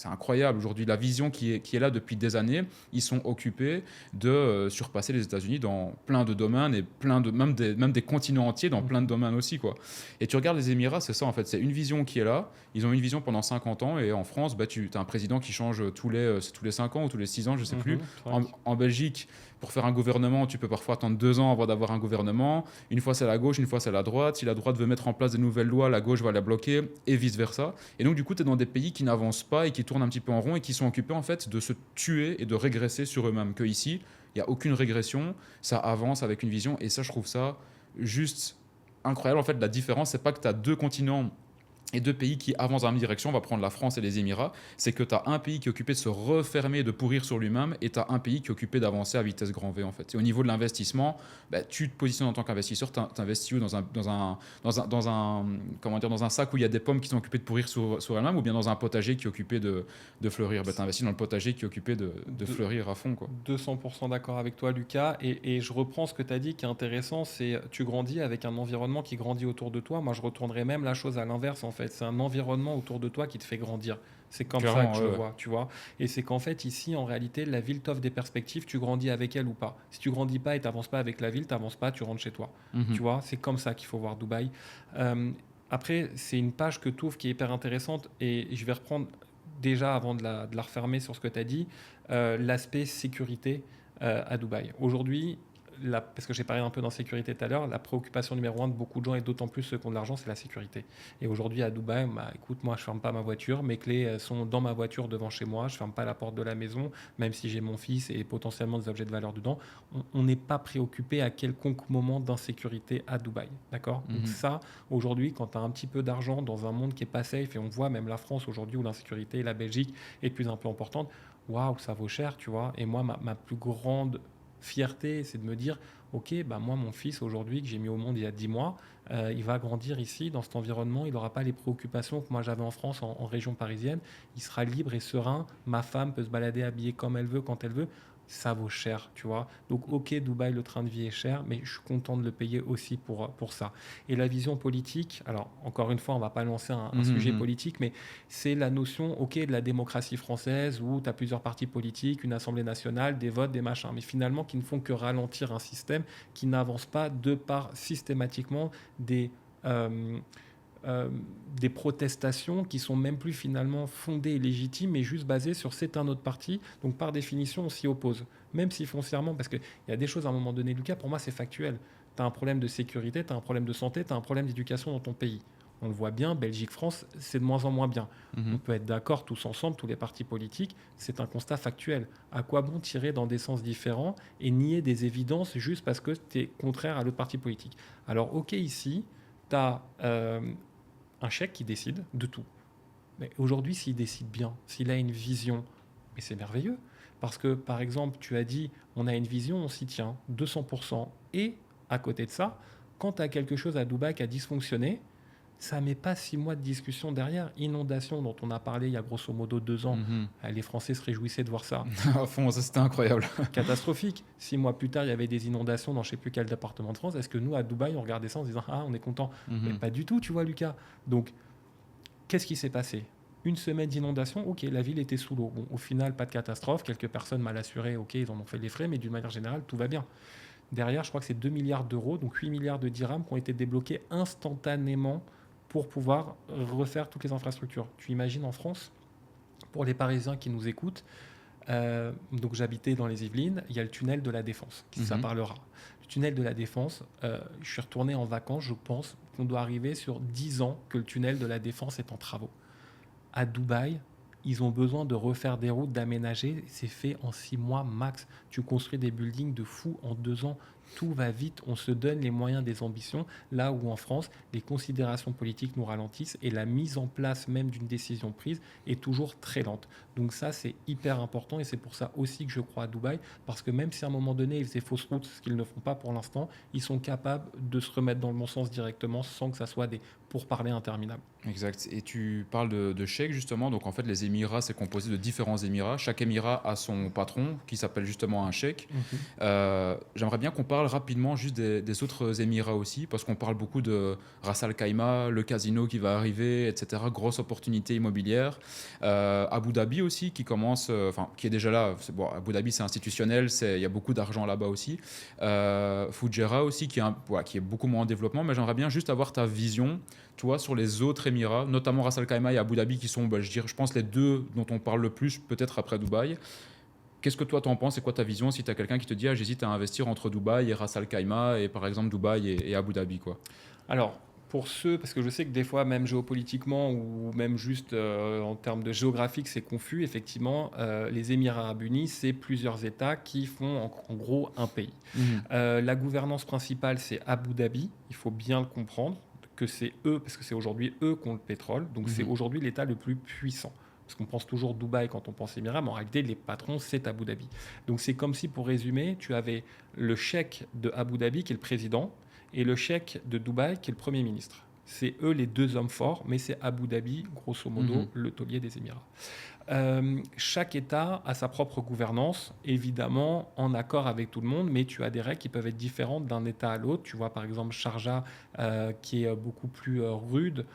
incroyable aujourd'hui. La vision qui est là depuis des années, ils sont occupés de surpasser les États-Unis dans plein de domaines et même des continents entiers dans plein de domaines aussi, quoi. Et tu regardes les Émirats, c'est ça en fait. C'est une vision qui est là. Ils ont une vision pendant 50 ans et en France, bah, tu as un président qui change tous les 5 ans ou tous les 6 ans, je sais plus. En Belgique, pour faire un gouvernement, tu peux parfois attendre 2 ans avant d'avoir un gouvernement. Une fois c'est la gauche, une fois c'est la droite. Si la droite veut mettre en place des nouvelles lois, la gauche va la bloquer et vice-versa. Et donc du coup, tu es dans des pays qui n'avancent pas et qui tournent un petit peu en rond et qui sont occupés en fait de se tuer et de régresser sur eux-mêmes. Que ici, il n'y a aucune régression, ça avance avec une vision et ça, je trouve ça juste incroyable. En fait, la différence, c'est pas que tu as 2 continents et 2 pays qui avancent dans la même direction, on va prendre la France et les Émirats, c'est que tu as un pays qui est occupé de se refermer et de pourrir sur lui-même, et tu as un pays qui est occupé d'avancer à vitesse grand V en fait. Et au niveau de l'investissement, bah, tu te positionnes en tant qu'investisseur, tu investis dans un sac où il y a des pommes qui sont occupées de pourrir sur elles-mêmes, ou bien dans un potager qui est occupé de fleurir. Bah, tu investis dans le potager qui est occupé de fleurir à fond, quoi. 200% d'accord avec toi, Lucas. Et je reprends ce que tu as dit qui est intéressant, c'est tu grandis avec un environnement qui grandit autour de toi. Moi, je retournerais même la chose à l'inverse, en fait. C'est un environnement autour de toi qui te fait grandir. C'est comme ça que je le vois, tu vois. Et c'est qu'en fait, ici, en réalité, la ville t'offre des perspectives, tu grandis avec elle ou pas. Si tu grandis pas et tu n'avances pas avec la ville, tu n'avances pas, tu rentres chez toi. Tu vois, c'est comme ça qu'il faut voir Dubaï. Après, c'est une page que tu ouvres qui est hyper intéressante et je vais reprendre déjà avant de la refermer sur ce que tu as dit, l'aspect sécurité à Dubaï. Aujourd'hui, parce que j'ai parlé un peu d'insécurité tout à l'heure, la préoccupation numéro 1 de beaucoup de gens, et d'autant plus ceux qui ont de l'argent, c'est la sécurité. Et aujourd'hui à Dubaï, bah, écoute, moi je ne ferme pas ma voiture, mes clés sont dans ma voiture devant chez moi, je ne ferme pas la porte de la maison, même si j'ai mon fils et potentiellement des objets de valeur dedans. On n'est pas préoccupé à quelconque moment d'insécurité à Dubaï. D'accord. Donc ça, aujourd'hui, quand tu as un petit peu d'argent dans un monde qui n'est pas safe, et on voit même la France aujourd'hui où l'insécurité et la Belgique est de plus en plus importante, waouh, ça vaut cher, tu vois. Et moi, ma plus grande fierté, c'est de me dire, ok, bah moi, mon fils aujourd'hui, que j'ai mis au monde il y a 10 mois, il va grandir ici, dans cet environnement, il n'aura pas les préoccupations que moi j'avais en France, en région parisienne, il sera libre et serein, ma femme peut se balader habillée comme elle veut, quand elle veut, ça vaut cher, tu vois. Donc, ok, Dubaï, le train de vie est cher, mais je suis content de le payer aussi pour ça. Et la vision politique, alors, encore une fois, on ne va pas lancer un sujet politique, mais c'est la notion, ok, de la démocratie française, où tu as plusieurs partis politiques, une assemblée nationale, des votes, des machins, mais finalement, qui ne font que ralentir un système qui n'avance pas de par systématiquement des protestations qui sont même plus finalement fondées et légitimes, mais juste basées sur c'est un autre parti. Donc par définition, on s'y oppose. Même si foncièrement, parce qu'il y a des choses à un moment donné, Lucas, pour moi c'est factuel. Tu as un problème de sécurité, tu as un problème de santé, tu as un problème d'éducation dans ton pays. On le voit bien, Belgique, France, c'est de moins en moins bien. On peut être d'accord tous ensemble, tous les partis politiques, c'est un constat factuel. À quoi bon tirer dans des sens différents et nier des évidences juste parce que tu es contraire à l'autre parti politique? Alors ok, ici, tu as un chèque qui décide de tout. Mais aujourd'hui, s'il décide bien, s'il a une vision, mais c'est merveilleux. Parce que, par exemple, tu as dit, on a une vision, on s'y tient, 200%. Et, à côté de ça, quand tu as quelque chose à Dubaï qui a dysfonctionné, ça ne met pas 6 mois de discussion derrière. Inondation dont on a parlé il y a grosso modo 2 ans. Les Français se réjouissaient de voir ça. À fond, ça c'était incroyable. Catastrophique. 6 mois plus tard, il y avait des inondations dans je ne sais plus quel département de France. Est-ce que nous, à Dubaï, on regardait ça en se disant « Ah, on est content ». Mais pas du tout, tu vois, Lucas. Donc, qu'est-ce qui s'est passé? Une semaine d'inondation, ok, la ville était sous l'eau. Bon, au final, pas de catastrophe. Quelques personnes mal assurées, ok, ils en ont fait les frais, mais d'une manière générale, tout va bien. Derrière, je crois que c'est 2 milliards d'euros, donc 8 milliards de dirhams qui ont été débloqués instantanément pour pouvoir refaire toutes les infrastructures. Tu imagines en France, pour les Parisiens qui nous écoutent, Donc j'habitais dans les Yvelines, il y a le tunnel de la Défense, ça parlera. Le tunnel de la Défense, je suis retourné en vacances, je pense qu'on doit arriver sur 10 ans que le tunnel de la Défense est en travaux. À Dubaï, ils ont besoin de refaire des routes, d'aménager. C'est fait en 6 mois max. Tu construis des buildings de fou en 2 ans. Tout va vite. On se donne les moyens des ambitions. Là où en France, les considérations politiques nous ralentissent et la mise en place même d'une décision prise est toujours très lente. Donc ça, c'est hyper important et c'est pour ça aussi que je crois à Dubaï. Parce que même si à un moment donné, ils faisaient fausse route, ce qu'ils ne font pas pour l'instant, ils sont capables de se remettre dans le bon sens directement sans que ça soit des pourparlers interminables. Exact. Et tu parles de chèques justement. Donc en fait, les Émirats, c'est composé de différents Émirats. Chaque Émirat a son patron qui s'appelle justement un cheikh. J'aimerais bien qu'on parle rapidement juste des autres Émirats aussi, parce qu'on parle beaucoup de Ras Al Khaimah, le casino qui va arriver, etc. Grosse opportunité immobilière. Abu Dhabi aussi qui commence, enfin qui est déjà là. Bon, Abu Dhabi c'est institutionnel, il y a beaucoup d'argent là-bas aussi. Fujairah aussi qui est beaucoup moins en développement, mais j'aimerais bien juste avoir ta vision, toi, sur les autres Émirats, notamment Ras Al Khaimah et Abu Dhabi, qui sont, je pense, les deux dont on parle le plus, peut-être après Dubaï. Qu'est-ce que toi t'en penses? C'est quoi ta vision si tu as quelqu'un qui te dit j'hésite à investir entre Dubaï et Ras Al Khaimah et par exemple Dubaï et Abu Dhabi quoi. Alors, pour ceux, parce que je sais que des fois, même géopolitiquement ou même juste en termes de géographique, c'est confus. Effectivement, les Émirats arabes unis, c'est plusieurs États qui font en gros un pays. La gouvernance principale, c'est Abu Dhabi. Il faut bien le comprendre que c'est eux, parce que c'est aujourd'hui eux qui ont le pétrole. Donc c'est aujourd'hui l'État le plus puissant. Parce qu'on pense toujours Dubaï quand on pense Émirats, mais en réalité, les patrons, c'est Abu Dhabi. Donc c'est comme si, pour résumer, tu avais le cheikh de Abu Dhabi, qui est le président, et le cheikh de Dubaï, qui est le Premier ministre. C'est eux les deux hommes forts, mais c'est Abu Dhabi, grosso modo, le taulier des Émirats. Chaque État a sa propre gouvernance, évidemment en accord avec tout le monde, mais tu as des règles qui peuvent être différentes d'un État à l'autre. Tu vois par exemple Sharjah, qui est beaucoup plus rude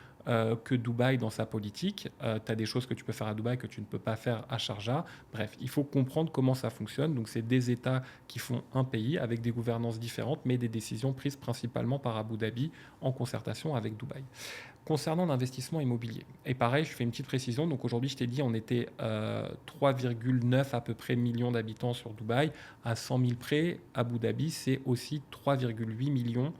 que Dubaï dans sa politique. Tu as des choses que tu peux faire à Dubaï que tu ne peux pas faire à Sharjah. Bref, il faut comprendre comment ça fonctionne. Donc c'est des États qui font un pays avec des gouvernances différentes, mais des décisions prises principalement par Abu Dhabi en concertation avec Dubaï. Concernant l'investissement immobilier, et pareil, je fais une petite précision. Donc aujourd'hui, je t'ai dit, on était 3,9 à peu près millions d'habitants sur Dubaï. À 100 000 près, Abu Dhabi, c'est aussi 3,8 millions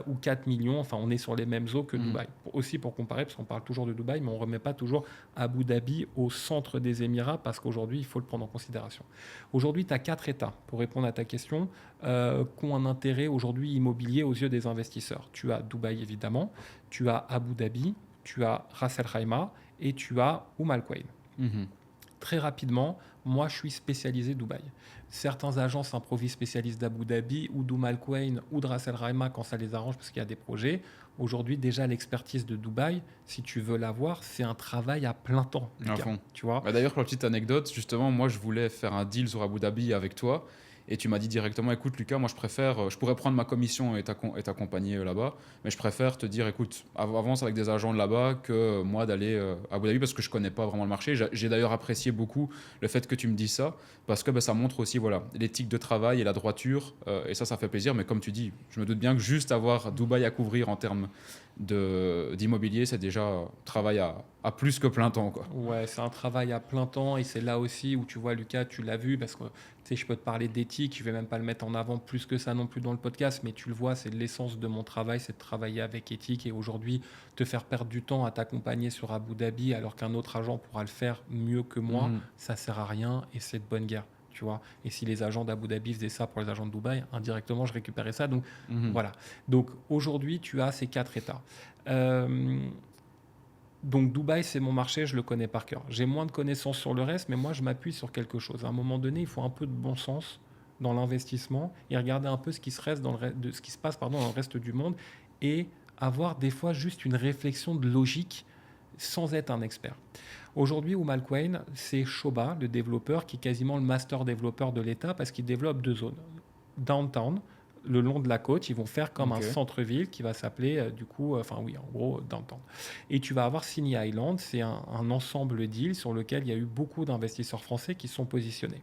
ou 4 millions. Enfin, on est sur les mêmes eaux que Dubaï. Aussi pour comparer, parce qu'on parle toujours de Dubaï, mais on ne remet pas toujours Abu Dhabi au centre des Émirats, parce qu'aujourd'hui, il faut le prendre en considération. Aujourd'hui, tu as 4 États, pour répondre à ta question, qui ont un intérêt aujourd'hui immobilier aux yeux des investisseurs. Tu as Dubaï, évidemment. Tu as Abu Dhabi, tu as Ras Al Khaimah et tu as Al Quwain. Très rapidement, moi je suis spécialisé Dubaï. Certains agents s'improvisent spécialistes d'Abu Dhabi ou Al Quwain ou de Ras Al Khaimah quand ça les arrange parce qu'il y a des projets. Aujourd'hui, déjà, l'expertise de Dubaï, si tu veux l'avoir, c'est un travail à plein temps. Tu vois. D'ailleurs, pour la petite anecdote, justement, moi je voulais faire un deal sur Abu Dhabi avec toi. Et tu m'as dit directement, écoute Lucas, moi je pourrais prendre ma commission et t'accompagner là-bas, mais je préfère te dire, écoute, avance avec des agents de là-bas que moi d'aller à Abu Dhabi parce que je connais pas vraiment le marché. J'ai d'ailleurs apprécié beaucoup le fait que tu me dises ça, parce que ça montre aussi l'éthique de travail et la droiture, et ça fait plaisir. Mais comme tu dis, je me doute bien que juste avoir Dubaï à couvrir en termes d'immobilier, c'est déjà travail à plus que plein temps, quoi. Ouais, c'est un travail à plein temps et c'est là aussi où tu vois, Lucas, tu l'as vu, parce que je peux te parler d'éthique, je vais même pas le mettre en avant plus que ça non plus dans le podcast, mais tu le vois, c'est l'essence de mon travail, c'est de travailler avec éthique. Et aujourd'hui, te faire perdre du temps à t'accompagner sur Abu Dhabi alors qu'un autre agent pourra le faire mieux que moi, ça sert à rien et c'est de bonne guerre. Tu vois. Et si les agents d'Abu Dhabi faisaient ça pour les agents de Dubaï, indirectement, je récupérais ça. Donc, voilà. Donc, aujourd'hui, tu as ces 4 États. Donc, Dubaï, c'est mon marché, je le connais par cœur. J'ai moins de connaissances sur le reste, mais moi, je m'appuie sur quelque chose. À un moment donné, il faut un peu de bon sens dans l'investissement et regarder un peu ce qui se passe dans le reste du monde et avoir des fois juste une réflexion de logique sans être un expert. Aujourd'hui, Al Quwain, c'est Shoba, le développeur, qui est quasiment le master développeur de l'État parce qu'il développe 2 zones. Downtown, le long de la côte, ils vont faire comme un centre-ville qui va s'appeler en gros, Downtown. Et tu vas avoir Sydney Island, c'est un ensemble d'îles sur lequel il y a eu beaucoup d'investisseurs français qui sont positionnés.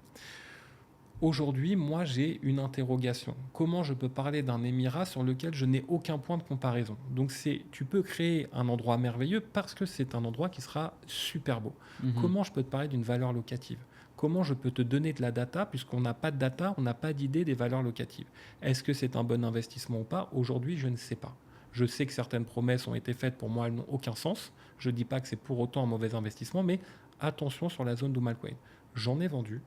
Aujourd'hui, moi, j'ai une interrogation. Comment je peux parler d'un émirat sur lequel je n'ai aucun point de comparaison? Donc, tu peux créer un endroit merveilleux parce que c'est un endroit qui sera super beau. Comment je peux te parler d'une valeur locative? comment je peux te donner de la data, puisqu'on n'a pas de data, on n'a pas d'idée des valeurs locatives. Est-ce que c'est un bon investissement ou pas? Aujourd'hui, je ne sais pas. Je sais que certaines promesses ont été faites, pour moi, elles n'ont aucun sens. Je ne dis pas que c'est pour autant un mauvais investissement, mais attention sur la zone d'Umal Quain. J'en ai vendu,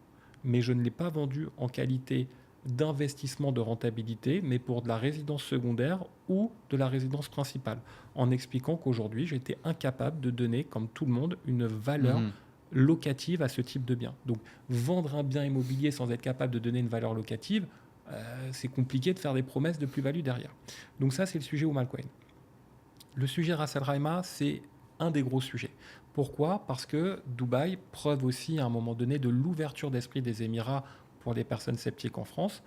mais je ne l'ai pas vendu en qualité d'investissement de rentabilité, mais pour de la résidence secondaire ou de la résidence principale, en expliquant qu'aujourd'hui, j'étais incapable de donner, comme tout le monde, une valeur locative à ce type de bien. Donc, vendre un bien immobilier sans être capable de donner une valeur locative, c'est compliqué de faire des promesses de plus-value derrière. Donc ça, c'est le sujet Umal Quain. Le sujet Ras Al Khaimah, c'est un des gros sujets. Pourquoi? Parce que Dubaï, preuve aussi à un moment donné de l'ouverture d'esprit des Émirats pour les personnes sceptiques en France,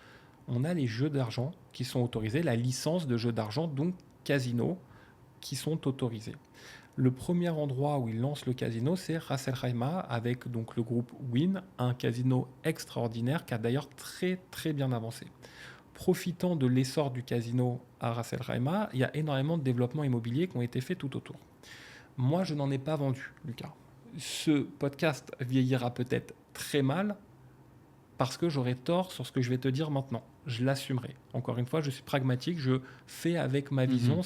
on a les jeux d'argent qui sont autorisés, la licence de jeux d'argent, donc casino, qui sont autorisés. Le premier endroit où ils lancent le casino, c'est Ras Al Khaimah, avec donc le groupe Wynn, un casino extraordinaire qui a d'ailleurs très très bien avancé. Profitant de l'essor du casino à Ras Al Khaimah, il y a énormément de développements immobiliers qui ont été faits tout autour. Moi, je n'en ai pas vendu, Lucas. Ce podcast vieillira peut-être très mal parce que j'aurai tort sur ce que je vais te dire maintenant. Je l'assumerai. Encore une fois, je suis pragmatique, je fais avec ma vision.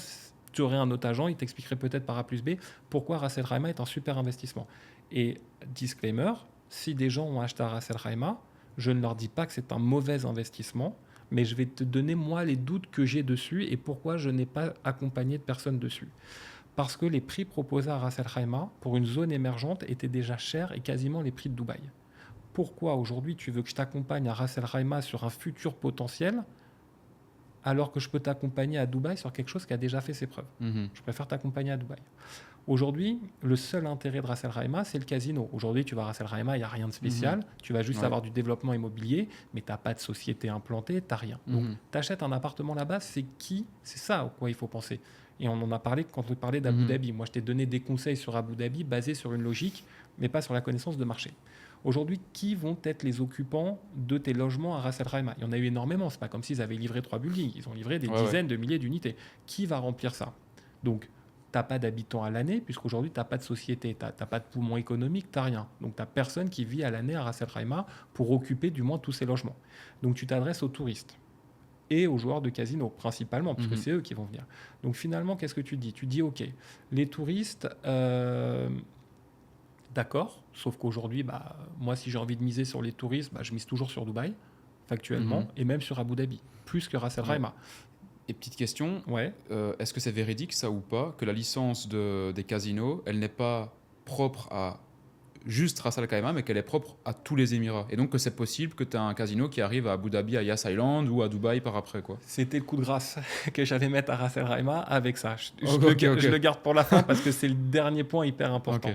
Tu aurais un autre agent, il t'expliquerait peut-être par A plus B pourquoi Ras Al Khaimah est un super investissement. Et disclaimer, si des gens ont acheté à Ras Al Khaimah, je ne leur dis pas que c'est un mauvais investissement, mais je vais te donner moi les doutes que j'ai dessus et pourquoi je n'ai pas accompagné de personne dessus. Parce que les prix proposés à Ras Al Khaimah pour une zone émergente étaient déjà chers et quasiment les prix de Dubaï. Pourquoi aujourd'hui tu veux que je t'accompagne à Ras Al Khaimah sur un futur potentiel alors que je peux t'accompagner à Dubaï sur quelque chose qui a déjà fait ses preuves? Je préfère t'accompagner à Dubaï. Aujourd'hui, le seul intérêt de Ras Al Khaimah, c'est le casino. Aujourd'hui, tu vas à Ras Al Khaimah, il n'y a rien de spécial. Tu vas juste avoir du développement immobilier, mais tu n'as pas de société implantée, tu n'as rien. Donc, tu achètes un appartement là-bas, c'est ça à quoi il faut penser. Et on en a parlé quand on parlait d'Abu Dhabi. Moi, je t'ai donné des conseils sur Abu Dhabi basés sur une logique, mais pas sur la connaissance de marché. Aujourd'hui, qui vont être les occupants de tes logements à Ras Al Khaimah? Il y en a eu énormément. C'est pas comme s'ils avaient livré 3 buildings. Ils ont livré des dizaines de milliers d'unités. Qui va remplir ça? Donc, tu n'as pas d'habitants à l'année, puisqu'aujourd'hui, tu n'as pas de société, tu n'as pas de poumon économique, tu n'as rien. Donc, tu n'as personne qui vit à l'année à Ras Al Khaimah pour occuper du moins tous ces logements. Donc, tu t'adresses aux touristes et aux joueurs de casino, principalement, puisque c'est eux qui vont venir. Donc, finalement, qu'est-ce que tu dis? Tu dis, OK, les touristes... D'accord, sauf qu'aujourd'hui, moi, si j'ai envie de miser sur les touristes, je mise toujours sur Dubaï, factuellement, et même sur Abu Dhabi, plus que Ras Al Khaimah. Et petite question, est-ce que c'est véridique ça ou pas, que la licence des casinos, elle n'est pas propre à juste Ras Al Khaimah, mais qu'elle est propre à tous les Émirats? Et donc que c'est possible que tu as un casino qui arrive à Abu Dhabi, à Yas Island ou à Dubaï par après, quoi. C'était le coup de grâce que j'allais mettre à Ras Al Khaimah avec ça. Je le garde pour la fin parce que c'est le dernier point hyper important.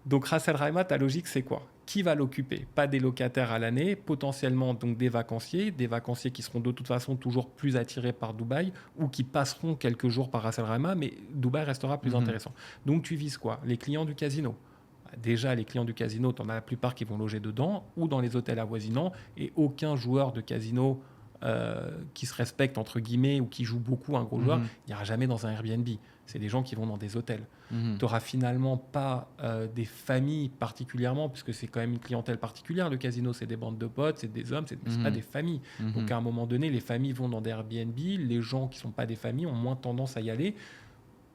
Donc Ras Al Khaimah, ta logique, c'est quoi? Qui va l'occuper? Pas des locataires à l'année, potentiellement donc des vacanciers qui seront de toute façon toujours plus attirés par Dubaï ou qui passeront quelques jours par Ras Al Khaimah, mais Dubaï restera plus intéressant. Donc tu vises quoi? Les clients du casino. Déjà, les clients du casino, tu en as la plupart qui vont loger dedans ou dans les hôtels avoisinants, et aucun joueur de casino qui se respecte, entre guillemets, ou qui joue beaucoup, un gros joueur, il n'ira jamais dans un Airbnb. C'est des gens qui vont dans des hôtels. Tu n'auras finalement pas des familles particulièrement, puisque c'est quand même une clientèle particulière. Le casino, c'est des bandes de potes, c'est des hommes, c'est pas des familles. Donc à un moment donné, les familles vont dans des Airbnb, les gens qui ne sont pas des familles ont moins tendance à y aller.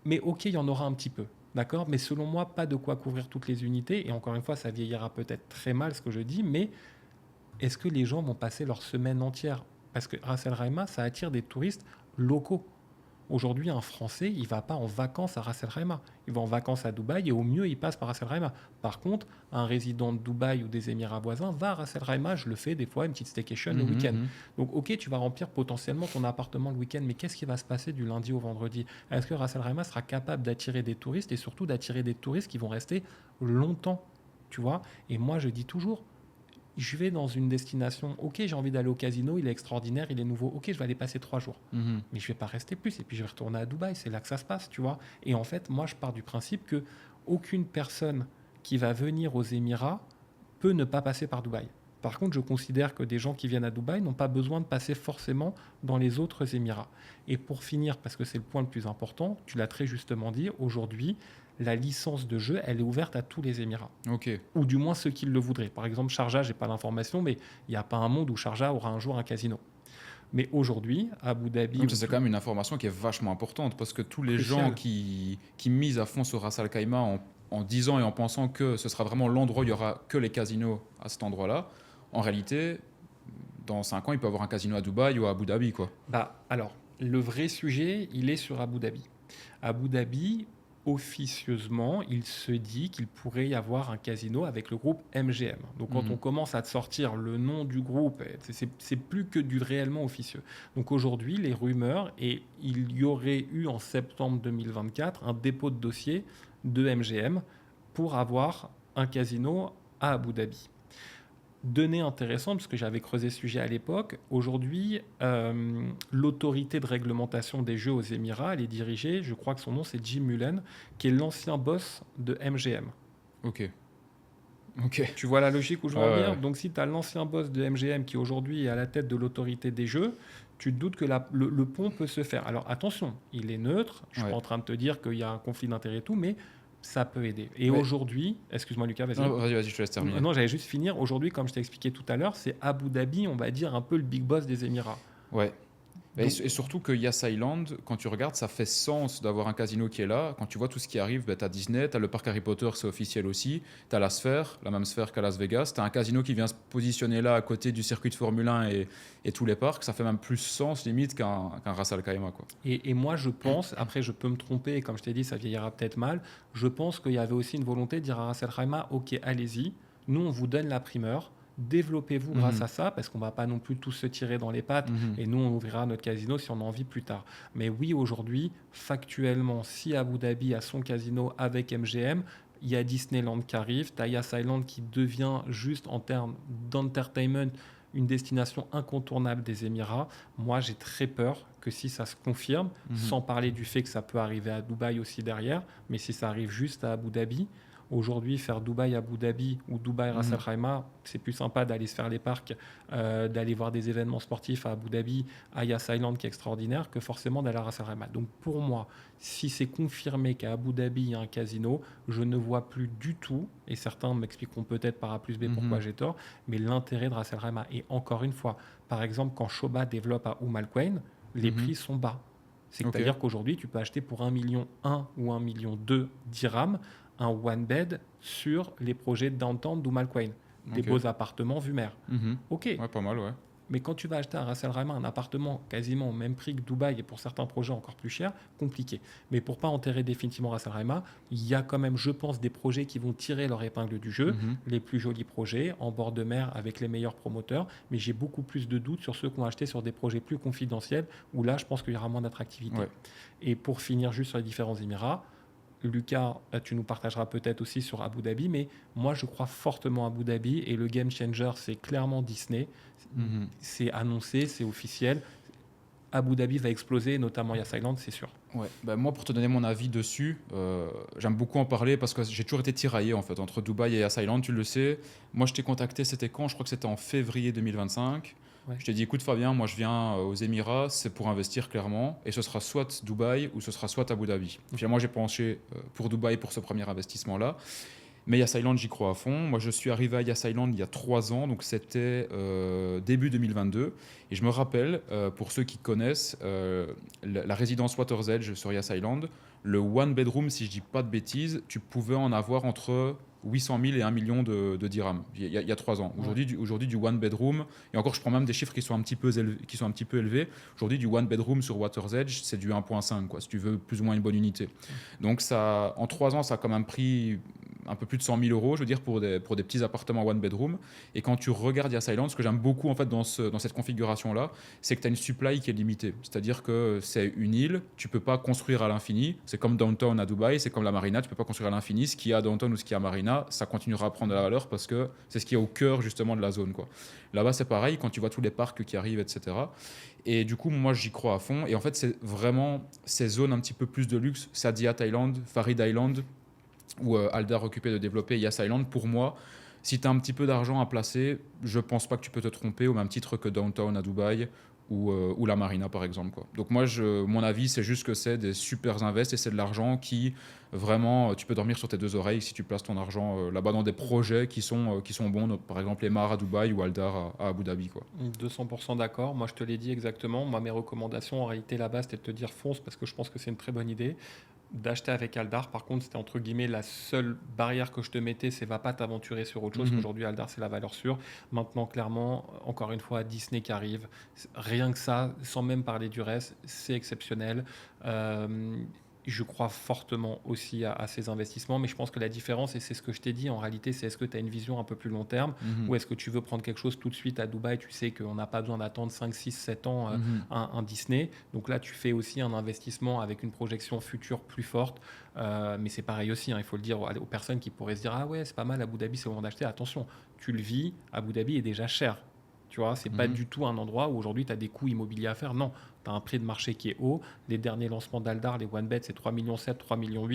Mais ok, il y en aura un petit peu. D'accord? Mais selon moi, pas de quoi couvrir toutes les unités. Et encore une fois, ça vieillira peut-être très mal ce que je dis, mais est-ce que les gens vont passer leur semaine entière? Parce que Ras Al Khaimah, ça attire des touristes locaux. Aujourd'hui, un Français, il ne va pas en vacances à Ras Al Khaimah. Il va en vacances à Dubaï et au mieux, il passe par Ras Al Khaimah. Par contre, un résident de Dubaï ou des Émirats voisins va à Ras Al Khaimah. Je le fais des fois, une petite staycation le week-end. Donc, ok, tu vas remplir potentiellement ton appartement le week-end, mais qu'est-ce qui va se passer du lundi au vendredi? Est-ce que Ras Al Khaimah sera capable d'attirer des touristes et surtout d'attirer des touristes qui vont rester longtemps, tu vois? Et moi, je dis toujours, je vais dans une destination, ok, j'ai envie d'aller au casino, il est extraordinaire, il est nouveau, ok, je vais aller passer 3 jours. Mais je ne vais pas rester plus, et puis je vais retourner à Dubaï, c'est là que ça se passe, tu vois. Et en fait, moi, je pars du principe qu'aucune personne qui va venir aux Émirats peut ne pas passer par Dubaï. Par contre, je considère que des gens qui viennent à Dubaï n'ont pas besoin de passer forcément dans les autres Émirats. Et pour finir, parce que c'est le point le plus important, tu l'as très justement dit, aujourd'hui, la licence de jeu, elle est ouverte à tous les Émirats. Ok. Ou du moins ceux qui le voudraient. Par exemple, Sharjah, je n'ai pas l'information, mais il n'y a pas un monde où Sharjah aura un jour un casino. Mais aujourd'hui, Abu Dhabi... Donc ça, c'est quand même une information qui est vachement importante parce que tous les gens qui misent à fond sur Ras Al Khaimah en disant et en pensant que ce sera vraiment l'endroit où il n'y aura que les casinos à cet endroit-là, en réalité, dans 5 ans, il peut y avoir un casino à Dubaï ou à Abu Dhabi, quoi. Alors, le vrai sujet, il est sur Abu Dhabi. Abu Dhabi, officieusement, il se dit qu'il pourrait y avoir un casino avec le groupe MGM. Donc quand on commence à te sortir le nom du groupe, c'est plus que du réellement officieux. Donc aujourd'hui, les rumeurs, et il y aurait eu en septembre 2024 un dépôt de dossier de MGM pour avoir un casino à Abu Dhabi. Donnée intéressante, parce que j'avais creusé ce sujet à l'époque, aujourd'hui, l'autorité de réglementation des jeux aux Émirats, elle est dirigée, je crois que son nom c'est Jim Mullen, qui est l'ancien boss de MGM. Ok. Tu vois la logique où je veux en venir ? Ouais. Donc si tu as l'ancien boss de MGM qui aujourd'hui est à la tête de l'autorité des jeux, tu te doutes que le pont peut se faire. Alors attention, il est neutre, je ne suis pas en train de te dire qu'il y a un conflit d'intérêt et tout, mais ça peut aider. Et aujourd'hui, excuse-moi Lucas, vas-y. Non, vas-y, je te laisse terminer. Non, j'allais juste finir. Aujourd'hui, comme je t'ai expliqué tout à l'heure, c'est Abu Dhabi, on va dire, un peu le big boss des Émirats. Ouais. Donc, et surtout que Yas Island, quand tu regardes, ça fait sens d'avoir un casino qui est là. Quand tu vois tout ce qui arrive, tu as Disney, tu as le parc Harry Potter, c'est officiel aussi. Tu as la Sphère, la même Sphère qu'à Las Vegas. Tu as un casino qui vient se positionner là à côté du circuit de Formule 1 et tous les parcs. Ça fait même plus sens limite qu'un Ras Al Khaimah, quoi. Et moi, je pense, après je peux me tromper, et comme je t'ai dit, ça vieillira peut-être mal, je pense qu'il y avait aussi une volonté de dire à Ras Al Khaimah, ok, allez-y, nous on vous donne la primeur, développez-vous grâce à ça, parce qu'on ne va pas non plus tous se tirer dans les pattes, et nous on ouvrira notre casino si on a envie plus tard. Mais oui, aujourd'hui, factuellement, si Abu Dhabi a son casino avec MGM, il y a Disneyland qui arrive, tu as Yas Island qui devient juste en termes d'entertainment une destination incontournable des Émirats. Moi, j'ai très peur que si ça se confirme, sans parler du fait que ça peut arriver à Dubaï aussi derrière, mais si ça arrive juste à Abu Dhabi, aujourd'hui, faire Dubaï-Abu Dhabi ou Dubaï-Ras Al Khaimah, c'est plus sympa d'aller se faire les parcs, d'aller voir des événements sportifs à Abu Dhabi, à Yas Island qui est extraordinaire, que forcément d'aller à Ras Al Khaimah. Donc pour moi, si c'est confirmé qu'à Abu Dhabi, il y a un casino, je ne vois plus du tout, et certains m'expliqueront peut-être par A plus B pourquoi j'ai tort, mais l'intérêt de Ras Al Khaimah. Et encore une fois, par exemple, quand Shoba développe à Al Quwain, les prix sont bas. C'est-à-dire qu'aujourd'hui, tu peux acheter pour 1,1 million ou 1,2 million dirhams un one bed sur les projets de downtown d'Al Quwain. Des beaux appartements vue mer. Ok. Ouais, pas mal, ouais. Mais quand tu vas acheter à Ras Al Khaimah un appartement quasiment au même prix que Dubaï et pour certains projets encore plus cher, compliqué. Mais pour pas enterrer définitivement Ras Al Khaimah, il y a quand même, je pense, des projets qui vont tirer leur épingle du jeu, les plus jolis projets en bord de mer avec les meilleurs promoteurs. Mais j'ai beaucoup plus de doutes sur ceux qui ont acheté sur des projets plus confidentiels où là, je pense qu'il y aura moins d'attractivité. Ouais. Et pour finir juste sur les différents Émirats, Lucas, tu nous partageras peut-être aussi sur Abu Dhabi, mais moi je crois fortement à Abu Dhabi et le game changer c'est clairement Disney. C'est annoncé, c'est officiel. Abu Dhabi va exploser, notamment Yas Island, c'est sûr. Ouais. Ben moi, pour te donner mon avis dessus, j'aime beaucoup en parler parce que j'ai toujours été tiraillé en fait entre Dubaï et Yas Island, tu le sais. Moi, je t'ai contacté, c'était quand ? Je crois que c'était en février 2025. Ouais. Je t'ai dit, écoute Fabien, moi je viens aux Émirats, c'est pour investir clairement, et ce sera soit Dubaï ou ce sera soit Abu Dhabi. Finalement, j'ai penché pour Dubaï pour ce premier investissement-là. Mais Yas Island, j'y crois à fond. Moi, je suis arrivé à Yas Island il y a 3 ans, donc c'était début 2022. Et je me rappelle, pour ceux qui connaissent, la résidence Water's Edge sur Yas Island, le one bedroom, si je ne dis pas de bêtises, tu pouvais en avoir entre 800 000 et 1 million de dirhams il y a 3 ans. Aujourd'hui, du one bedroom, et encore je prends même des chiffres qui sont un petit peu élevés. Aujourd'hui, du one bedroom sur Water's Edge, c'est du 1,5, quoi, si tu veux plus ou moins une bonne unité. Donc ça, en 3 ans, ça a quand même pris un peu plus de 100 000 euros, je veux dire, pour des petits appartements one bedroom. Et quand tu regardes Yas Island, ce que j'aime beaucoup en fait dans cette configuration-là, c'est que tu as une supply qui est limitée. C'est-à-dire que c'est une île, tu ne peux pas construire à l'infini. C'est comme Downtown à Dubaï, c'est comme la Marina, tu ne peux pas construire à l'infini. Ce qu'il y a à Downtown ou ce qu'il y a à Marina, ça continuera à prendre de la valeur parce que c'est ce qui est au cœur justement de la zone, quoi. Là-bas, c'est pareil, quand tu vois tous les parcs qui arrivent, etc. Et du coup, moi, j'y crois à fond. Et en fait, c'est vraiment ces zones un petit peu plus de luxe, Saadiyat Island, Farid Island, où Aldar occupé de développer Yas Island, pour moi, Si tu as un petit peu d'argent à placer, je pense pas que tu peux te tromper au même titre que Downtown à Dubaï ou la Marina par exemple, quoi. Donc moi, mon avis, c'est juste que c'est des super invests et c'est de l'argent qui vraiment, tu peux dormir sur tes deux oreilles si tu places ton argent là-bas dans des projets qui sont bons, donc, par exemple Emaar à Dubaï ou Aldar à Abu Dhabi, quoi. 200% d'accord. Moi, je te l'ai dit exactement. Moi, mes recommandations, en réalité, là-bas, c'était de te dire fonce parce que je pense que c'est une très bonne idée. D'acheter avec Aldar, par contre, c'était entre guillemets la seule barrière que je te mettais, c'est va pas t'aventurer sur autre chose, Mhm. qu'aujourd'hui Aldar c'est la valeur sûre. Maintenant, clairement, encore une fois, Disney qui arrive, rien que ça, sans même parler du reste, c'est exceptionnel. Euh, je crois fortement aussi à ces investissements, mais je pense que la différence, et c'est ce que je t'ai dit, en réalité, c'est est-ce que tu as une vision un peu plus long terme Mhm. ou est-ce que tu veux prendre quelque chose tout de suite à Dubaï, tu sais qu'on n'a pas besoin d'attendre 5, 6, 7 ans Mhm. un Disney. Donc là, tu fais aussi un investissement avec une projection future plus forte. Mais c'est pareil aussi, hein, il faut le dire aux personnes qui pourraient se dire ah ouais, c'est pas mal, Abu Dhabi, c'est le moment d'acheter. Attention, tu le vis, Abu Dhabi est déjà cher. Tu vois, c'est pas Mhm. du tout un endroit où aujourd'hui tu as des coûts immobiliers à faire. Non, tu as un prix de marché qui est haut. Les derniers lancements d'Aldar, les OneBet, c'est 3,7 millions, 3,8 millions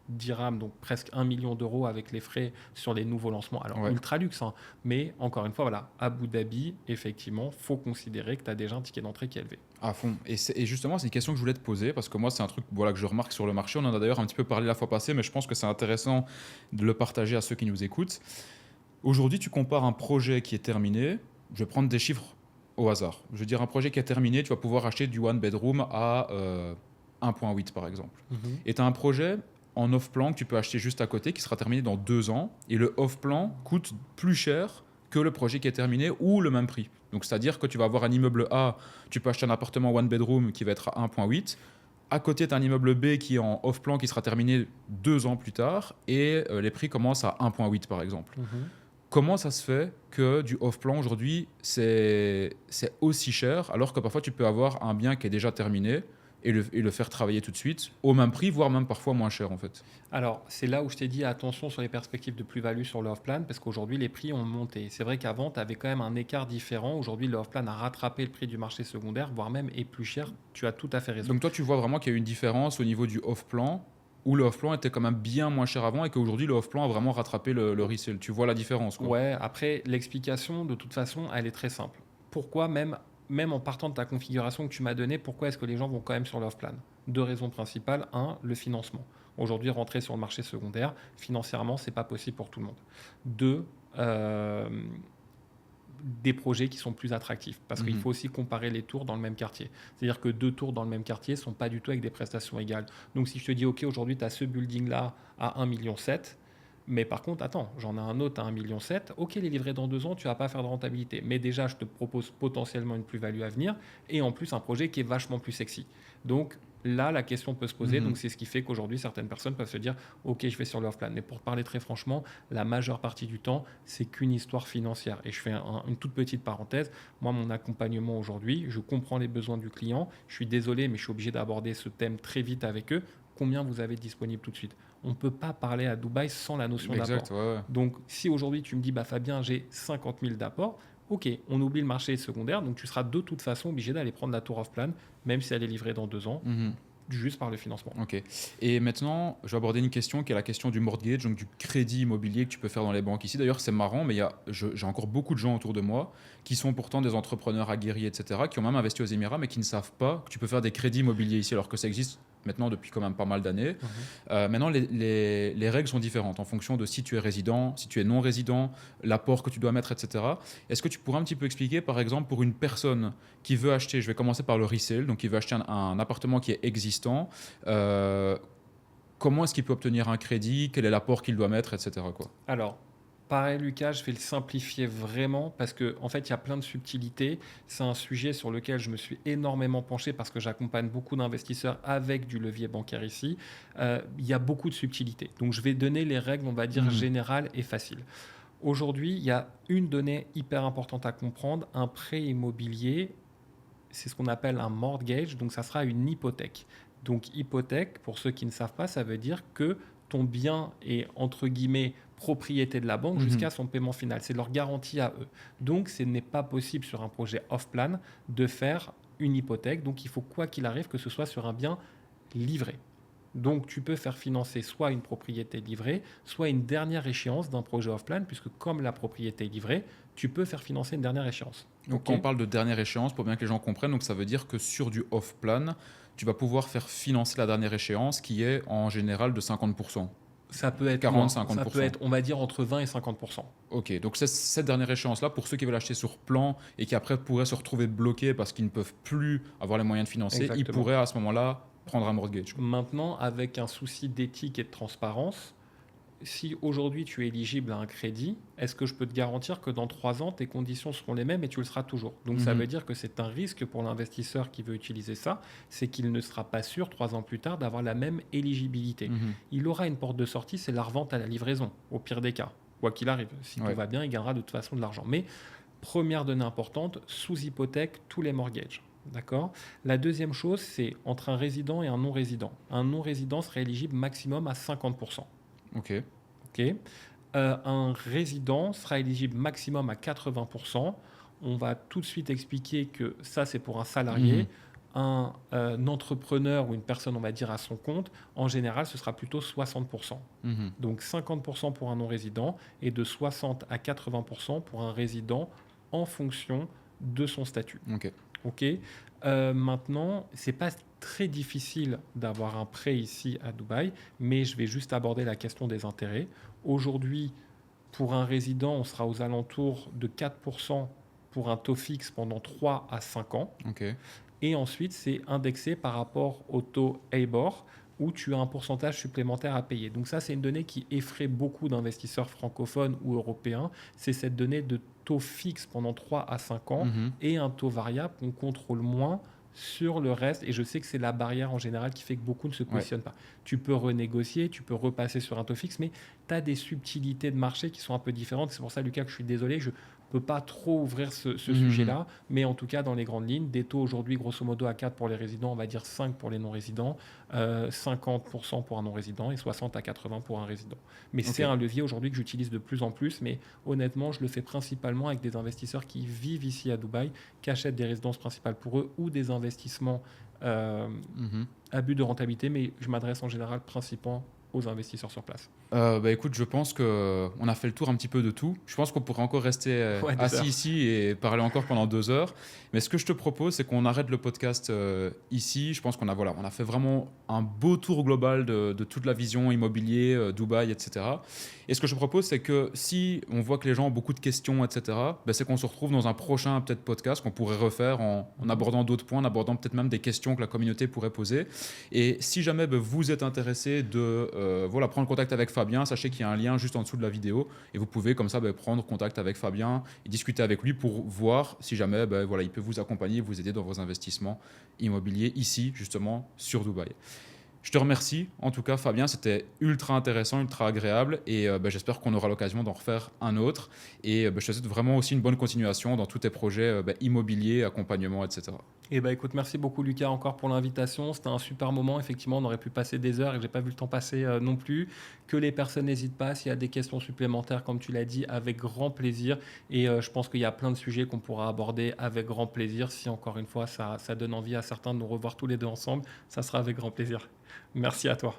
dirhams, donc presque 1 million d'euros avec les frais sur les nouveaux lancements. Alors, Ouais. ultra luxe, hein, mais encore une fois, voilà, Abu Dhabi, effectivement, faut considérer que tu as déjà un ticket d'entrée qui est élevé. À fond. Et justement, c'est une question que je voulais te poser, parce que moi, c'est un truc voilà, que je remarque sur le marché. On en a d'ailleurs un petit peu parlé la fois passée, mais je pense que c'est intéressant de le partager à ceux qui nous écoutent. Aujourd'hui, tu compares un projet qui est terminé. Je vais prendre des chiffres au hasard. Je veux dire, un projet qui est terminé, tu vas pouvoir acheter du one bedroom à 1,8 par exemple. Mhm. Et tu as un projet en off-plan que tu peux acheter juste à côté qui sera terminé dans 2 ans. Et le off-plan coûte plus cher que le projet qui est terminé ou le même prix. Donc, c'est-à-dire que tu vas avoir un immeuble A, tu peux acheter un appartement one bedroom qui va être à 1,8. À côté, tu as un immeuble B qui est en off-plan qui sera terminé 2 ans plus tard et les prix commencent à 1,8 par exemple. Mhm. Comment ça se fait que du off-plan aujourd'hui, c'est aussi cher, alors que parfois tu peux avoir un bien qui est déjà terminé et le faire travailler tout de suite au même prix, voire même parfois moins cher en fait. Alors, c'est là où je t'ai dit attention sur les perspectives de plus-value sur le off-plan, parce qu'aujourd'hui, les prix ont monté. C'est vrai qu'avant, tu avais quand même un écart différent. Aujourd'hui, le off-plan a rattrapé le prix du marché secondaire, voire même est plus cher. Tu as tout à fait raison. Donc toi, tu vois vraiment qu'il y a eu une différence au niveau du off-plan, où le off-plan était quand même bien moins cher avant et qu'aujourd'hui, le off-plan a vraiment rattrapé le resale. Tu vois la différence, quoi. Ouais, après, l'explication, de toute façon, elle est très simple. Pourquoi, même en partant de ta configuration que tu m'as donnée, pourquoi est-ce que les gens vont quand même sur l'off-plan? Deux raisons principales. Un, le financement. Aujourd'hui, rentrer sur le marché secondaire, financièrement, c'est pas possible pour tout le monde. Deux, des projets qui sont plus attractifs. Parce qu'il Mhm. faut aussi comparer les tours dans le même quartier. C'est-à-dire que deux tours dans le même quartier ne sont pas du tout avec des prestations égales. Donc si je te dis, OK, aujourd'hui, tu as ce building-là à 1,7 million, mais par contre, attends, j'en ai un autre à 1,7 million, OK, il est livré dans 2 ans, tu ne vas pas faire de rentabilité. Mais déjà, je te propose potentiellement une plus-value à venir et en plus un projet qui est vachement plus sexy. Donc là, la question peut se poser. Mhm. Donc c'est ce qui fait qu'aujourd'hui, certaines personnes peuvent se dire, OK, je vais sur le off-plan. Mais pour parler très franchement, la majeure partie du temps, c'est qu'une histoire financière. Et je fais une toute petite parenthèse. Moi, mon accompagnement aujourd'hui, je comprends les besoins du client. Je suis désolé, mais je suis obligé d'aborder ce thème très vite avec eux. Combien vous avez disponible tout de suite? On ne peut pas parler à Dubaï sans la notion d'apport. Exact, ouais, ouais. Donc, si aujourd'hui tu me dis, bah, Fabien, j'ai 50 000 d'apport, ok, on oublie le marché secondaire, donc tu seras de toute façon obligé d'aller prendre la tour off plan, même si elle est livrée dans 2 ans, Mhm. juste par le financement. Ok. Et maintenant, je vais aborder une question qui est la question du mortgage, donc du crédit immobilier que tu peux faire dans les banques ici. D'ailleurs, c'est marrant, mais j'ai encore beaucoup de gens autour de moi qui sont pourtant des entrepreneurs aguerris, etc., qui ont même investi aux Émirats, mais qui ne savent pas que tu peux faire des crédits immobiliers ici, alors que ça existe maintenant depuis quand même pas mal d'années. Maintenant, les règles sont différentes en fonction de si tu es résident, si tu es non résident, l'apport que tu dois mettre, etc. Est-ce que tu pourrais un petit peu expliquer, par exemple, pour une personne qui veut acheter, je vais commencer par le resale, donc qui veut acheter un appartement qui est existant, euh, comment est-ce qu'il peut obtenir un crédit, quel est l'apport qu'il doit mettre, etc., quoi. Alors, pareil, Lucas, je vais le simplifier vraiment parce qu'en fait, il y a plein de subtilités. C'est un sujet sur lequel je me suis énormément penché parce que j'accompagne beaucoup d'investisseurs avec du levier bancaire ici. Il y a beaucoup de subtilités. Donc, je vais donner les règles, on va dire, Mhm. générales et faciles. Aujourd'hui, il y a une donnée hyper importante à comprendre. Un prêt immobilier, c'est ce qu'on appelle un mortgage, donc ça sera une hypothèque. Donc hypothèque, pour ceux qui ne savent pas, ça veut dire que ton bien est entre guillemets propriété de la banque Mhm. jusqu'à son paiement final. C'est leur garantie à eux. Donc ce n'est pas possible sur un projet off-plan de faire une hypothèque. Donc il faut quoi qu'il arrive que ce soit sur un bien livré. Donc, tu peux faire financer soit une propriété livrée, soit une dernière échéance d'un projet off-plan, puisque comme la propriété est livrée, tu peux faire financer une dernière échéance. Donc, OK? quand on parle de dernière échéance, pour bien que les gens comprennent, donc ça veut dire que sur du off-plan, tu vas pouvoir faire financer la dernière échéance qui est en général de 50%. Ça peut être moins, ça peut 40-50%. être, on va dire, entre 20 et 50%. Ok, donc cette dernière échéance-là, pour ceux qui veulent acheter sur plan et qui après pourraient se retrouver bloqués parce qu'ils ne peuvent plus avoir les moyens de financer, ils Exactement. pourraient à ce moment-là prendre un mortgage. Maintenant, avec un souci d'éthique et de transparence, si aujourd'hui tu es éligible à un crédit, est-ce que je peux te garantir que dans 3 ans, tes conditions seront les mêmes et tu le seras toujours? Donc ça veut dire que c'est un risque pour l'investisseur qui veut utiliser ça, c'est qu'il ne sera pas sûr 3 ans plus tard d'avoir la même éligibilité. Mhm. Il aura une porte de sortie, c'est la revente à la livraison, au pire des cas. Quoi qu'il arrive, si Ouais. tout va bien, il gagnera de toute façon de l'argent. Mais première donnée importante, sous hypothèque, tous les mortgages. D'accord. La deuxième chose, c'est entre un résident et un non-résident. Un non-résident serait éligible maximum à 50%. Ok. OK. Un résident sera éligible maximum à 80%. On va tout de suite expliquer que ça, c'est pour un salarié. Mhm. Un entrepreneur ou une personne, on va dire, à son compte, en général, ce sera plutôt 60%. Mhm. Donc 50% pour un non-résident et de 60 à 80% pour un résident en fonction de son statut. Ok. OK. Maintenant, c'est pas très difficile d'avoir un prêt ici à Dubaï, mais je vais juste aborder la question des intérêts. Aujourd'hui, pour un résident, on sera aux alentours de 4% pour un taux fixe pendant 3 à 5 ans. Ok. Et ensuite, c'est indexé par rapport au taux EIBOR, où tu as un pourcentage supplémentaire à payer. Donc ça, c'est une donnée qui effraie beaucoup d'investisseurs francophones ou européens. C'est cette donnée de taux fixe pendant 3 à 5 ans Mhm. et un taux variable qu'on contrôle moins sur le reste. Et je sais que c'est la barrière en général qui fait que beaucoup ne se positionnent pas. Tu peux renégocier, tu peux repasser sur un taux fixe, mais tu as des subtilités de marché qui sont un peu différentes. C'est pour ça, Lucas, que je suis désolé, je ne peux pas trop ouvrir ce sujet-là. Mais en tout cas, dans les grandes lignes, des taux aujourd'hui, grosso modo, à 4 pour les résidents, on va dire 5 pour les non-résidents, 50% pour un non-résident et 60 à 80 pour un résident. Mais c'est un levier aujourd'hui que j'utilise de plus en plus. Mais honnêtement, je le fais principalement avec des investisseurs qui vivent ici à Dubaï, qui achètent des résidences principales pour eux ou des investissements Mhm. à but de rentabilité. Mais je m'adresse en général principalement aux investisseurs sur place. Bah écoute, je pense qu'on a fait le tour un petit peu de tout. Je pense qu'on pourrait encore rester Ouais, des assis heures. ici et parler encore pendant 2 heures. Mais ce que je te propose, c'est qu'on arrête le podcast ici. Je pense qu'on a, voilà, on a fait vraiment un beau tour global de toute la vision immobilier, Dubaï, etc. Et ce que je te propose, c'est que si on voit que les gens ont beaucoup de questions, etc., bah, c'est qu'on se retrouve dans un prochain peut-être podcast qu'on pourrait refaire en abordant d'autres points, en abordant peut-être même des questions que la communauté pourrait poser. Et si jamais bah, vous êtes intéressé de voilà, prendre contact avec Fabien, sachez qu'il y a un lien juste en dessous de la vidéo et vous pouvez comme ça bah, prendre contact avec Fabien et discuter avec lui pour voir si jamais bah, voilà, il peut vous accompagner et vous aider dans vos investissements immobiliers ici justement sur Dubaï. Je te remercie en tout cas Fabien, c'était ultra intéressant, ultra agréable et bah, j'espère qu'on aura l'occasion d'en refaire un autre et bah, je te souhaite vraiment aussi une bonne continuation dans tous tes projets bah, immobiliers, accompagnement, etc. Eh ben, écoute, merci beaucoup Lucas encore pour l'invitation. C'était un super moment. Effectivement, on aurait pu passer des heures et j'ai pas vu le temps passer non plus. Que les personnes n'hésitent pas. S'il y a des questions supplémentaires, comme tu l'as dit, avec grand plaisir. Et je pense qu'il y a plein de sujets qu'on pourra aborder avec grand plaisir. Si encore une fois, ça donne envie à certains de nous revoir tous les deux ensemble, ça sera avec grand plaisir. Merci à toi.